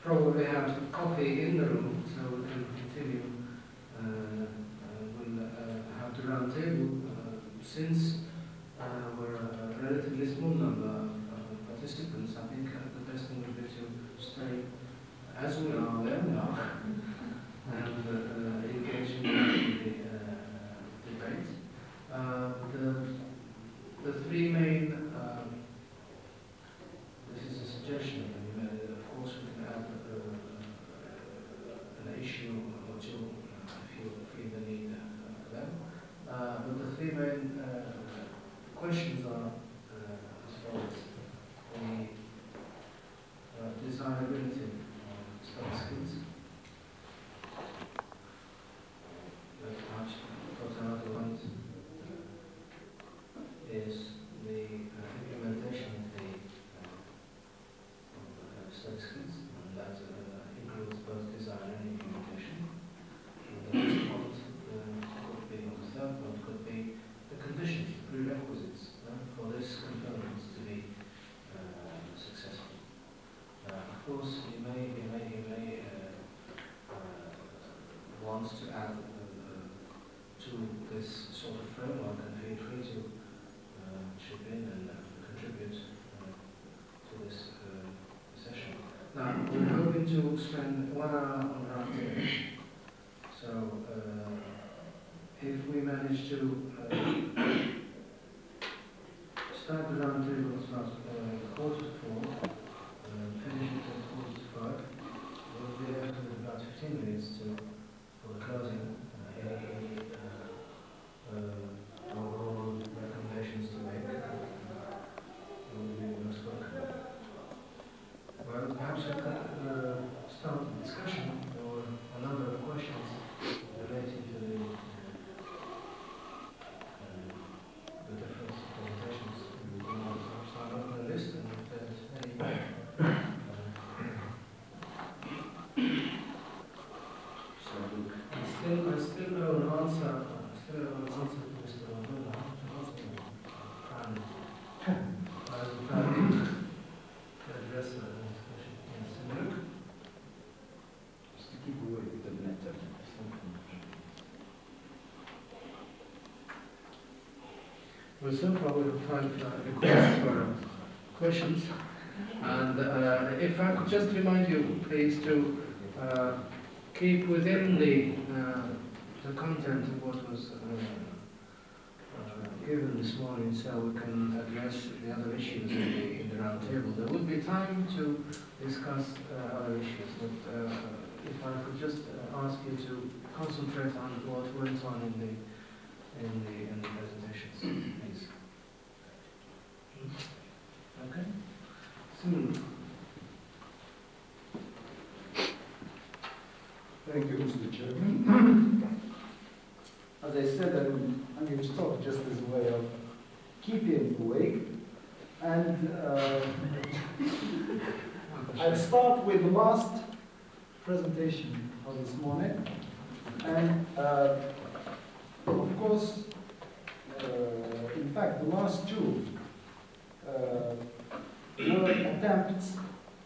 probably have coffee in the room, so we can continue. We'll have the round table. Since we're a relatively small number of participants, I think the best thing would be to stay as we are, where we are, and engage in the debate. The 3 main, this is a suggestion, of course we can add an issue or 2 if you feel the need for them. But the 3 main questions are as follows. The desirability of study skills. Perhaps Dr. Arthur is the implementation of the study skills, and that includes both design and implementation. And the next point could be, on the 3rd point, could be the conditions, the prerequisites for this component to be successful. Of course, you may want to add to this sort of framework, and feel free to chip in and contribute to this session. Now, we're hoping to spend 1 hour on round table. So, if we manage to start the round table at 4:45, finish it at 4:45, we'll be left with about 15 minutes for the closing. Overall recommendations to make will be most welcome. Well, perhaps we can start the discussion or a number of questions relating to the Well, so far we have time for requests for questions. And if I could just remind you, please, to keep within the content of what was given this morning, so we can address the other issues in the round table. There will be time to discuss other issues, but if I could just ask you to concentrate on what went on in the presentations, please. Okay. Thank you, Mr. Chairman. As I said, I'm going to talk just as a way of keeping awake. And I'll start with the last presentation of this morning. And of course, in fact, the last two were attempts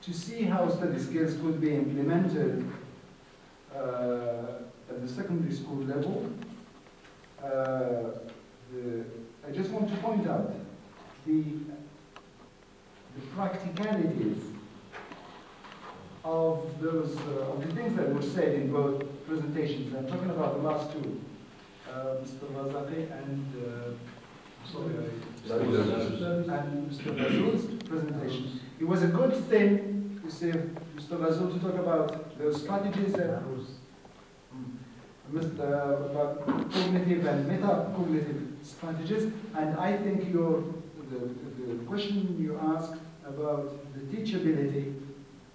to see how study skills could be implemented at the secondary school level. I just want to point out the practicalities of those of the things that were said in both presentations. I'm talking about the last two, Mr. Razaqi and Mr. Razul's presentation. It was a good thing, you see, Mr. Razul, to talk about those strategies about cognitive and meta-cognitive strategies, and I think the question you asked about the teachability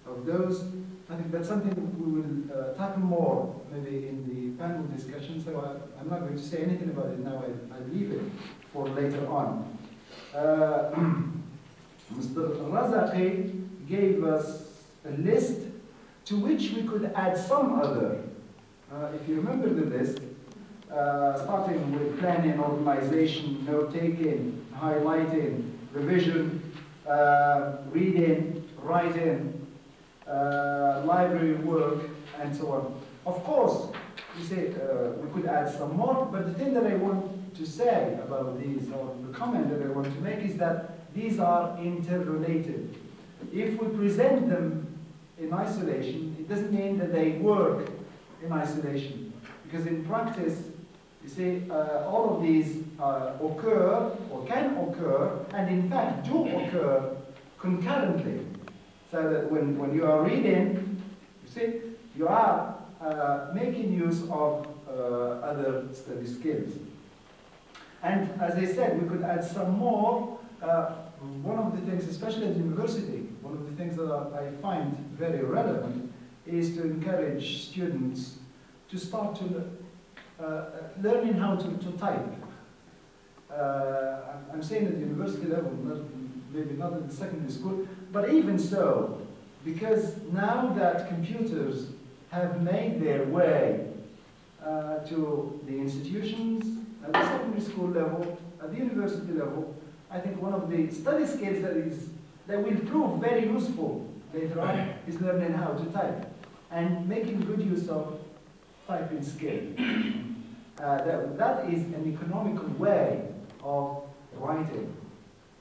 of those, I think that's something we will tackle more maybe in the panel discussion, so I'm not going to say anything about it now. I'll leave it for later on. Mr. Razaqi gave us a list to which we could add some other. If you remember the list, starting with planning, organization, note-taking, highlighting, revision, reading, writing, library work, and so on. Of course, you say we could add some more, but the thing that I want to say about these, or the comment that I want to make, is that these are interrelated. If we present them in isolation, it doesn't mean that they work in isolation. Because in practice, you see, all of these occur, or can occur, and in fact do occur concurrently. So that when you are reading, you see, you are making use of other study skills. And as I said, we could add some more. One of the things, especially at university, one of the things that I find very relevant is to encourage students to start to learning how to type. I'm saying at the university level, maybe not at the secondary school, but even so, because now that computers have made their way to the institutions, at the secondary school level, at the university level, I think one of the study skills that will prove very useful later on is learning how to type and making good use of typing skill. That is an economical way of writing,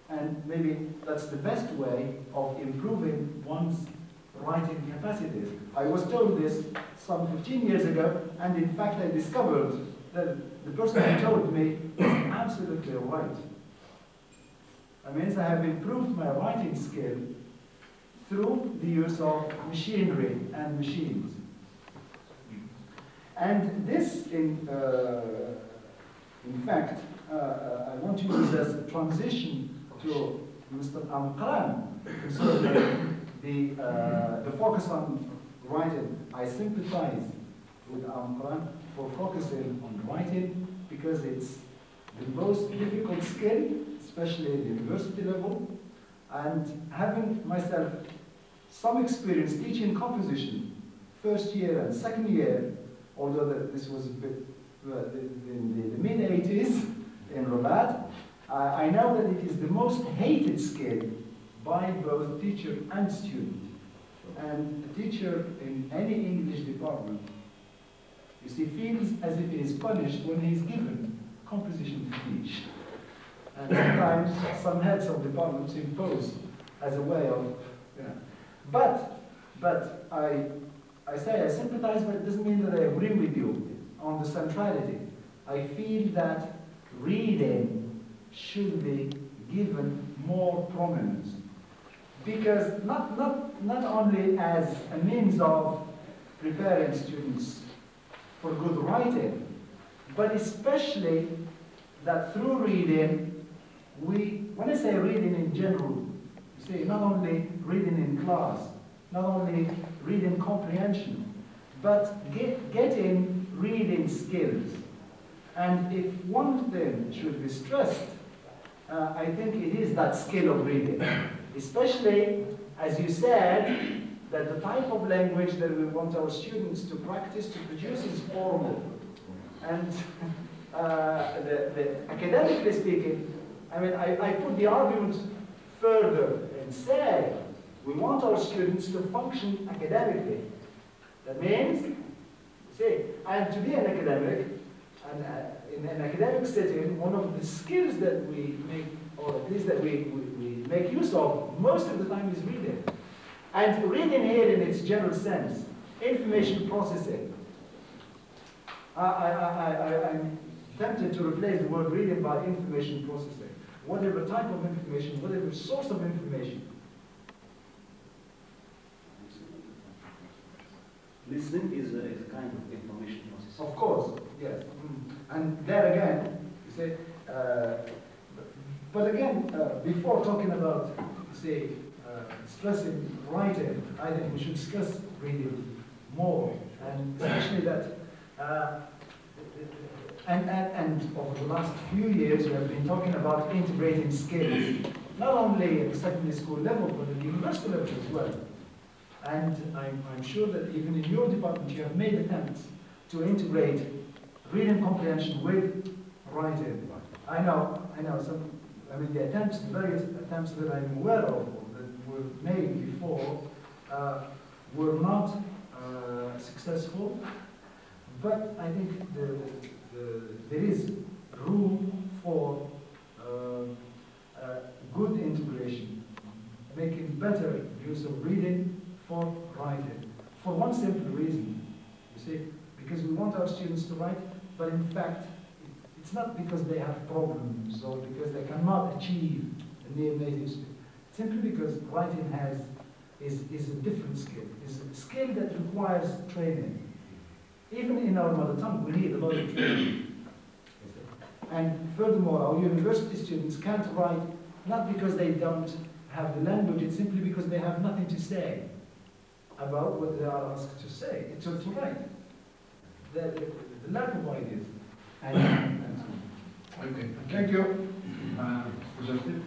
and maybe that's the best way of improving one's writing capacities. I was told this some 15 years ago, and in fact I discovered that the person who told me is absolutely right. That means I have improved my writing skill through the use of machinery and machines. And this, in fact, I want to use as a transition to Mr. Amqran concerning the focus on writing. I sympathize with Amqran for focusing on writing because it's the most difficult skill, especially at the university level, and having myself some experience teaching composition, first year and second year, although this was a bit in the mid-80s in Rabat, I know that it is the most hated skill by both teacher and student. And a teacher in any English department, you see, feels as if he is punished when he is given composition to teach. And sometimes some heads of departments impose as a way of, you know. But I say I sympathize, but it doesn't mean that I agree with you on the centrality. I feel that reading should be given more prominence. Because not only as a means of preparing students for good writing, but especially that through reading, when I say reading in general, you see, not only reading in class, not only reading comprehension, but getting reading skills. And if one thing should be stressed, I think it is that skill of reading. Especially, as you said, that the type of language that we want our students to practice to produce is formal. And academically speaking, I mean, I put the argument further and say we want our students to function academically. That means, see, and to be an academic, and in an academic setting, one of the skills that we make, or at least that we make use of most of the time, is reading. And reading here in its general sense, information processing. I'm tempted to replace the word reading by information processing. Whatever type of information, whatever source of information. Listening is a kind of information process. Of course, yes. And there again, you say, but again, before talking about, say, stressing writing, I think we should stress reading more, and especially that, and over the last few years, we have been talking about integrating skills, not only at the secondary school level, but at the university level as well. And I'm sure that even in your department, you have made attempts to integrate reading comprehension with writing. I know some, I mean, the attempts, various attempts that I'm aware of, or that were made before, were not successful. But I think there is room for good integration, making better use of reading for writing. For one simple reason, you see, because we want our students to write, but in fact, it's not because they have problems or because they cannot achieve a near native speed. Simply because writing is a different skill. It's a skill that requires training. Even in our mother tongue, we need a lot of training. And furthermore, our university students can't write not because they don't have the language, it's simply because they have nothing to say about what they are asked to say. It's to write. The lack of ideas. Okay, thank you. Representative?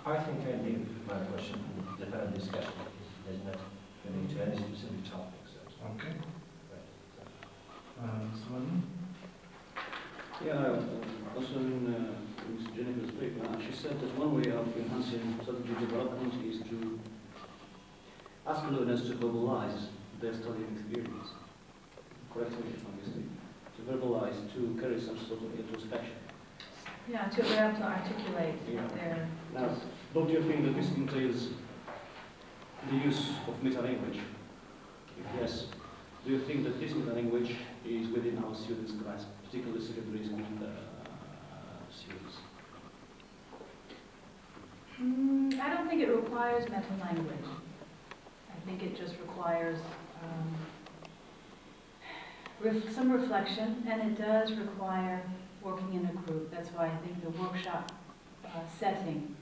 I think I leave my question to the panel discussion. There's not going to any specific topics. Okay. Yeah, also in Ms. Jennifer's paper, she said that one way of enhancing strategy development is to ask learners to verbalize their studying experience. Correct me if I'm mistaken. To verbalize, to carry some sort of introspection. Yeah, to be able to articulate their... Now, don't you think that this entails the use of meta-language? If yes, do you think that this meta-language is within our students' grasp, particularly secondary school students? I don't think it requires meta-language. I think it just requires some reflection, and it does require working in a group. That's why I think the workshop setting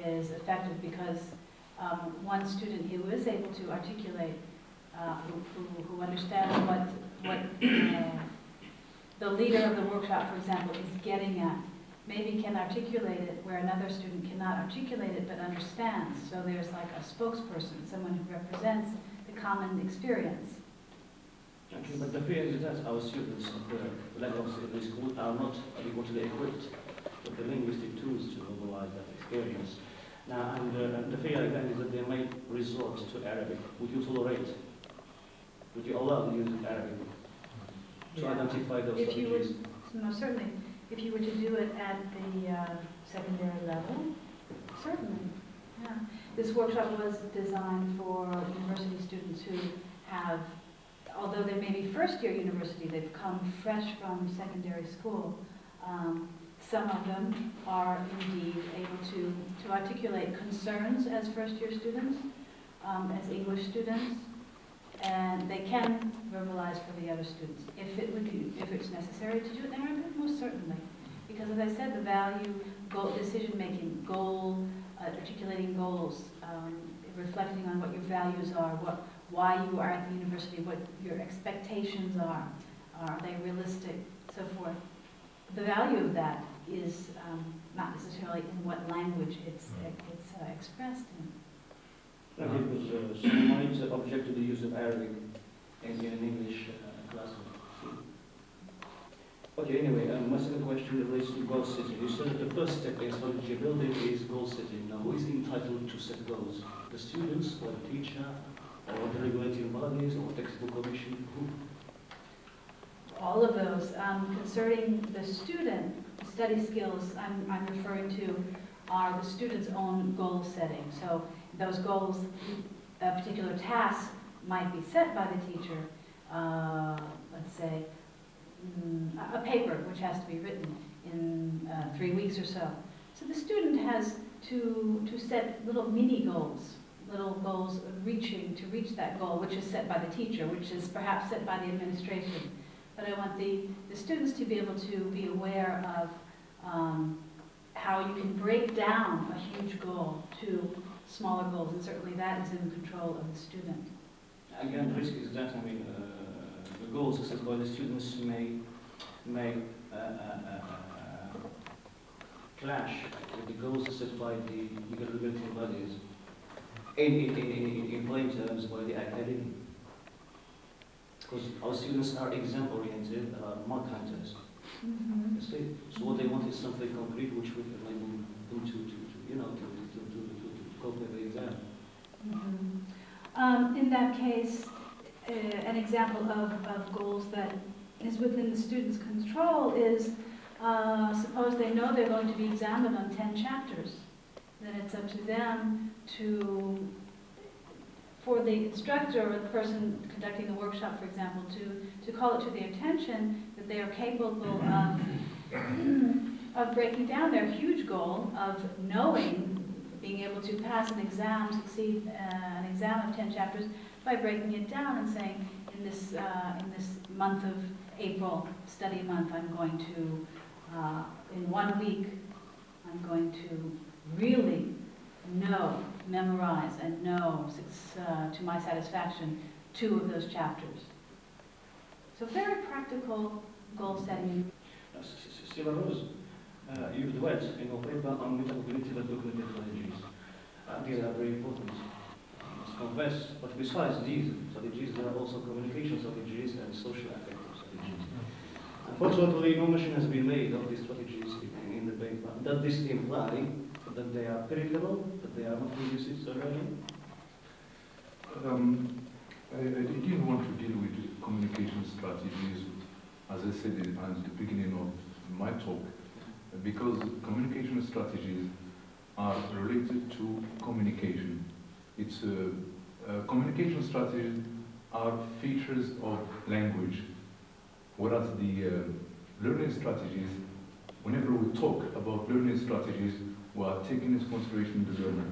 is effective, because one student who is able to articulate, who understands what the leader of the workshop, for example, is getting at, maybe can articulate it where another student cannot articulate it but understands. So there's like a spokesperson, someone who represents the common experience. Okay, but the fear is that our students at the level of secondary school are not adequately equipped with the linguistic tools to verbalize that experience. Now, and the fear again is that they may resort to Arabic. Would you tolerate? Would you allow the use of Arabic to identify those strategies? No, certainly. if you were to do it at the secondary level, certainly, yeah. This workshop was designed for university students who have, although they may be first-year university, they've come fresh from secondary school. Some of them are indeed able to articulate concerns as first-year students, as English students, and they can verbalize for the other students if it's necessary to do it in Arabic, most certainly. Because as I said, the value, decision-making, articulating goals, reflecting on what your values are, why you are at the university, what your expectations are they realistic, so forth. The value of that is not necessarily in what language it's expressed in. Okay, because some might object to the use of Arabic in an English classroom. Okay, anyway, my second question relates to goal setting. You said that the first step in strategy building is goal setting. Now, who is entitled to set goals? The students, or the teacher, or the regulating bodies, or textbook commission? Who? All of those. Concerning the student study skills I'm referring to are the student's own goal setting. So those goals, a particular task might be set by the teacher, let's say, a paper which has to be written in 3 weeks or so. So the student has to set little mini goals, little goals of to reach that goal, which is set by the teacher, which is perhaps set by the administration. But I want the students to be able to be aware of how you can break down a huge goal to smaller goals, and certainly that is in control of the student. Again, the risk is that, I mean, the goals set by the students may clash with the goals set by the regulating bodies in plain terms by the academy. Because our students are exam-oriented, mark hunters. Mm-hmm. You see? So what they want is something concrete which will enable them to cope with the exam. Mm-hmm. In that case, an example of goals that is within the student's control is, suppose they know they're going to be examined on 10 chapters. Then it's up to them for the instructor or the person conducting the workshop, for example, to call it to their attention that they are capable of breaking down their huge goal of knowing, being able to pass an exam, succeed an exam of 10 chapters by breaking it down and saying, in this month of April, study month, I'm going to, in 1 week, I'm going to really memorize and know, to my satisfaction, 2 of those chapters. So very practical goal setting. Sila Rose, you've dwelt in your paper on metacognitive and cognitive strategies. These are very important. I must confess, but besides these strategies, there are also communication strategies and social affective strategies. Unfortunately, no mention has been made of these strategies in the paper. Does this imply that they are peripheral, that they are not used already? I didn't want to deal with communication strategies, as I said at the beginning of my talk, because communication strategies are related to communication. It's communication strategies are features of language, whereas the learning strategies, whenever we talk about learning strategies, we are taking into consideration the learner.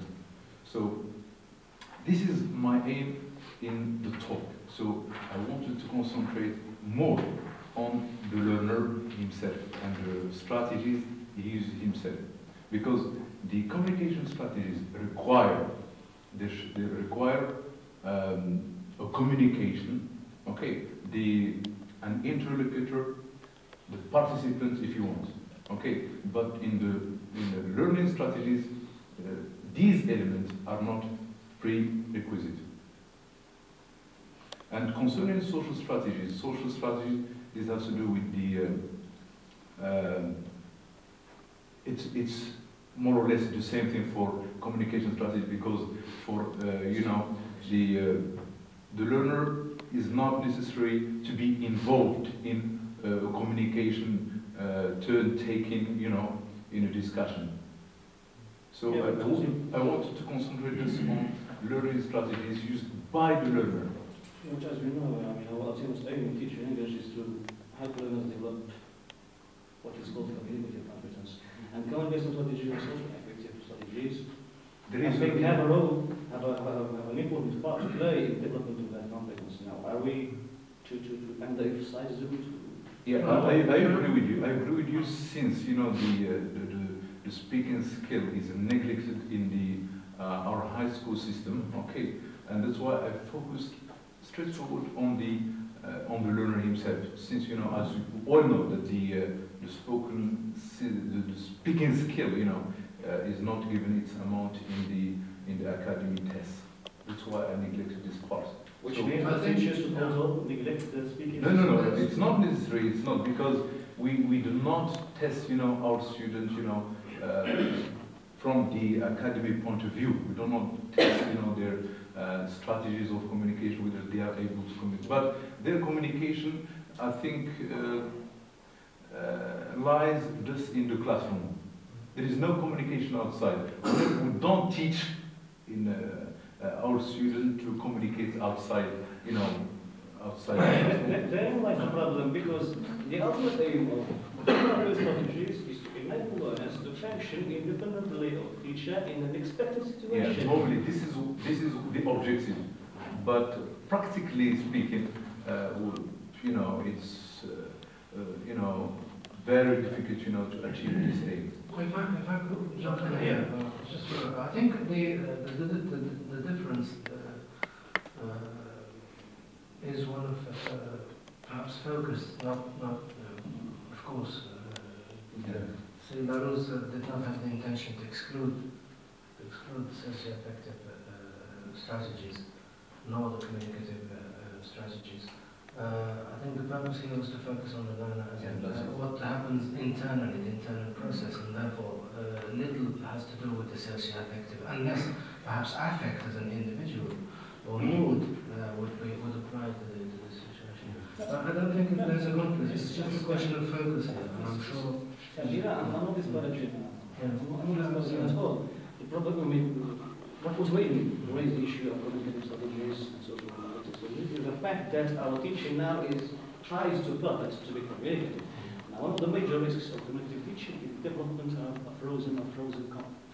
So this is my aim in the talk. So I wanted to concentrate more on the learner himself and the strategies he uses himself. Because the communication strategies require, a communication, okay, an interlocutor, the participant if you want, okay, but in the learning strategies, these elements are not prerequisite. And concerning social strategies, this has to do with the, it's more or less the same thing for communication strategy, because for, the learner is not necessary to be involved in a communication turn taking, in a discussion. So Yeah, I wanted to concentrate this on learning strategies used by the learner. Which, as we know, our ultimate aim in teaching English is to help learners develop what is called communicative competence. And communication strategies and social affective strategies I think have a role, have an important part to play in development of that competence. Now, are we to emphasize them? Yeah, I agree with you. I agree with you since the speaking skill is neglected in the our high school system. Okay, and that's why I focused straightforward on the learner himself. Since as we all know that the speaking skill is not given its amount in the academic tests. That's why I neglected this part. Which means that teachers should also neglect the speaking. No. It's not necessary. It's not because we do not test our students from the academic point of view. We do not test their strategies of communication, whether they are able to communicate. But their communication, I think, lies just in the classroom. There is no communication outside. We don't teach our students to communicate outside, outside. Therein lies the problem, because the ultimate aim of the strategies is to enable learners to function independently of teacher in an expected situation. Yeah, normally this is the objective, but practically speaking, it's very difficult, to achieve this aim. If I could jump in here, I think the difference is one of perhaps focus, not of course. See, Larousse did not have the intention to exclude socio-affective strategies, nor the communicative strategies. I think the purpose here was to focus on the learner and what happens internally, the internal process, and therefore little has to do with the socio-affective, unless perhaps affect as an individual or mood would apply to the situation. I don't think there's a conflict. It's just a question of focus here, and I'm sure. I'm not disparaging. I'm not disparaging at all. The problem, what was made to raise the issue of communicative strategies and social is the fact that our teaching now tries to pivot to be communicative. Now, one of the major risks of communicative teaching is the development of a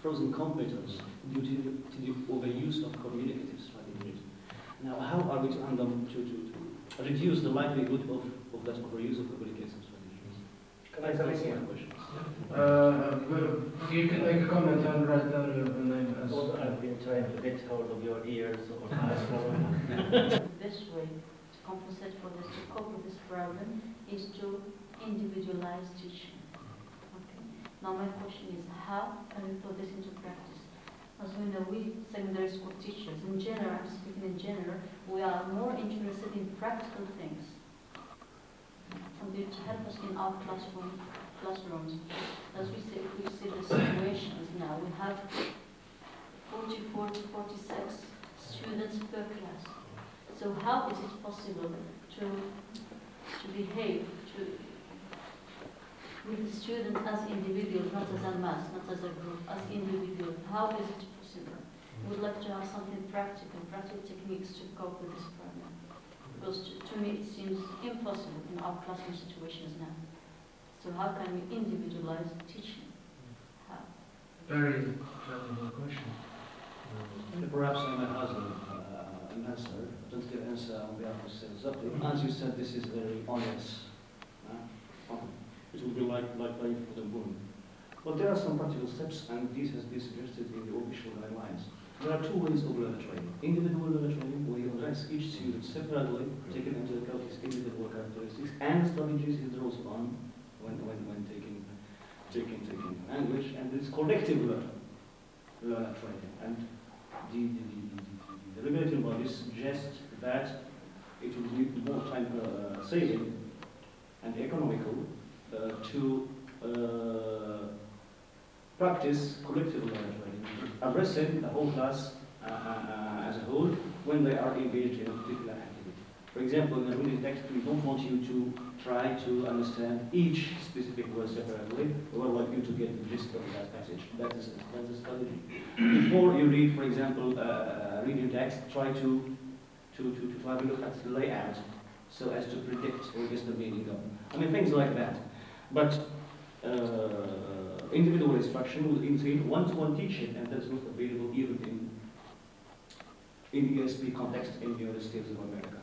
frozen competence due to the overuse of communicative strategies. Now, how are we to reduce the likelihood of that overuse of communication strategies? Can I tell you one question? You can make a comment and write down your name as... Well, I've been trying to get hold of your ears or eyes. The best way to compensate for this, to cope with this problem, is to individualize teaching. Okay. Now my question is, how can we put this into practice? As we know, we secondary school teachers, in general, I'm speaking in general, we are more interested in practical things. And to help us in our classrooms. As we see the situations now, we have 44 to 46 students per class. So how is it possible to behave with the students as individuals, not as a mass, not as a group, as individuals? How is it possible? We would like to have something practical techniques to cope with this problem. Because to me it seems impossible in our classroom situations now. So how can we individualize teaching? How? Very challenging question. Perhaps I might ask an answer. I don't give an answer on behalf of exactly. As you said, this is very honest. It will be like life for the moon. But there are some practical steps, and this has been suggested in the official guidelines. There are two ways of learner training. Individual learner training, where you address each student separately, taking into account his individual characteristics and strategies he draws on when taking language, and this collective learner training. And the regulatory bodies suggest that it will be more time saving and economical to practice collective learner training, addressing the whole class as a whole when they are engaged in a particular activity. For example, in a reading text, we don't want you to try to understand each specific word separately. We would like you to get the gist of that passage. That is a study. Before you read, for example, reading text, try to have a look at the layout so as to predict or guess the meaning of. I mean, things like that. But individual instruction will entail one-to-one teaching, and that's not available even in ESP context in the United States of America.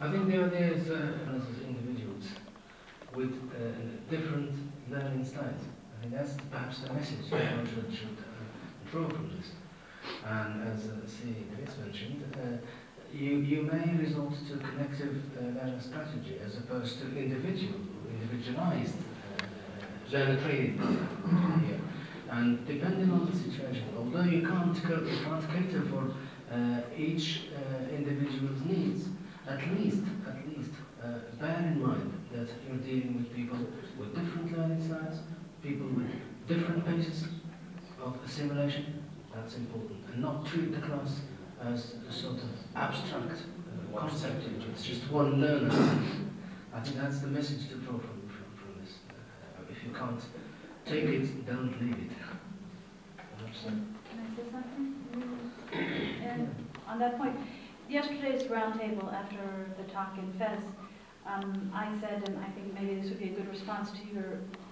I think the idea is, as individuals with different learning styles. I think that's perhaps the message that one should draw from this. And as Chris mentioned, you may resort to collective learner strategy as opposed to individualized learner training here. And depending on the situation, although you can't cater for each individual's needs, at least bear in mind that you're dealing with people with different learning styles, people with different paces of assimilation. That's important, and not treat the class as a sort of abstract concept. It's just one learner. I think that's the message to draw from this. If you can't take it, don't leave it. Can I say something? And on that point, yesterday's roundtable after the talk in Fez, I said, and I think maybe this would be a good response to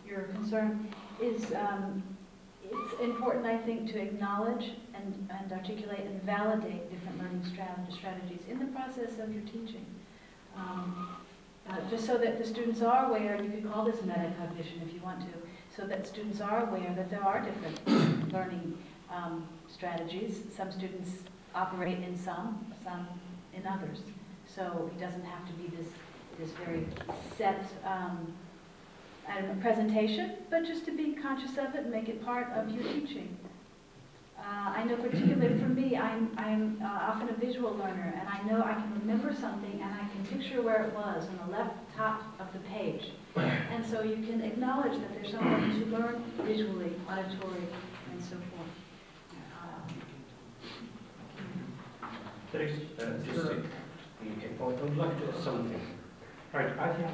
your concern, is it's important, I think, to acknowledge and articulate and validate different learning strategies in the process of your teaching. Just so that the students are aware, you could call this metacognition if you want to, so that students are aware that there are different learning strategies. Some students operate in some in others. So it doesn't have to be this very set I don't know, presentation, but just to be conscious of it and make it part of your teaching. I know particularly for me, I'm often a visual learner, and I know I can remember something and I can picture where it was on the left top of the page. And so you can acknowledge that there's someone to learn visually, auditory, and so forth. I would like to add something. Right, I think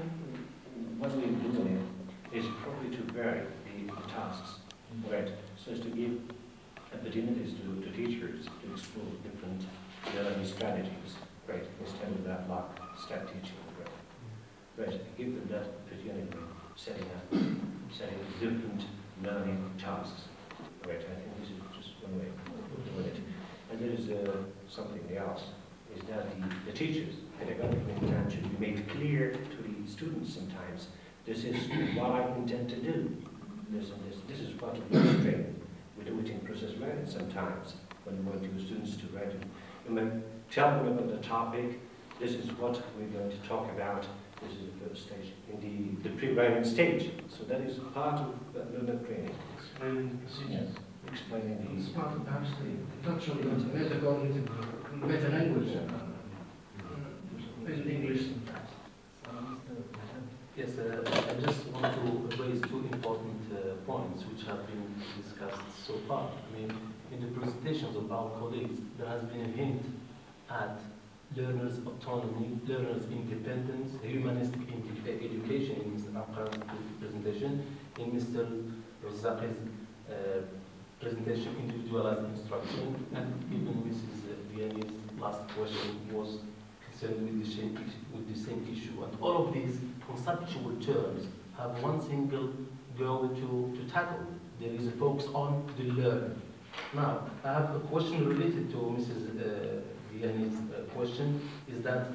what we're doing is probably to vary the tasks, right, so as to give opportunities to teachers to explore different learning strategies, right, instead of that like step teaching, right, give them that opportunity, setting different learning tasks, right. I think this is just one way of doing it. And there is something else, is that the teachers, pedagogical intent should be made clear to the students sometimes. This is what I intend to do. This and this. This is part of the training. We do it in process learning sometimes when we want the students to write. You may tell them about the topic. This is what we're going to talk about. This is the first stage, in the pre-writing stage. So that is part of learner training. Explaining procedures. Explaining It's part of perhaps the touch on the metacognitive, meta-language in English. Yes, I just want to raise two important points which have been discussed so far. I mean, in the presentations of our colleagues, there has been a hint at learners' autonomy, learners' independence, humanistic education in Mr. Akram's presentation, in Mr. Razak's presentation, individualized instruction, and even Mrs. Vianney's last question was concerned with the same issue. And all of these conceptual terms have one single goal to tackle. There is a focus on the learner. Now, I have a question related to Mrs. Vianney's question, is that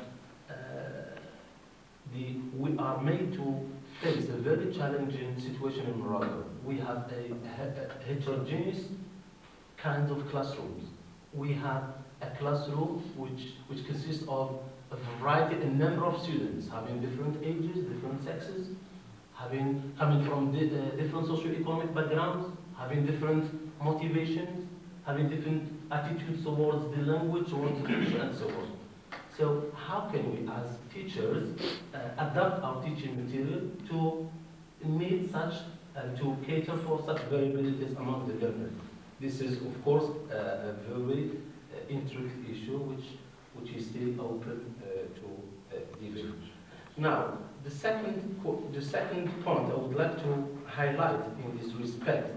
we are made to face a very challenging situation in Morocco. We have a heterogeneous kind of classrooms. We have a classroom which consists of a variety, a number of students having different ages, different sexes, coming from different socio-economic backgrounds, having different motivations, having different attitudes towards the language, towards the teacher, and so on. So how can we, as teachers, adapt our teaching material to meet such, to cater for such variabilities among the learners? This is, of course, a very intricate issue which is still open to debate. Now, the second point I would like to highlight in this respect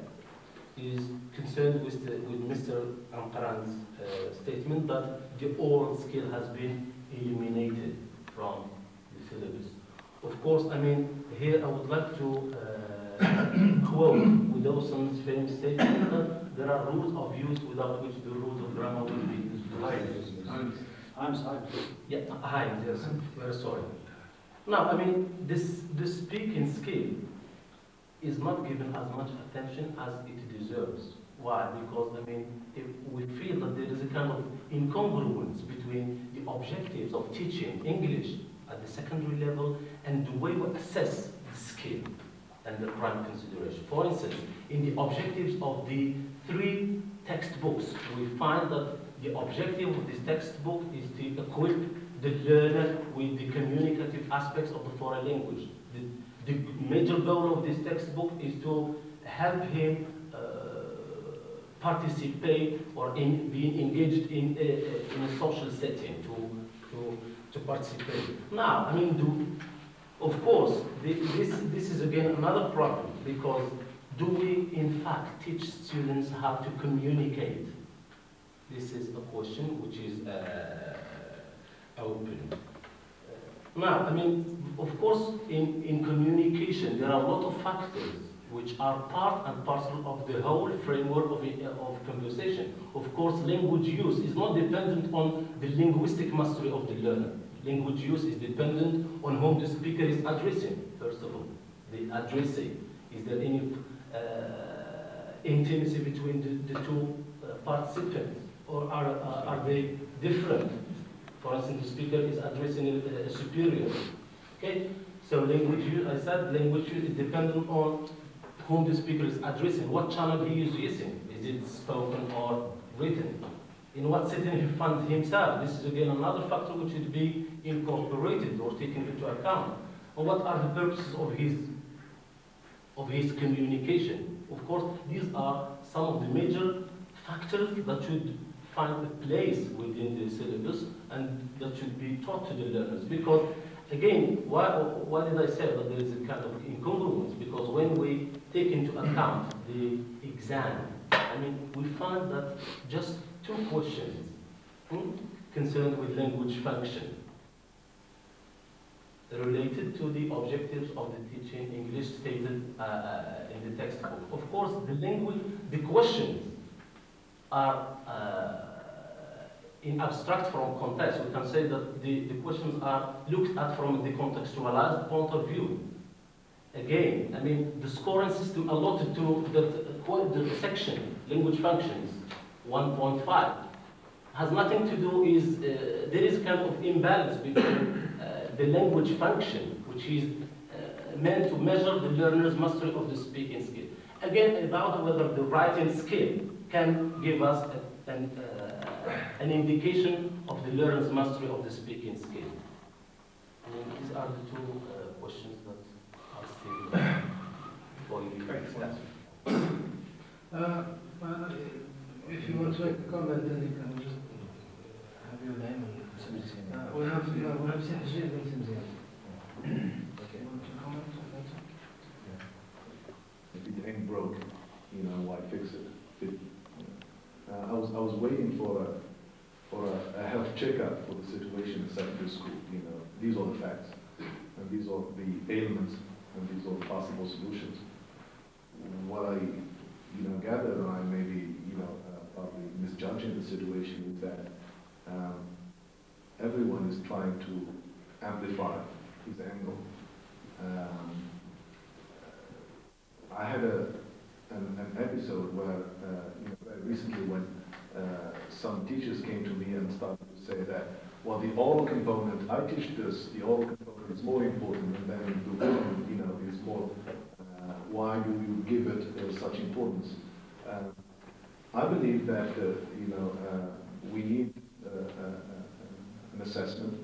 is concerned with Mr. Amparan's statement that the oral skill has been eliminated from the syllabus. Of course, I mean, here I would like to quote Dawson's famous statement that there are rules of use without which the rules of grammar will be destroyed. Yeah, Hines, yes, very sorry. Now, I mean, this speaking skill is not given as much attention as it deserves. Why? Because, I mean, if we feel that there is a kind of incongruence between the objectives of teaching English at the secondary level and the way we assess the skill and the prime consideration. For instance, in the objectives of the 3 textbooks, we find that the objective of this textbook is to equip the learner with the communicative aspects of the foreign language. The major goal of this textbook is to help him participate or being engaged in a social setting, to participate. Now, I mean, of course, this is again another problem, because do we in fact teach students how to communicate? This is a question which is open. Now, I mean, of course, in communication, there are a lot of factors which are part and parcel of the whole framework of conversation. Of course, language use is not dependent on the linguistic mastery of the learner. Language use is dependent on whom the speaker is addressing, first of all. The addressee. Is there any intimacy between the 2 participants? Or are they different? For instance, the speaker is addressing a superior. Okay? So language use, I said, language use is dependent on whom the speaker is addressing, what channel he is using. Is it spoken or written? In what setting he finds himself. This is again another factor which should be incorporated or taken into account. And what are the purposes of his communication? Of course, these are some of the major factors that should find a place within the syllabus and that should be taught to the learners. Because, again, why did I say that there is a kind of incongruence? Because when we take into account the exam, I mean, we find that just 2 questions concerned with language function related to the objectives of the teaching English stated in the textbook. Of course, the questions are in abstract from context. We can say that the questions are looked at from the contextualized point of view. Again, I mean, the scoring system allotted to the section, language functions, 1.5, has nothing to do with, there is kind of imbalance between the language function, which is meant to measure the learner's mastery of the speaking skill. Again, about whether the writing skill can give us an indication of the learner's mastery of the speaking skill. I mean, these are the 2 questions that are still for you. If you want to make a comment, then you can just have your name and we have Sahjid and Simzian. Okay. You want to comment on that? Yeah. If the ink broke, you know, why fix it? I was waiting for a health checkup for the situation in secondary school. You know, these are the facts, and these are the ailments, and these are the possible solutions. What I, gathered, and I may be, probably misjudging the situation, is that everyone is trying to amplify his angle. I had an episode where, very recently, when some teachers came to me and started to say that, well, the oral component, I teach this, the oral component is more important, and then the written, is more, why do you give it such importance? I believe that, we need an assessment